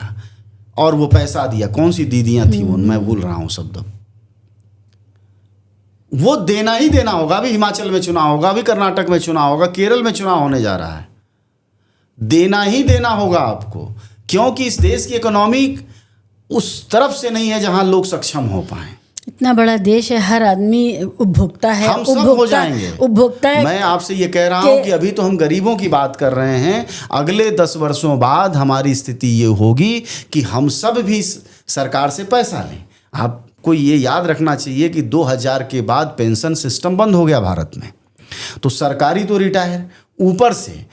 [SPEAKER 1] और वो पैसा दिया। कौन सी दीदियां थी वो, मैं भूल रहा हूं शब्द। वो देना ही देना होगा। अभी हिमाचल में चुनाव होगा, अभी कर्नाटक में चुनाव होगा, केरल में चुनाव होने जा रहा है। देना ही देना होगा आपको, क्योंकि इस देश की इकोनॉमी उस तरफ से नहीं है जहां लोग सक्षम हो पाए।
[SPEAKER 2] इतना बड़ा देश है, हर आदमी उपभोक्ता है।
[SPEAKER 1] हम सब हो जाएंगे
[SPEAKER 2] उपभोक्ता है।
[SPEAKER 1] मैं आपसे ये कह रहा हूं कि अभी तो हम गरीबों की बात कर रहे हैं। अगले 10 वर्षों बाद हमारी स्थिति ये होगी कि हम सब भी सरकार से पैसा लें। आपको ये याद रखना चाहिए कि 2000 के बाद पेंशन सिस्टम बंद हो गया भारत में। तो सरकारी तो रिटायर, ऊपर से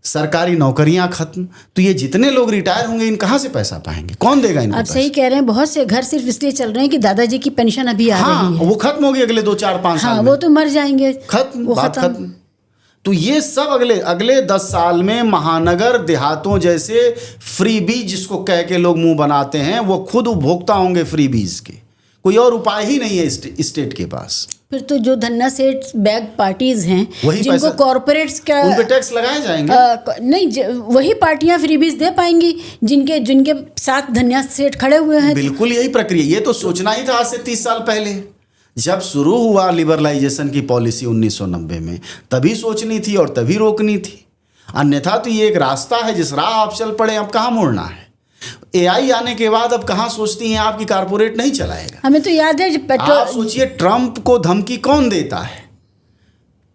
[SPEAKER 1] सरकारी नौकरियां खत्म। तो ये जितने लोग रिटायर होंगे, इन कहाँ से पैसा पाएंगे? कौन देगा इनको?
[SPEAKER 2] आप सही कह रहे हैं। बहुत से घर सिर्फ इसलिए चल रहे हैं कि दादाजी की पेंशन अभी आ रही है।
[SPEAKER 1] वो खत्म होगी अगले 2-4-5 साल में।
[SPEAKER 2] वो तो मर जाएंगे,
[SPEAKER 1] खत्म, बात खत्म। तो ये सब अगले 10 साल में महानगर देहातों जैसे फ्रीबीज जिसको कह के लोग मुंह बनाते हैं, वो खुद उपभोक्ता होंगे फ्रीबीज के। कोई और उपाय ही नहीं है स्टेट के पास।
[SPEAKER 2] फिर तो जो धन्ना सेठ बैग पार्टीज हैं,
[SPEAKER 1] वही
[SPEAKER 2] जिनको कॉर्पोरेट्स का
[SPEAKER 1] उन पे टैक्स लगाए जाएंगे।
[SPEAKER 2] नहीं, वही पार्टियां फ्रीबीज दे पाएंगी जिनके साथ धन्ना सेठ खड़े हुए हैं।
[SPEAKER 1] बिल्कुल यही प्रक्रिया। ये तो सोचना ही था आज से 30 साल पहले, जब शुरू हुआ लिबरलाइजेशन की पॉलिसी 1990 में। तभी सोचनी थी और तभी रोकनी थी। अन्यथा तो ये एक रास्ता है, जिस राह आप चल पड़े, अब कहाँ मुड़ना है। एआई आने के बाद अब कहाँ सोचती हैं आपकी कारपोरेट नहीं चलाएगा।
[SPEAKER 2] हमें तो याद है जब
[SPEAKER 1] आप सोचिए, ट्रंप को धमकी कौन देता है?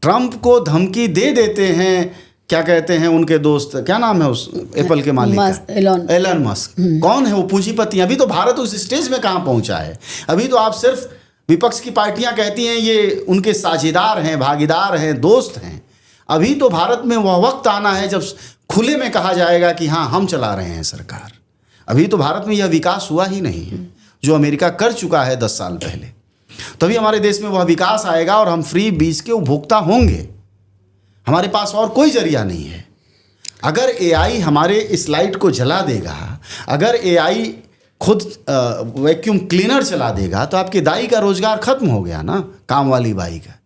[SPEAKER 1] ट्रंप को धमकी दे देते हैं, क्या कहते हैं उनके दोस्त, क्या नाम है उस एप्पल के मालिक का? Elon Musk. कौन है वो? पूंजीपति। अभी तो भारत उस स्टेज में कहाँ पहुंचा है। अभी तो आप सिर्फ विपक्ष की पार्टियां कहती हैं ये उनके साझेदार हैं, भागीदार हैं, दोस्त हैं। अभी तो भारत में वह वक्त आना है जब खुले में कहा जाएगा कि हाँ, हम चला रहे हैं सरकार। अभी तो भारत में यह विकास हुआ ही नहीं है जो अमेरिका कर चुका है 10 साल पहले। तभी हमारे देश में वह विकास आएगा और हम फ्री बीज के उपभोक्ता होंगे। हमारे पास और कोई जरिया नहीं है। अगर एआई हमारे इस लाइट को जला देगा, अगर एआई खुद वैक्यूम क्लीनर चला देगा, तो आपके दाई का रोजगार खत्म हो गया ना, काम वाली बाई का।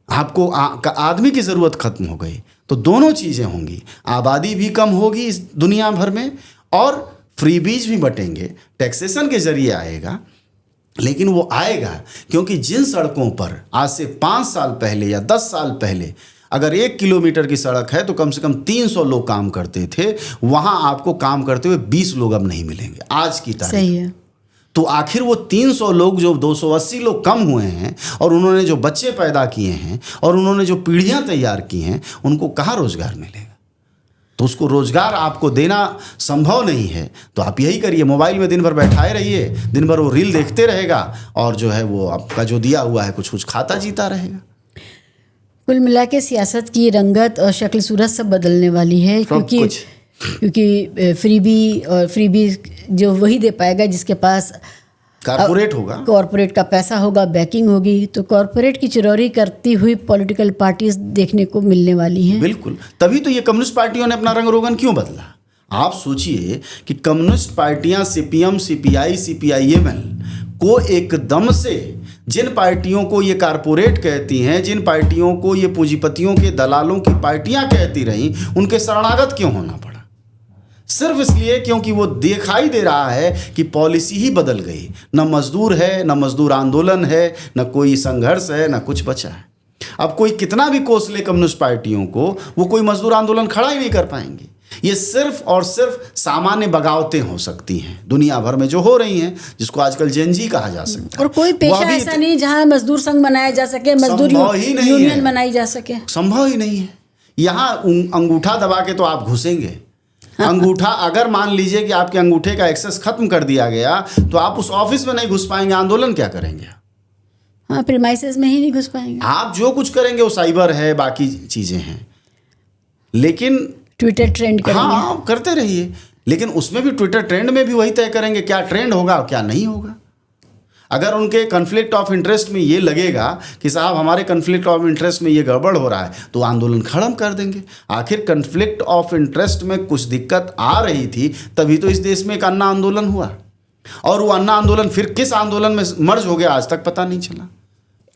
[SPEAKER 1] आपको आदमी की ज़रूरत खत्म हो गई। तो दोनों चीज़ें होंगी, आबादी भी कम होगी इस दुनिया भर में और फ्रीबीज भी बटेंगे। टैक्सेशन के जरिए आएगा, लेकिन वो आएगा क्योंकि जिन सड़कों पर आज से 5 साल पहले या 10 साल पहले अगर 1 किलोमीटर की सड़क है तो कम से कम 300 लोग काम करते थे, वहाँ आपको काम करते हुए 20 लोग अब नहीं मिलेंगे आज की तारीख।
[SPEAKER 2] सही है।
[SPEAKER 1] तो आखिर वो 300 लोग जो 280 लोग कम हुए हैं और उन्होंने जो बच्चे पैदा किए हैं और उन्होंने जो पीढ़ियाँ तैयार की हैं, उनको कहाँ रोजगार मिलेगा? तो उसको रोजगार आपको देना संभव नहीं है। तो आप यही करिए, मोबाइल में दिन भर बैठाए रहिए, दिन भर वो रील देखते रहेगा और जो है वो आपका जो दिया हुआ है कुछ खाता जीता रहेगा।
[SPEAKER 2] कुल मिला के सियासत की रंगत और शक्ल सूरत सब बदलने वाली है, क्योंकि फ्रीबी जो वही दे पाएगा जिसके पास कॉर्पोरेट का पैसा होगा, बैकिंग होगी। तो कॉर्पोरेट की चिरौरी करती हुई पॉलिटिकल पार्टीज देखने को मिलने वाली हैं।
[SPEAKER 1] बिल्कुल। तभी तो ये कम्युनिस्ट पार्टियों ने अपना रंग रोगन क्यों बदला? आप सोचिए कि कम्युनिस्ट पार्टियां सीपीएम, सीपीआई, सीपीआईएमएल को एकदम से जिन पार्टियों को ये कारपोरेट कहती हैं, जिन पार्टियों को ये पूंजीपतियों के दलालों की पार्टियां कहती रहीं, उनके शरणागत क्यों होना पड़ा? सिर्फ इसलिए क्योंकि वो दिखाई दे रहा है कि पॉलिसी ही बदल गई। न मजदूर है, न मजदूर आंदोलन है, न कोई संघर्ष है, न कुछ बचा है। अब कोई कितना भी कोस ले कम्युनिस्ट पार्टियों को, वो कोई मजदूर आंदोलन खड़ा ही नहीं कर पाएंगे। ये सिर्फ और सिर्फ सामान्य बगावतें हो सकती हैं दुनिया भर में जो हो रही हैं, जिसको आजकल जेनजी कहा जा सकता है।
[SPEAKER 2] और कोई पेशा ऐसा नहीं जहां मजदूर संघ बनाया जा सके, मजदूर यूनियन बनाई जा सके,
[SPEAKER 1] संभव ही नहीं है। यहाँ अंगूठा दबा के तो आप घुसेंगे। अंगूठा, अगर मान लीजिए कि आपके अंगूठे का एक्सेस खत्म कर दिया गया तो आप उस ऑफिस में नहीं घुस पाएंगे, आंदोलन क्या करेंगे?
[SPEAKER 2] हाँ, प्रीमाइसेस में ही नहीं घुस पाएंगे।
[SPEAKER 1] आप जो कुछ करेंगे वो साइबर है, बाकी चीजें हैं, लेकिन
[SPEAKER 2] ट्विटर ट्रेंड करेंगे।
[SPEAKER 1] हाँ करते रहिए, लेकिन उसमें भी ट्विटर ट्रेंड में भी वही तय करेंगे क्या ट्रेंड होगा और क्या नहीं होगा। अगर उनके कन्फ्लिक्ट ऑफ इंटरेस्ट में ये लगेगा कि साहब हमारे कन्फ्लिक्ट ऑफ इंटरेस्ट में ये गड़बड़ हो रहा है, तो आंदोलन खत्म कर देंगे। आखिर कन्फ्लिक्ट ऑफ इंटरेस्ट में कुछ दिक्कत आ रही थी, तभी तो इस देश में एक अन्ना आंदोलन हुआ, और वो अन्ना आंदोलन फिर किस आंदोलन में मर्ज हो गया आज तक पता नहीं चला।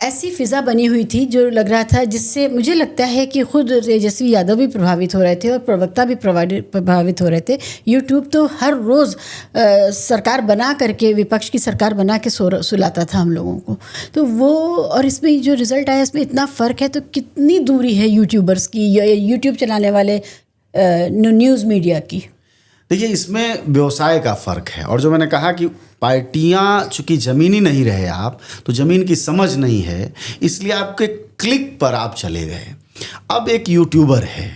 [SPEAKER 2] ऐसी फिजा बनी हुई थी जो लग रहा था, जिससे मुझे लगता है कि खुद तेजस्वी यादव भी प्रभावित हो रहे थे और प्रवक्ता भी प्रभावित हो रहे थे। यूट्यूब तो हर रोज़ सरकार बना करके, विपक्ष की सरकार बना के सुलाता था हम लोगों को। तो वो, और इसमें जो रिज़ल्ट आया इसमें इतना फ़र्क है, तो कितनी दूरी है यूट्यूबर्स की, यूट्यूब चलाने वाले न्यूज़ मीडिया की।
[SPEAKER 1] देखिए इसमें व्यवसाय का फ़र्क है, और जो मैंने कहा कि पार्टियां चूंकि ज़मीनी नहीं रहे आप, तो ज़मीन की समझ नहीं है, इसलिए आपके क्लिक पर आप चले गए। अब एक यूट्यूबर है,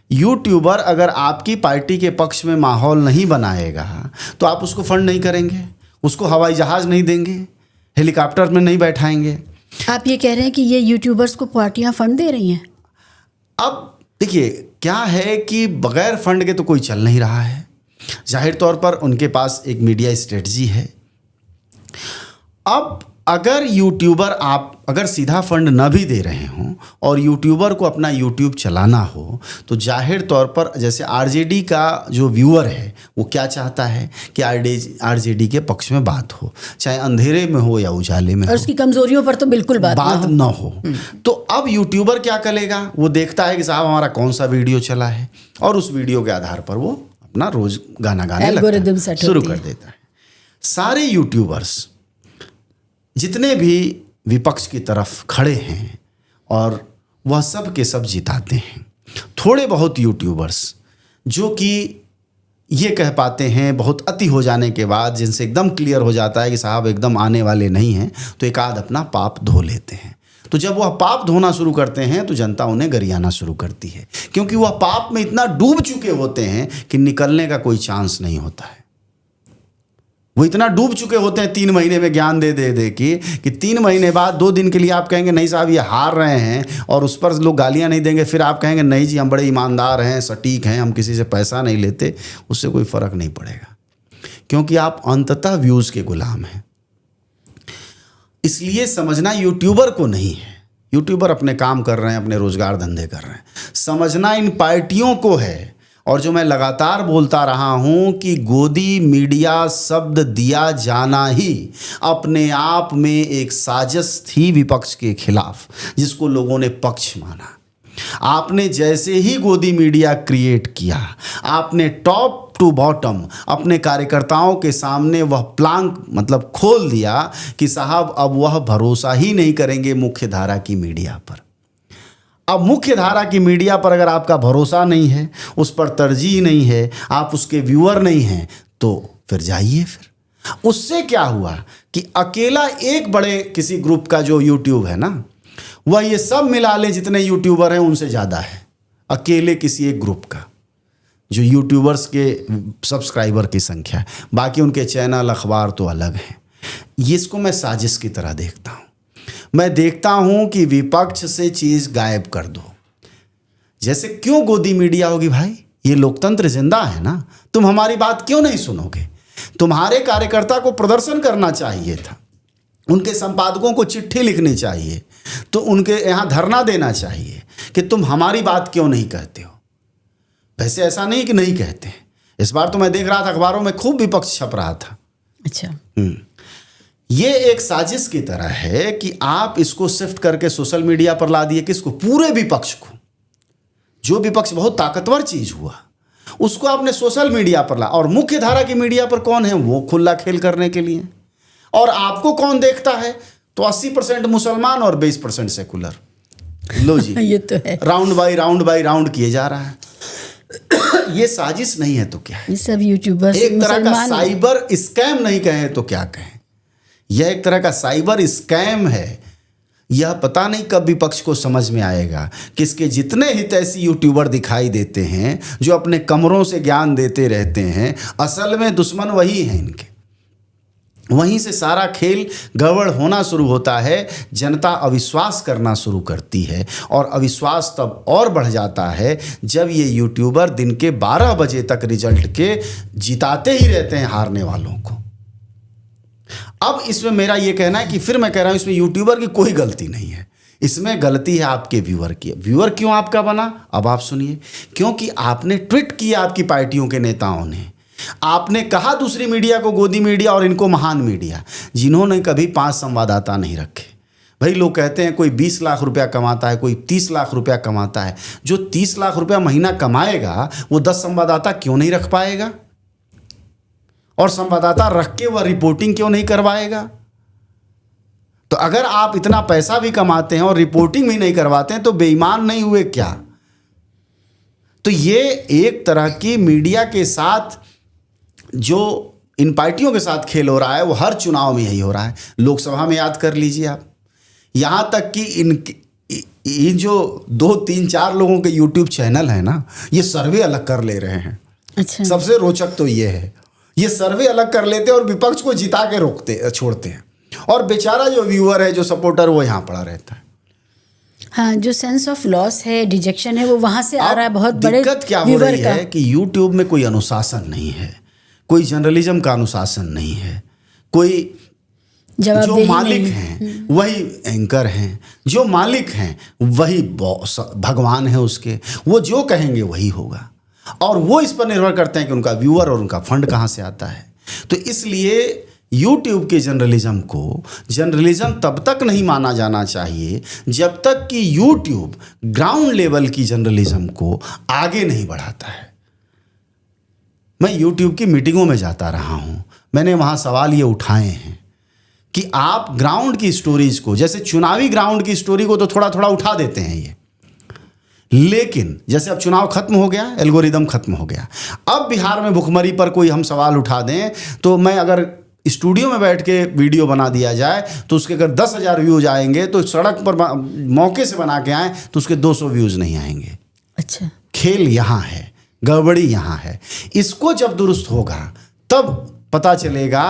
[SPEAKER 1] यूट्यूबर अगर आपकी पार्टी के पक्ष में माहौल नहीं बनाएगा तो आप उसको फंड नहीं करेंगे, उसको हवाई जहाज़ नहीं देंगे, हेलीकॉप्टर में नहीं बैठाएंगे।
[SPEAKER 2] आप ये कह रहे हैं कि ये यूट्यूबर्स को पार्टियां फंड दे रही हैं?
[SPEAKER 1] अब देखिए क्या है कि बगैर फंड के तो कोई चल नहीं रहा है। जाहिर तौर पर उनके पास एक मीडिया स्ट्रेटजी है। अब अगर यूट्यूबर, आप अगर सीधा फंड न भी दे रहे हों और यूट्यूबर को अपना यूट्यूब चलाना हो, तो जाहिर तौर पर जैसे आरजेडी का जो व्यूअर है वो क्या चाहता है कि आरजेडी के पक्ष में बात हो, चाहे अंधेरे में हो या उजाले में
[SPEAKER 2] और उसकी कमजोरियों पर तो बिल्कुल बात
[SPEAKER 1] न हो। तो अब यूट्यूबर क्या करेगा, वो देखता है कि साहब हमारा कौन सा वीडियो चला है, और उस वीडियो के आधार पर वो अपना रोज गाना गाने लगता है, शुरू कर देता है। सारे यूट्यूबर्स जितने भी विपक्ष की तरफ खड़े हैं, और वह सब के सब जिताते हैं। थोड़े बहुत यूट्यूबर्स जो कि ये कह पाते हैं बहुत अति हो जाने के बाद, जिनसे एकदम क्लियर हो जाता है कि साहब एकदम आने वाले नहीं हैं, तो एक आध अपना पाप धो लेते हैं। तो जब वह पाप धोना शुरू करते हैं तो जनता उन्हें गरियाना शुरू करती है, क्योंकि वह पाप में इतना डूब चुके होते हैं कि निकलने का कोई चांस नहीं होता है। वो इतना डूब चुके होते हैं 3 महीने में ज्ञान दे दे कि 3 महीने बाद 2 दिन के लिए आप कहेंगे नहीं साहब ये हार रहे हैं, और उस पर लोग गालियां नहीं देंगे, फिर आप कहेंगे नहीं जी हम बड़े ईमानदार हैं, सटीक हैं, हम किसी से पैसा नहीं लेते, उससे कोई फ़र्क नहीं पड़ेगा, क्योंकि आप अंततः व्यूज़ के गुलाम हैं। इसलिए समझना यूट्यूबर को नहीं है, यूट्यूबर अपने काम कर रहे हैं, अपने रोज़गार धंधे कर रहे हैं, समझना इन पार्टियों को है। और जो मैं लगातार बोलता रहा हूं कि गोदी मीडिया शब्द दिया जाना ही अपने आप में एक साजिश थी विपक्ष के खिलाफ, जिसको लोगों ने पक्ष माना। आपने जैसे ही गोदी मीडिया क्रिएट किया, आपने टॉप टू बॉटम अपने कार्यकर्ताओं के सामने वह प्लांक मतलब खोल दिया कि साहब अब वह भरोसा ही नहीं करेंगे मुख्य धारा की मीडिया पर। अब मुख्य धारा की मीडिया पर अगर आपका भरोसा नहीं है, उस पर तरजीह नहीं है, आप उसके व्यूअर नहीं हैं, तो फिर जाइए। फिर उससे क्या हुआ कि अकेला एक बड़े किसी ग्रुप का जो यूट्यूब है ना, वह ये सब मिला ले जितने यूट्यूबर हैं उनसे ज़्यादा है, अकेले किसी एक ग्रुप का जो यूट्यूबर्स के सब्सक्राइबर की संख्या है। बाकी उनके चैनल अखबार तो अलग हैं। ये इसको मैं साजिश की तरह देखता हूँ। मैं देखता हूँ कि विपक्ष से चीज़ गायब कर दो। जैसे क्यों गोदी मीडिया होगी भाई, ये लोकतंत्र जिंदा है ना, तुम हमारी बात क्यों नहीं सुनोगे? तुम्हारे कार्यकर्ता को प्रदर्शन करना चाहिए था, उनके संपादकों को चिट्ठी लिखनी चाहिए, तो उनके यहाँ धरना देना चाहिए कि तुम हमारी बात क्यों नहीं कहते हो। वैसे ऐसा नहीं कि नहीं कहते, इस बार तो मैं देख रहा था अखबारों में खूब विपक्ष छप रहा था।
[SPEAKER 2] अच्छा,
[SPEAKER 1] ये एक साजिश की तरह है कि आप इसको शिफ्ट करके सोशल मीडिया पर ला दिए, किसको? पूरे विपक्ष को। जो विपक्ष बहुत ताकतवर चीज हुआ उसको आपने सोशल मीडिया पर ला, और मुख्य धारा की मीडिया पर कौन है? वो खुला खेल करने के लिए। और आपको कौन देखता है? तो 80% मुसलमान और 20% सेकुलर। लो जी
[SPEAKER 2] ये तो है,
[SPEAKER 1] राउंड बाई राउंड किए जा रहा है। ये साजिश नहीं है तो क्या है?
[SPEAKER 2] ये सब यूट्यूबर्स
[SPEAKER 1] एक तरह का साइबर स्कैम नहीं कहें तो क्या कहें? यह एक तरह का साइबर स्कैम है। यह पता नहीं कब विपक्ष को समझ में आएगा कि इसके जितने हितैषी यूट्यूबर दिखाई देते हैं जो अपने कमरों से ज्ञान देते रहते हैं, असल में दुश्मन वही हैं इनके। वहीं से सारा खेल गड़बड़ होना शुरू होता है, जनता अविश्वास करना शुरू करती है और अविश्वास तब और बढ़ जाता है जब ये यूट्यूबर दिन के 12 बजे तक रिजल्ट के जिताते ही रहते हैं हारने वालों को। अब इसमें मेरा ये कहना है कि फिर मैं कह रहा हूँ इसमें यूट्यूबर की कोई गलती नहीं है, इसमें गलती है आपके व्यूअर की। व्यूअर क्यों आपका बना, अब आप सुनिए। क्योंकि आपने ट्वीट किया आपकी पार्टियों के नेताओं ने, आपने कहा दूसरी मीडिया को गोदी मीडिया और इनको महान मीडिया, जिन्होंने कभी 5 संवाददाता नहीं रखे। भाई लोग कहते हैं कोई 20 लाख रुपया कमाता है, कोई 30 लाख रुपया कमाता है। जो 30 लाख रुपया महीना कमाएगा वो 10 संवाददाता क्यों नहीं रख पाएगा, और संवाददाता रख के वह रिपोर्टिंग क्यों नहीं करवाएगा। तो अगर आप इतना पैसा भी कमाते हैं और रिपोर्टिंग भी नहीं करवाते हैं तो बेईमान नहीं हुए क्या। तो ये एक तरह की मीडिया के साथ जो इन पार्टियों के साथ खेल हो रहा है वो हर चुनाव में यही हो रहा है। लोकसभा में याद कर लीजिए आप, यहाँ तक कि इन जो 2, 3, 4 लोगों के यूट्यूब चैनल है ना, ये सर्वे अलग कर ले रहे हैं।
[SPEAKER 2] अच्छा।
[SPEAKER 1] सबसे रोचक तो ये है, ये सर्वे अलग कर लेते हैं और विपक्ष को जिता के छोड़ते हैं, और बेचारा जो व्यूअर है, जो सपोर्टर, वो यहाँ पड़ा रहता है।
[SPEAKER 2] हाँ, जो सेंस ऑफ लॉस है, डिजेक्शन है, वो वहाँ से आ रहा है। बहुत बड़े
[SPEAKER 1] दिक्कत क्या हो रही है कि यूट्यूब में कोई अनुशासन नहीं है, कोई जर्नलिज्म का अनुशासन नहीं है, कोई जो मालिक हैं वही एंकर हैं, जो मालिक हैं वही बॉस भगवान है उसके, वो जो कहेंगे वही होगा, और वो इस पर निर्भर करते हैं कि उनका व्यूअर और उनका फंड कहाँ से आता है। तो इसलिए यूट्यूब के जर्नलिज्म को जर्नलिज्म तब तक नहीं माना जाना चाहिए जब तक कि यूट्यूब ग्राउंड लेवल की जर्नलिज्म को आगे नहीं बढ़ाता है। मैं यूट्यूब की मीटिंगों में जाता रहा हूँ, मैंने वहाँ सवाल ये उठाए हैं कि आप ग्राउंड की स्टोरीज को, जैसे चुनावी ग्राउंड की स्टोरी को तो थोड़ा थोड़ा उठा देते हैं ये, लेकिन जैसे अब चुनाव खत्म हो गया, एल्गोरिदम खत्म हो गया, अब बिहार में भुखमरी पर कोई हम सवाल उठा दें तो मैं अगर स्टूडियो में बैठ के वीडियो बना दिया जाए तो उसके अगर 10,000 व्यूज आएंगे, तो सड़क पर मौके से बना के आए तो उसके 200 व्यूज नहीं आएंगे।
[SPEAKER 2] अच्छा,
[SPEAKER 1] खेल यहाँ है, गड़बड़ी यहाँ है। इसको जब दुरुस्त होगा तब पता चलेगा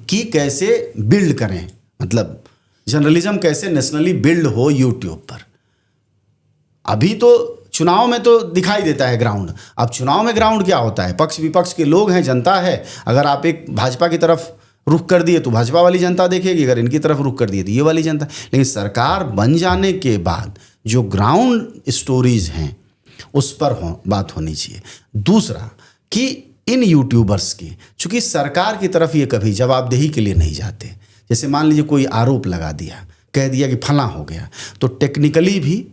[SPEAKER 1] कि कैसे बिल्ड करें, मतलब जर्नलिज्म कैसे नेशनली बिल्ड हो यूट्यूब पर। अभी तो चुनाव में तो दिखाई देता है ग्राउंड। अब चुनाव में ग्राउंड क्या होता है, पक्ष विपक्ष के लोग हैं, जनता है। अगर आप एक भाजपा की तरफ रुख कर दिए तो भाजपा वाली जनता देखेगी, अगर इनकी तरफ रुख कर दिए तो ये वाली जनता। लेकिन सरकार बन जाने के बाद जो ग्राउंड स्टोरीज हैं उस पर बात होनी चाहिए। दूसरा कि इन यूट्यूबर्स की, चूँकि सरकार की तरफ ये कभी जवाबदेही के लिए नहीं जाते। जैसे मान लीजिए कोई आरोप लगा दिया, कह दिया कि फलां हो गया, तो टेक्निकली भी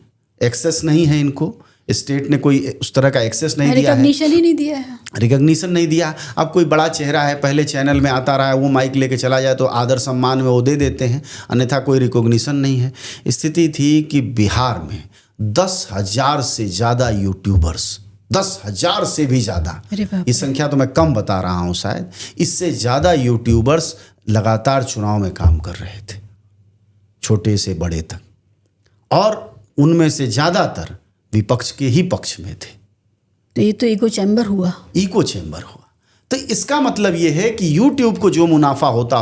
[SPEAKER 1] एक्सेस नहीं है इनको, स्टेट ने कोई उस तरह का एक्सेस नहीं दिया है,
[SPEAKER 2] रिकॉग्निशन ही नहीं दिया है,
[SPEAKER 1] रिकॉग्निशन नहीं दिया। अब कोई बड़ा चेहरा है, पहले चैनल में आता रहा है, वो माइक लेके चला जाए तो आदर सम्मान में वो दे देते हैं, अन्यथा कोई रिकॉग्निशन नहीं है। स्थिति थी कि बिहार में 10,000 से ज़्यादा यूट्यूबर्स, 10,000 से भी ज़्यादा, ये संख्या तो मैं कम बता रहा हूँ शायद, इससे ज़्यादा यूट्यूबर्स लगातार चुनाव में काम कर रहे थे, छोटे से बड़े तक, और उनमें से ज़्यादातर विपक्ष के ही पक्ष में थे।
[SPEAKER 2] तो ये तो इको चैम्बर हुआ,
[SPEAKER 1] इको चैम्बर हुआ। तो इसका मतलब ये है कि यूट्यूब को जो मुनाफा होता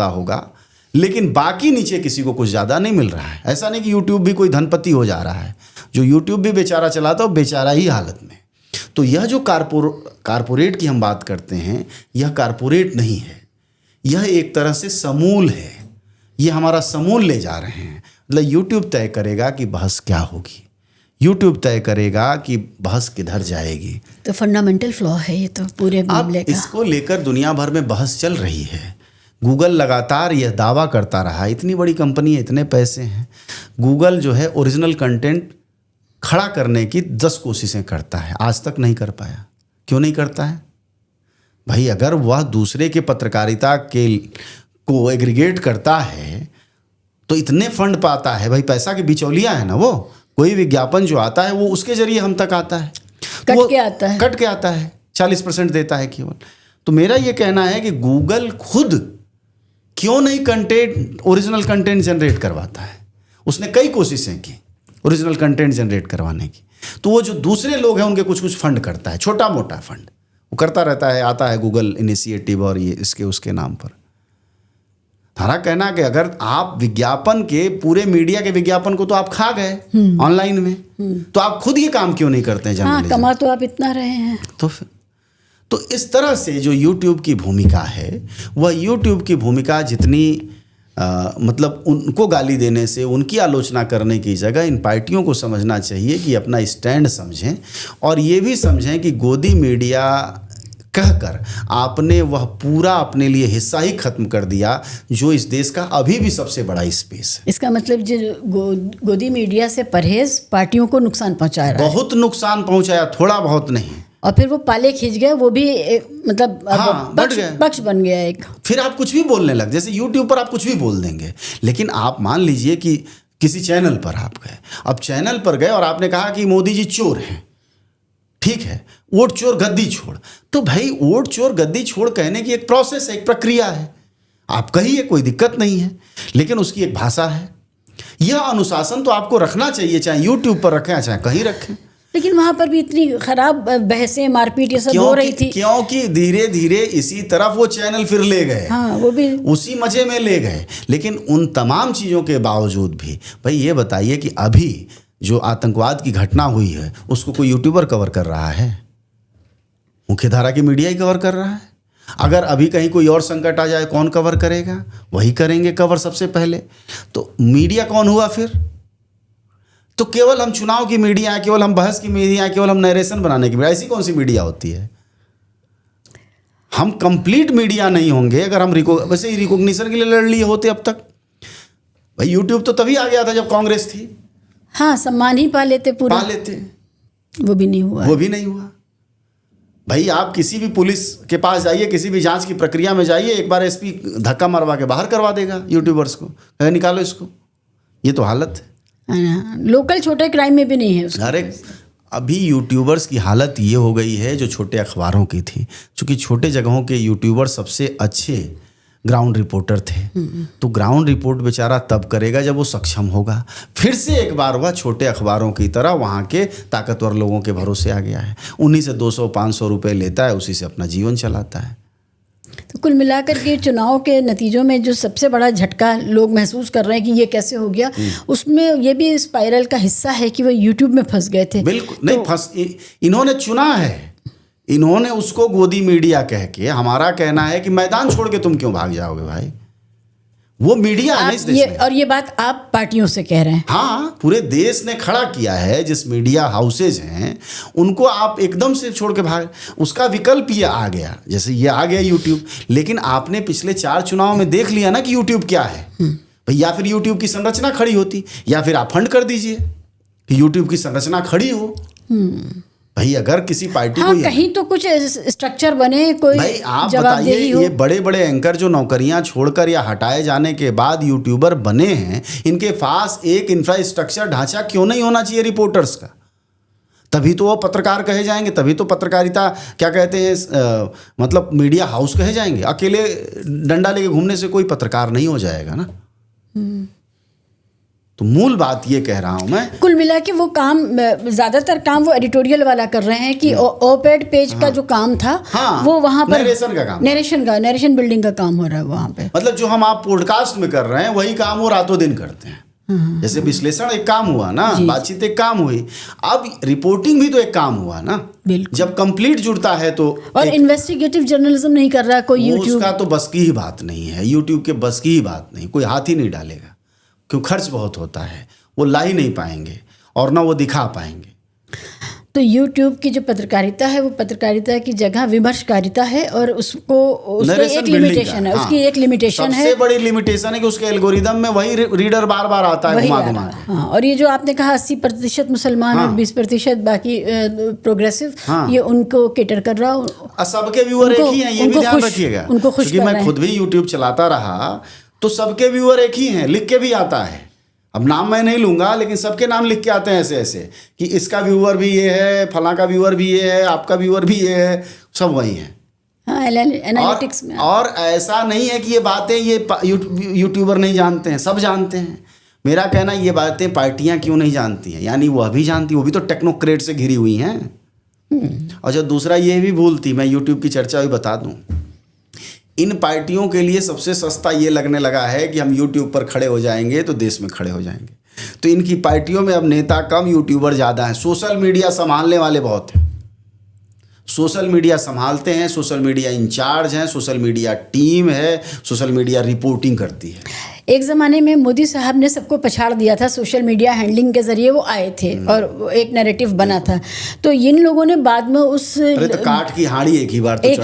[SPEAKER 1] होगा, लेकिन बाकी नीचे किसी को कुछ ज़्यादा नहीं मिल रहा है। ऐसा नहीं कि यूट्यूब भी कोई धनपति हो जा रहा है, जो यूट्यूब भी बेचारा चलाता हो बेचारा ही हालत में। तो यह जो कारपोरेट की हम बात करते हैं, यह कारपोरेट नहीं है, यह एक तरह से समूल है। ये हमारा समूल ले जा रहे हैं। मतलब यूट्यूब तय करेगा कि बहस क्या होगी, यूट्यूब तय करेगा कि बहस किधर जाएगी।
[SPEAKER 2] तो फंडामेंटल फ्लॉ है ये तो पूरे मामले का।
[SPEAKER 1] इसको लेकर दुनिया भर में बहस चल रही है। गूगल लगातार यह दावा करता रहा, इतनी बड़ी कंपनी है, इतने पैसे हैं। गूगल जो है ओरिजिनल कंटेंट खड़ा करने की 10 कोशिशें करता है, आज तक नहीं कर पाया। क्यों नहीं करता है भाई? अगर वह दूसरे के पत्रकारिता के को एग्रीगेट करता है तो इतने फंड पाता है भाई, पैसा के बिचौलिया है ना वो। कोई विज्ञापन जो आता है वो उसके जरिए हम तक आता है,
[SPEAKER 2] कट के आता है,
[SPEAKER 1] 40% देता है केवल। तो मेरा ये कहना है कि गूगल खुद क्यों नहीं ओरिजिनल कंटेंट जनरेट करवाता है। उसने कई कोशिशें की ओरिजिनल कंटेंट जनरेट करवाने की, तो वो जो दूसरे लोग हैं उनके कुछ फंड करता है, छोटा मोटा फंड वो करता रहता है, आता है गूगल इनिशिएटिव और ये इसके उसके नाम पर। हमारा कहना है कि अगर आप विज्ञापन के पूरे मीडिया के विज्ञापन को तो आप खा गए ऑनलाइन में, तो आप खुद ये काम क्यों नहीं करते हैं
[SPEAKER 2] हाँ,
[SPEAKER 1] जर्नलिज्म?
[SPEAKER 2] कमा तो आप इतना रहे हैं।
[SPEAKER 1] तो फिर तो इस तरह से जो यूट्यूब की भूमिका है, वह यूट्यूब की भूमिका जितनी मतलब उनको गाली देने से, उनकी आलोचना करने की जगह इन पार्टियों को समझना चाहिए कि अपना स्टैंड समझें और ये भी समझें कि गोदी मीडिया कहकर आपने वह पूरा अपने लिए हिस्सा ही खत्म कर दिया जो इस देश का अभी भी सबसे बड़ा स्पेस है।
[SPEAKER 2] इसका मतलब जो गोदी मीडिया से परहेज पार्टियों को नुकसान पहुंचा रहा है।
[SPEAKER 1] बहुत नुकसान पहुंचाया, थोड़ा बहुत नहीं।
[SPEAKER 2] और फिर वो पाले खींच गए, वो भी मतलब पक्ष बन गया एक।
[SPEAKER 1] फिर आप कुछ भी बोलने लग, जैसे यूट्यूब पर आप कुछ भी बोल देंगे, लेकिन आप मान लीजिए कि किसी चैनल पर आप गए, अब चैनल पर गए और आपने कहा कि मोदी जी चोर हैं, ठीक है, वोट चोर गद्दी छोड़। तो भाई वोट चोर गद्दी छोड़ कहने की एक प्रोसेस है, एक प्रक्रिया है, आप कहिए, कोई दिक्कत नहीं है, लेकिन उसकी एक भाषा है। यह अनुशासन तो आपको रखना चाहिए, चाहे यूट्यूब पर रखें चाहे कहीं रखें।
[SPEAKER 2] लेकिन वहाँ पर भी इतनी खराब बहसें, मारपीट ये सब हो रही थी,
[SPEAKER 1] क्योंकि धीरे धीरे इसी तरफ वो चैनल फिर ले गए।
[SPEAKER 2] हाँ, वो भी
[SPEAKER 1] उसी मजे में ले गए। लेकिन उन तमाम चीज़ों के बावजूद भी भाई ये बताइए कि अभी जो आतंकवाद की घटना हुई है उसको कोई यूट्यूबर कवर कर रहा है? मुख्यधारा की मीडिया ही कवर कर रहा है। अगर अभी कहीं कोई और संकट आ जाए, कौन कवर करेगा? वही करेंगे कवर सबसे पहले। तो मीडिया कौन हुआ फिर? तो केवल हम चुनाव की मीडिया है, केवल हम बहस की मीडिया है, केवल हम नरेशन बनाने की मीडिया, ऐसी कौन सी मीडिया होती है? हम कंप्लीट मीडिया नहीं होंगे अगर हम वैसे ही रिकॉग्निशन के लिए लड़ लिए होते अब तक। भाई यूट्यूब तो तभी आ गया था जब कांग्रेस थी।
[SPEAKER 2] हाँ, सम्मान ही पा लेते पूरा,
[SPEAKER 1] पा लेते,
[SPEAKER 2] वो भी नहीं हुआ।
[SPEAKER 1] वो भी नहीं हुआ। भाई आप किसी भी पुलिस के पास जाइए, किसी भी जांच की प्रक्रिया में जाइए, एक बार एसपी धक्का मरवा के बाहर करवा देगा यूट्यूबर्स को, निकालो इसको। ये तो हालत है।
[SPEAKER 2] लोकल छोटे क्राइम में भी नहीं है उसका।
[SPEAKER 1] अरे अभी यूट्यूबर्स की हालत ये हो गई है जो छोटे अखबारों की थी, क्योंकि छोटे जगहों के यूट्यूबर सबसे अच्छे ग्राउंड रिपोर्टर थे। तो ग्राउंड रिपोर्ट बेचारा तब करेगा जब वो सक्षम होगा। फिर से एक बार वह छोटे अखबारों की तरह वहाँ के ताकतवर लोगों के भरोसे आ गया है। उन्हीं से 200-500 रुपये लेता है, उसी से अपना जीवन चलाता है।
[SPEAKER 2] तो कुल मिलाकर के चुनाव के नतीजों में जो सबसे बड़ा झटका लोग महसूस कर रहे हैं कि ये कैसे हो गया, उसमें ये भी स्पाइरल का हिस्सा है कि वो यूट्यूब में फंस गए थे।
[SPEAKER 1] बिल्कुल नहीं, इन्होंने चुना है, इन्होंने उसको गोदी मीडिया कह के। हमारा कहना है कि मैदान छोड़ के तुम क्यों भाग जाओगे भाई? वो मीडिया है इस देश में।
[SPEAKER 2] और ये बात आप पार्टियों से कह रहे हैं?
[SPEAKER 1] हाँ, पूरे देश ने खड़ा किया है। जिस मीडिया हाउसेज हैं उनको आप एकदम से छोड़ के भाग, उसका विकल्प ये आ गया, जैसे ये आ गया यूट्यूब। लेकिन आपने पिछले 4 चुनाव में देख लिया ना कि यूट्यूब क्या है भाई। या फिर यूट्यूब की संरचना खड़ी होती, या फिर आप फंड कर दीजिए कि यूट्यूब की संरचना खड़ी हो। भाई अगर किसी पार्टी
[SPEAKER 2] हाँ,
[SPEAKER 1] को
[SPEAKER 2] कहीं तो कुछ स्ट्रक्चर बने, कोई
[SPEAKER 1] भाई आप बताइए, ये बड़े बड़े एंकर जो नौकरियां छोड़कर या हटाए जाने के बाद यूट्यूबर बने हैं, इनके पास एक इंफ्रास्ट्रक्चर ढांचा क्यों नहीं होना चाहिए रिपोर्टर्स का? तभी तो वो पत्रकार कहे जाएंगे, तभी तो पत्रकारिता क्या कहते हैं मतलब मीडिया हाउस कहे जाएंगे। अकेले डंडा लेके घूमने से कोई पत्रकार नहीं हो जाएगा ना। तो मूल बात ये कह रहा हूं मैं,
[SPEAKER 2] कुल मिला के वो काम, ज्यादातर काम वो एडिटोरियल वाला कर रहे हैं कि ओपेड पेज का जो काम था, वो वहाँ पर नरेशन बिल्डिंग का काम हो रहा है वहाँ पे।
[SPEAKER 1] मतलब जो हम आप पॉडकास्ट में कर रहे हैं वही काम वो रातों दिन करते हैं। जैसे विश्लेषण एक काम हुआ ना, बातचीत एक काम हुई, अब रिपोर्टिंग भी तो एक काम हुआ ना। जब कंप्लीट जुड़ता है तो।
[SPEAKER 2] और इन्वेस्टिगेटिव जर्नलिज्म नहीं कर रहा कोई यूट्यूब,
[SPEAKER 1] उसका तो बस की ही बात नहीं है, यूट्यूब के बस की ही बात नहीं, कोई हाथ ही नहीं डालेगा, क्यों खर्च बहुत होता है, वो ला ही नहीं पाएंगे और ना वो दिखा पाएंगे।
[SPEAKER 2] तो यूट्यूब की जो पत्रकारिता है वो पत्रकारिता की जगह विमर्शकारिता है, और उसको एक लिमिटेशन है। उसकी एक लिमिटेशन है,
[SPEAKER 1] सबसे बड़ी लिमिटेशन है कि उसके एल्गोरिदम में वही रीडर बार बार आता है घुमा घुमा।
[SPEAKER 2] हाँ, और ये जो आपने कहा 80% मुसलमान और 20% बाकी प्रोग्रेसिव, ये उनको केटर कर रहा हो।
[SPEAKER 1] सबके व्यूअर एक ही हैं, ये भी ध्यान रखिएगा,
[SPEAKER 2] उनको खुश
[SPEAKER 1] क्योंकि मैं खुद भी यूट्यूब चलाता रहा तो सबके व्यूअर एक ही हैं, लिख के भी आता है। अब नाम मैं नहीं लूंगा, लेकिन सबके नाम लिख के आते हैं ऐसे ऐसे कि इसका व्यूअर भी ये है, फलां का व्यूअर भी ये है, आपका व्यूअर भी ये है, सब वही है।
[SPEAKER 2] हाँ, एनालिटिक्स में।
[SPEAKER 1] और ऐसा नहीं है कि ये बातें ये यूट्यूबर नहीं जानते हैं, सब जानते हैं। मेरा कहना ये बातें पार्टियां क्यों नहीं जानती हैं, यानी वह भी जानती, वो भी तो टेक्नोक्रेट से घिरी हुई हैं। और जो दूसरा ये भी भूलती, मैं यूट्यूब की चर्चा भी बता दूं, इन पार्टियों के लिए सबसे सस्ता ये लगने लगा है कि हम यूट्यूब पर खड़े हो जाएंगे तो देश में खड़े हो जाएंगे। तो इनकी पार्टियों में अब नेता कम, यूट्यूबर ज़्यादा हैं। सोशल मीडिया संभालने वाले बहुत हैं, सोशल मीडिया संभालते हैं, सोशल मीडिया इंचार्ज हैं, सोशल मीडिया टीम है, सोशल मीडिया रिपोर्टिंग करती है।
[SPEAKER 2] एक ज़माने में मोदी साहब ने सबको पछाड़ दिया था, सोशल मीडिया हैंडलिंग के ज़रिए वो आए थे और एक नैरेटिव बना था। तो इन लोगों ने बाद में उस
[SPEAKER 1] अरे तो काठ की हाड़ी एक ही बार तो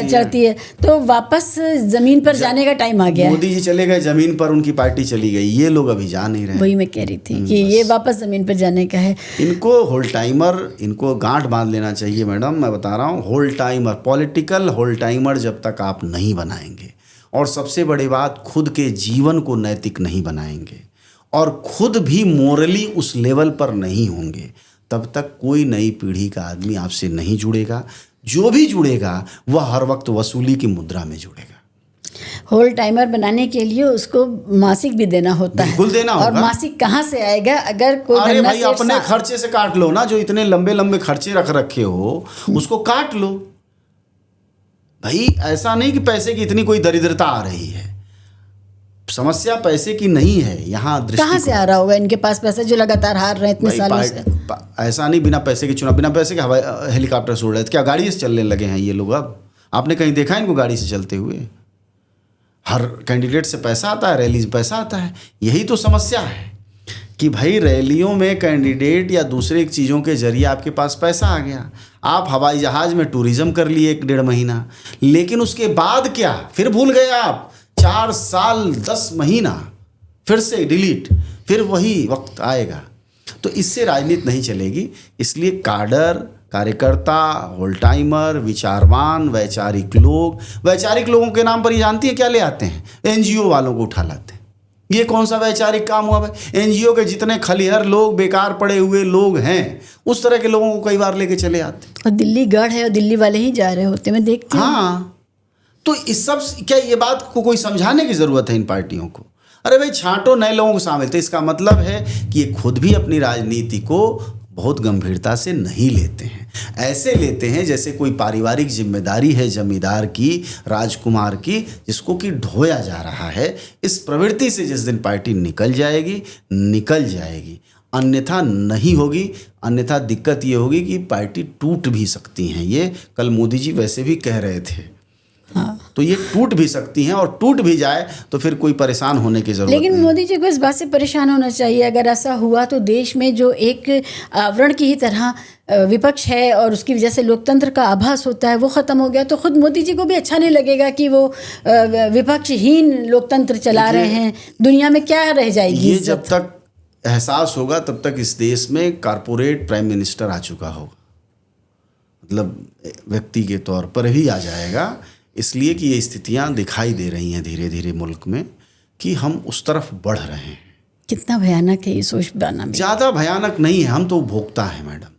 [SPEAKER 2] चढ़ती है, तो वापस ज़मीन पर जाने का टाइम आ गया।
[SPEAKER 1] मोदी जी चले गए ज़मीन पर, उनकी पार्टी चली गई, ये लोग अभी जा नहीं रहे।
[SPEAKER 2] वही मैं कह रही थी कि ये वापस ज़मीन पर जाने का है।
[SPEAKER 1] इनको होल टाइमर, इनको गांठ बांध लेना चाहिए मैडम। मैं बता रहा हूँ, whole timer, political whole timer जब तक आप नहीं बनाएंगे, और सबसे बड़ी बात, खुद के जीवन को नैतिक नहीं बनाएंगे और खुद भी मोरली उस लेवल पर नहीं होंगे, तब तक कोई नई पीढ़ी का आदमी आपसे नहीं जुड़ेगा। जो भी जुड़ेगा वह हर वक्त वसूली की मुद्रा में जुड़ेगा।
[SPEAKER 2] होल टाइमर बनाने के लिए उसको मासिक भी देना होता है।
[SPEAKER 1] बिल्कुल देना होगा।
[SPEAKER 2] और मासिक कहाँ से आएगा? अगर कोई
[SPEAKER 1] अरे भाई अपने खर्चे से काट लो ना, जो इतने लंबे लंबे खर्चे रख रखे हो उसको काट लो भाई। ऐसा नहीं कि पैसे की इतनी कोई दरिद्रता आ रही है, समस्या पैसे की नहीं है। यहाँ
[SPEAKER 2] कहाँ से आ रहा होगा इनके पास पैसा जो लगातार हार रहे हैं इतने सालों से?
[SPEAKER 1] ऐसा नहीं बिना पैसे के चुनाव, बिना पैसे के हवाई हेलीकॉप्टर से उड़ रहे थे क्या? गाड़ी से चलने लगे हैं ये लोग। अब आपने कहीं देखा है इनको गाड़ी से चलते हुए? हर कैंडिडेट से पैसा आता है, रैली से पैसा आता है। यही तो समस्या है कि भाई रैलियों में कैंडिडेट या दूसरे चीज़ों के जरिए आपके पास पैसा आ गया, आप हवाई जहाज़ में टूरिज्म कर लिए 1-1.5 महीना, लेकिन उसके बाद क्या? फिर भूल गए आप। 4 साल 10 महीना फिर से डिलीट, फिर वही वक्त आएगा। तो इससे राजनीति नहीं चलेगी। इसलिए काडर, कार्यकर्ता, होल टाइमर, विचारवान, वैचारिक लोगों के नाम पर ये जानती है क्या ले आते हैं? एनजीओ वालों को उठा लाते हैं। ये कौन सा वैचारिक काम हुआ भाई? एनजीओ के जितने खलिहर लोग, बेकार पड़े हुए लोग हैं, उस तरह के लोगों को कई बार लेके चले आते।
[SPEAKER 2] और दिल्ली गढ़ है और दिल्ली वाले ही जा रहे होते, मैं देखती हूँ।
[SPEAKER 1] हाँ, तो इस सब क्या ये बात को कोई समझाने की ज़रूरत है इन पार्टियों को? अरे भाई छांटो, नए लोगों को शामिल। तो इसका मतलब है कि ये खुद भी अपनी राजनीति को बहुत गंभीरता से नहीं लेते हैं। ऐसे लेते हैं जैसे कोई पारिवारिक जिम्मेदारी है जमींदार की, राजकुमार की, जिसको कि ढोया जा रहा है। इस प्रवृत्ति से जिस दिन पार्टी निकल जाएगी, अन्यथा नहीं होगी। अन्यथा दिक्कत ये होगी कि पार्टी टूट भी सकती हैं। ये कल मोदी जी वैसे भी कह रहे थे। हाँ। तो ये टूट भी सकती हैं, और टूट भी जाए तो फिर कोई परेशान होने की ज़रूरत नहीं।
[SPEAKER 2] लेकिन मोदी जी को इस बात से परेशान होना चाहिए। अगर ऐसा हुआ तो देश में जो एक आवरण की ही तरह विपक्ष है और उसकी वजह से लोकतंत्र का आभास होता है, वो ख़त्म हो गया तो खुद मोदी जी को भी अच्छा नहीं लगेगा कि वो विपक्षहीन लोकतंत्र चला रहे हैं। दुनिया में क्या रह जाएगी?
[SPEAKER 1] ये जब तक एहसास होगा तब तक इस देश में कॉर्पोरेट प्राइम मिनिस्टर आ चुका होगा, मतलब व्यक्ति के तौर पर ही आ जाएगा। इसलिए कि ये स्थितियां दिखाई दे रही हैं धीरे धीरे मुल्क में कि हम उस तरफ बढ़ रहे हैं।
[SPEAKER 2] कितना भयानक है ये सोच पाना भी।
[SPEAKER 1] ज़्यादा भयानक नहीं है, हम तो उपभोक्ता हैं मैडम।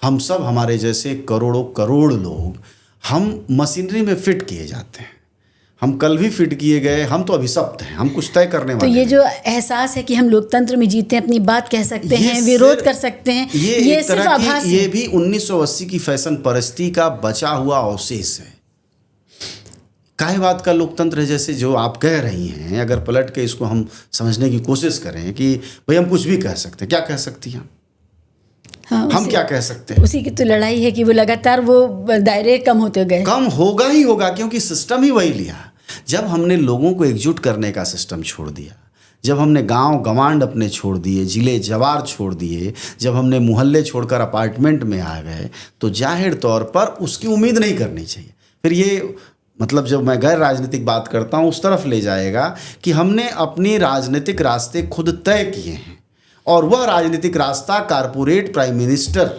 [SPEAKER 1] हम सब, हमारे जैसे करोड़ों करोड़ लोग, हम मशीनरी में फिट किए जाते हैं। हम कल भी फिट किए गए, हम तो अभिशप्त हैं, हम कुछ तय करने वाले।
[SPEAKER 2] तो ये जो एहसास है कि हम लोकतंत्र में जीते हैं, अपनी बात कह सकते हैं, विरोध कर सकते हैं, ये सिर्फ आभास है।
[SPEAKER 1] ये भी 1980 की फैशन परस्ती का बचा हुआ अवशेष है। काहे बात का लोकतंत्र है जैसे जो आप कह रही हैं? अगर पलट के इसको हम समझने की कोशिश करें कि भाई हम कुछ भी कह सकते हैं, क्या कह सकती हैं? हाँ, हम क्या कह सकते हैं?
[SPEAKER 2] उसी की तो लड़ाई है कि वो लगातार वो दायरे कम होते गए।
[SPEAKER 1] कम होगा ही होगा, क्योंकि सिस्टम ही वही लिया। जब हमने लोगों को एकजुट करने का सिस्टम छोड़ दिया, जब हमने गांव गवांड अपने छोड़ दिए, जिले जवार छोड़ दिए, जब हमने मोहल्ले छोड़कर अपार्टमेंट में आ गए, तो जाहिर तौर पर उसकी उम्मीद नहीं करनी चाहिए। फिर ये मतलब जब मैं गैर राजनीतिक बात करता हूँ उस तरफ ले जाएगा कि हमने अपनी राजनीतिक रास्ते खुद तय किए हैं, और वह राजनीतिक रास्ता कॉर्पोरेट प्राइम मिनिस्टर,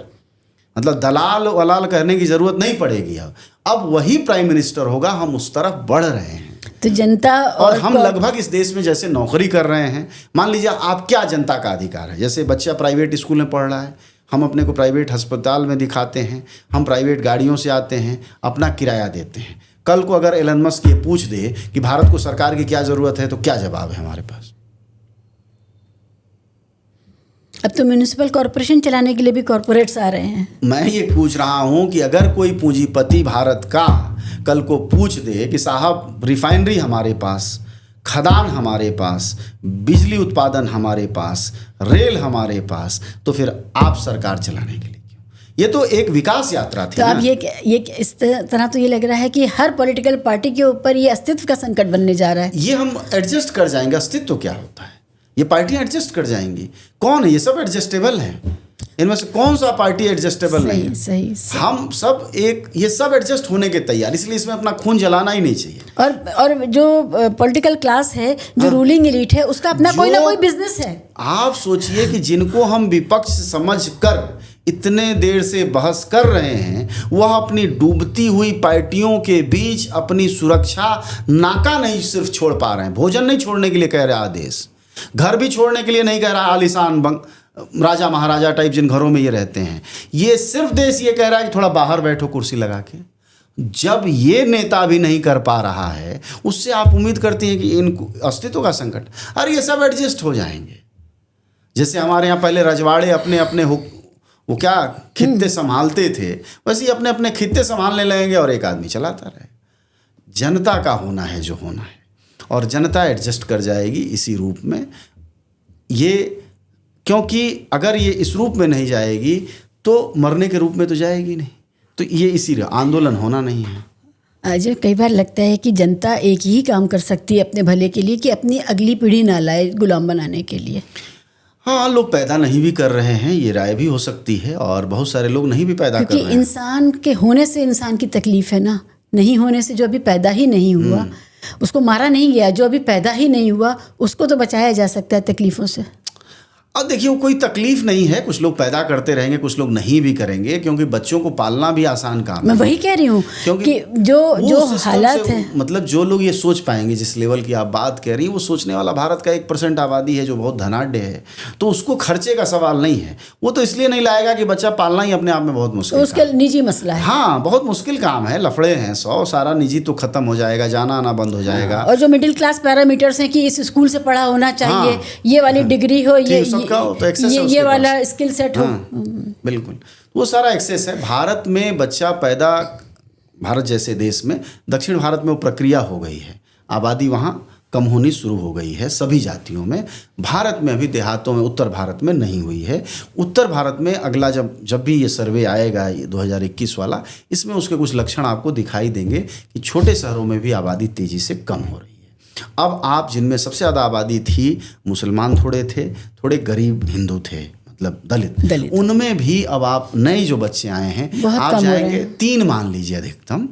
[SPEAKER 1] मतलब दलाल वलाल कहने की ज़रूरत नहीं पड़ेगी। अब वही प्राइम मिनिस्टर होगा। हम उस तरफ बढ़ रहे हैं।
[SPEAKER 2] तो जनता
[SPEAKER 1] और हम लगभग इस देश में जैसे नौकरी कर रहे हैं। मान लीजिए आप, क्या जनता का अधिकार है? जैसे बच्चा प्राइवेट स्कूल में पढ़ रहा है, हम अपने को प्राइवेट अस्पताल में दिखाते हैं, हम प्राइवेट गाड़ियों से आते हैं, अपना किराया देते हैं। कल को अगर एलन मस्क ये पूछ दे कि भारत को सरकार की क्या ज़रूरत है, तो क्या जवाब है हमारे पास?
[SPEAKER 2] अब तो म्यूनिसिपल कॉरपोरेशन चलाने के लिए भी कॉरपोरेट्स आ रहे हैं।
[SPEAKER 1] मैं ये पूछ रहा हूँ कि अगर कोई पूंजीपति भारत का कल को पूछ दे कि साहब रिफाइनरी हमारे पास, खदान हमारे पास, बिजली उत्पादन हमारे पास, रेल हमारे पास, तो फिर आप सरकार चलाने के लिए क्यों? ये तो एक विकास यात्रा थी
[SPEAKER 2] तो
[SPEAKER 1] ना।
[SPEAKER 2] अब ये इस तरह तो ये लग रहा है कि हर पॉलिटिकल पार्टी के ऊपर ये अस्तित्व का संकट बनने जा रहा है।
[SPEAKER 1] ये हम एडजस्ट कर जाएंगे। अस्तित्व क्या होता है? ये पार्टियां एडजस्ट कर जाएंगी। कौन है? ये सब एडजस्टेबल हैं। इनमें से कौन सा पार्टी एडजस्टेबल नहीं है?
[SPEAKER 2] सही।
[SPEAKER 1] हम सब ये सब एडजस्ट होने के तैयार, इसलिए इसमें अपना खून जलाना ही नहीं चाहिए।
[SPEAKER 2] और जो पॉलिटिकल क्लास है, जो रूलिंग एलीट है, उसका अपना कोई ना कोई बिजनेस है।
[SPEAKER 1] आप सोचिए कि जिनको हम विपक्ष समझ कर इतने देर से बहस कर रहे हैं, वह अपनी डूबती हुई पार्टियों के बीच अपनी सुरक्षा नाका नहीं सिर्फ छोड़ पा रहे हैं, भोजन नहीं छोड़ने के लिए कह रहा आदेश, घर भी छोड़ने के लिए नहीं कह रहा आलिशान राजा महाराजा टाइप जिन घरों में ये रहते हैं, ये सिर्फ देश ये कह रहा है कि थोड़ा बाहर बैठो कुर्सी लगा के। जब ये नेता भी नहीं कर पा रहा है, उससे आप उम्मीद करते हैं कि इनको अस्तित्व का संकट। अरे ये सब एडजस्ट हो जाएंगे। जैसे हमारे यहाँ पहले रजवाड़े अपने अपने वो क्या खित्ते संभालते थे, वैसे ही अपने अपने खित्ते संभालने लगेंगे और एक आदमी चलाता रहे। जनता का होना है जो होना है, और जनता एडजस्ट कर जाएगी इसी रूप में। ये क्योंकि अगर ये इस रूप में नहीं जाएगी तो मरने के रूप में तो जाएगी नहीं। तो ये इसीलिए आंदोलन होना नहीं है।
[SPEAKER 2] अजय, कई बार लगता है कि जनता एक ही काम कर सकती है अपने भले के लिए, कि अपनी अगली पीढ़ी ना लाए गुलाम बनाने के लिए।
[SPEAKER 1] हाँ, लोग पैदा नहीं भी कर रहे हैं, ये राय भी हो सकती है, और बहुत सारे लोग नहीं भी पैदा कर रहे हैं।
[SPEAKER 2] क्योंकि इंसान के होने से इंसान की तकलीफ है ना, नहीं होने से जो अभी पैदा ही नहीं हुआ उसको मारा नहीं गया, जो अभी पैदा ही नहीं हुआ उसको तो बचाया जा सकता है तकलीफ़ों से।
[SPEAKER 1] अब देखिए, कोई तकलीफ नहीं है, कुछ लोग पैदा करते रहेंगे, कुछ लोग नहीं भी करेंगे, क्योंकि बच्चों को पालना भी आसान काम है।
[SPEAKER 2] मैं वही कह रही हूँ कि जो हालात है,
[SPEAKER 1] मतलब जो लोग ये सोच पाएंगे, जिस लेवल की आप बात कह रही हैं, वो सोचने वाला भारत का 1% आबादी है जो बहुत धनाढ्य है, तो उसको खर्चे का सवाल नहीं है। वो तो इसलिए नहीं लाएगा कि बच्चा पालना ही अपने आप में बहुत मुश्किल,
[SPEAKER 2] उसका निजी मसला है।
[SPEAKER 1] हाँ, बहुत मुश्किल काम है, लफड़े हैं 100, सारा निजी तो खत्म हो जाएगा, जाना आना बंद हो जाएगा।
[SPEAKER 2] और जो मिडिल क्लास पैरामीटर्स हैं कि इस स्कूल से पढ़ा होना चाहिए, ये वाली डिग्री हो, ये वाला स्किल सेट हो,
[SPEAKER 1] बिल्कुल, वो सारा एक्सेस है। भारत में बच्चा पैदा, भारत जैसे देश में, दक्षिण भारत में वो प्रक्रिया हो गई है, आबादी वहाँ कम होनी शुरू हो गई है सभी जातियों में। भारत में अभी देहातों में, उत्तर भारत में नहीं हुई है। उत्तर भारत में अगला जब भी ये सर्वे आएगा, ये 2021 वाला, इसमें उसके कुछ लक्षण आपको दिखाई देंगे कि छोटे शहरों में भी आबादी तेज़ी से कम हो रही है। अब आप जिनमें सबसे ज़्यादा आबादी थी, मुसलमान थोड़े थे, थोड़े गरीब हिंदू थे, मतलब दलित, उनमें भी अब आप नए जो बच्चे आए हैं, आप जाएंगे 3 मान लीजिए अधिकतम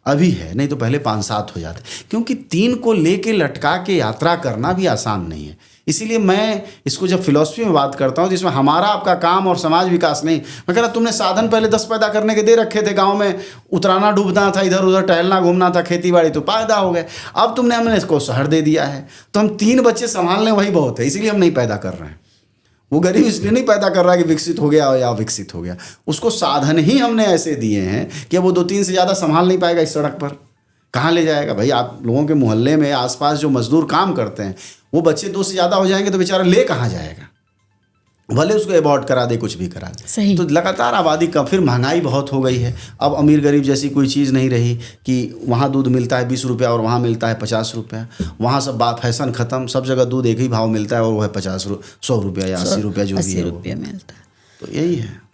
[SPEAKER 1] अभी है, नहीं तो पहले 5-7 हो जाते, क्योंकि 3 को लेके लटका के यात्रा करना भी आसान नहीं है। इसीलिए मैं इसको जब फिलॉसफी में बात करता हूँ, जिसमें हमारा आपका काम और समाज विकास नहीं, मैं कह रहा तुमने साधन पहले 10 पैदा करने के दे रखे थे, गांव में उतराना डूबना था, इधर उधर टहलना घूमना था, खेती बाड़ी तो पैदा हो गए। अब हमने इसको शहर दे दिया है, तो हम 3 बच्चे संभाल लें वही बहुत है, इसीलिए हम नहीं पैदा कर रहे हैं। वो गरीब इसलिए नहीं पैदा कर रहा है कि विकसित हो गया या विकसित हो गया, उसको साधन ही हमने ऐसे दिए हैं कि वो 2-3 से ज़्यादा संभाल नहीं पाएगा। इस सड़क पर कहाँ ले जाएगा भाई? आप लोगों के मोहल्ले में आसपास जो मजदूर काम करते हैं, वो बच्चे 2 से ज़्यादा हो जाएंगे तो बेचारा ले कहाँ जाएगा? भले उसको एबॉर्ट करा दे, कुछ भी करा दे।
[SPEAKER 2] सही।
[SPEAKER 1] तो लगातार आबादी कम, फिर महंगाई बहुत हो गई है। अब अमीर गरीब जैसी कोई चीज़ नहीं रही कि वहाँ दूध मिलता है 20 रुपया और वहाँ मिलता है 50 रुपया। वहाँ सब बात फैशन ख़त्म, सब जगह दूध एक ही भाव मिलता है और वो है 100 रुपया या 80 रुपया, जो भी है
[SPEAKER 2] 80 रुपया मिलता है।
[SPEAKER 1] तो यही है।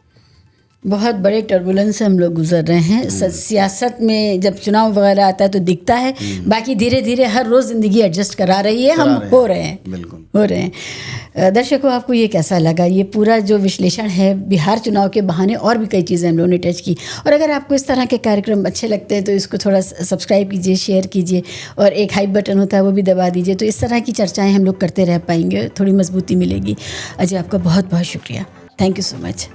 [SPEAKER 2] बहुत बड़े टर्बुलेंस से हम लोग गुजर रहे हैं। सियासत में जब चुनाव वगैरह आता है तो दिखता है, बाकी धीरे धीरे हर रोज़ ज़िंदगी एडजस्ट करा रही है, हम हो रहे हैं,
[SPEAKER 1] बिल्कुल
[SPEAKER 2] हो रहे हैं। दर्शकों, आपको ये कैसा लगा? ये पूरा जो विश्लेषण है, बिहार चुनाव के बहाने और भी कई चीज़ें हम लोगों ने टच की। और अगर आपको इस तरह के कार्यक्रम अच्छे लगते हैं तो इसको थोड़ा सब्सक्राइब कीजिए, शेयर कीजिए, और एक हाइप बटन होता है वो भी दबा दीजिए। तो इस तरह की चर्चाएँ हम लोग करते रह पाएंगे, थोड़ी मजबूती मिलेगी। अजय, आपका बहुत बहुत शुक्रिया। Thank you so much.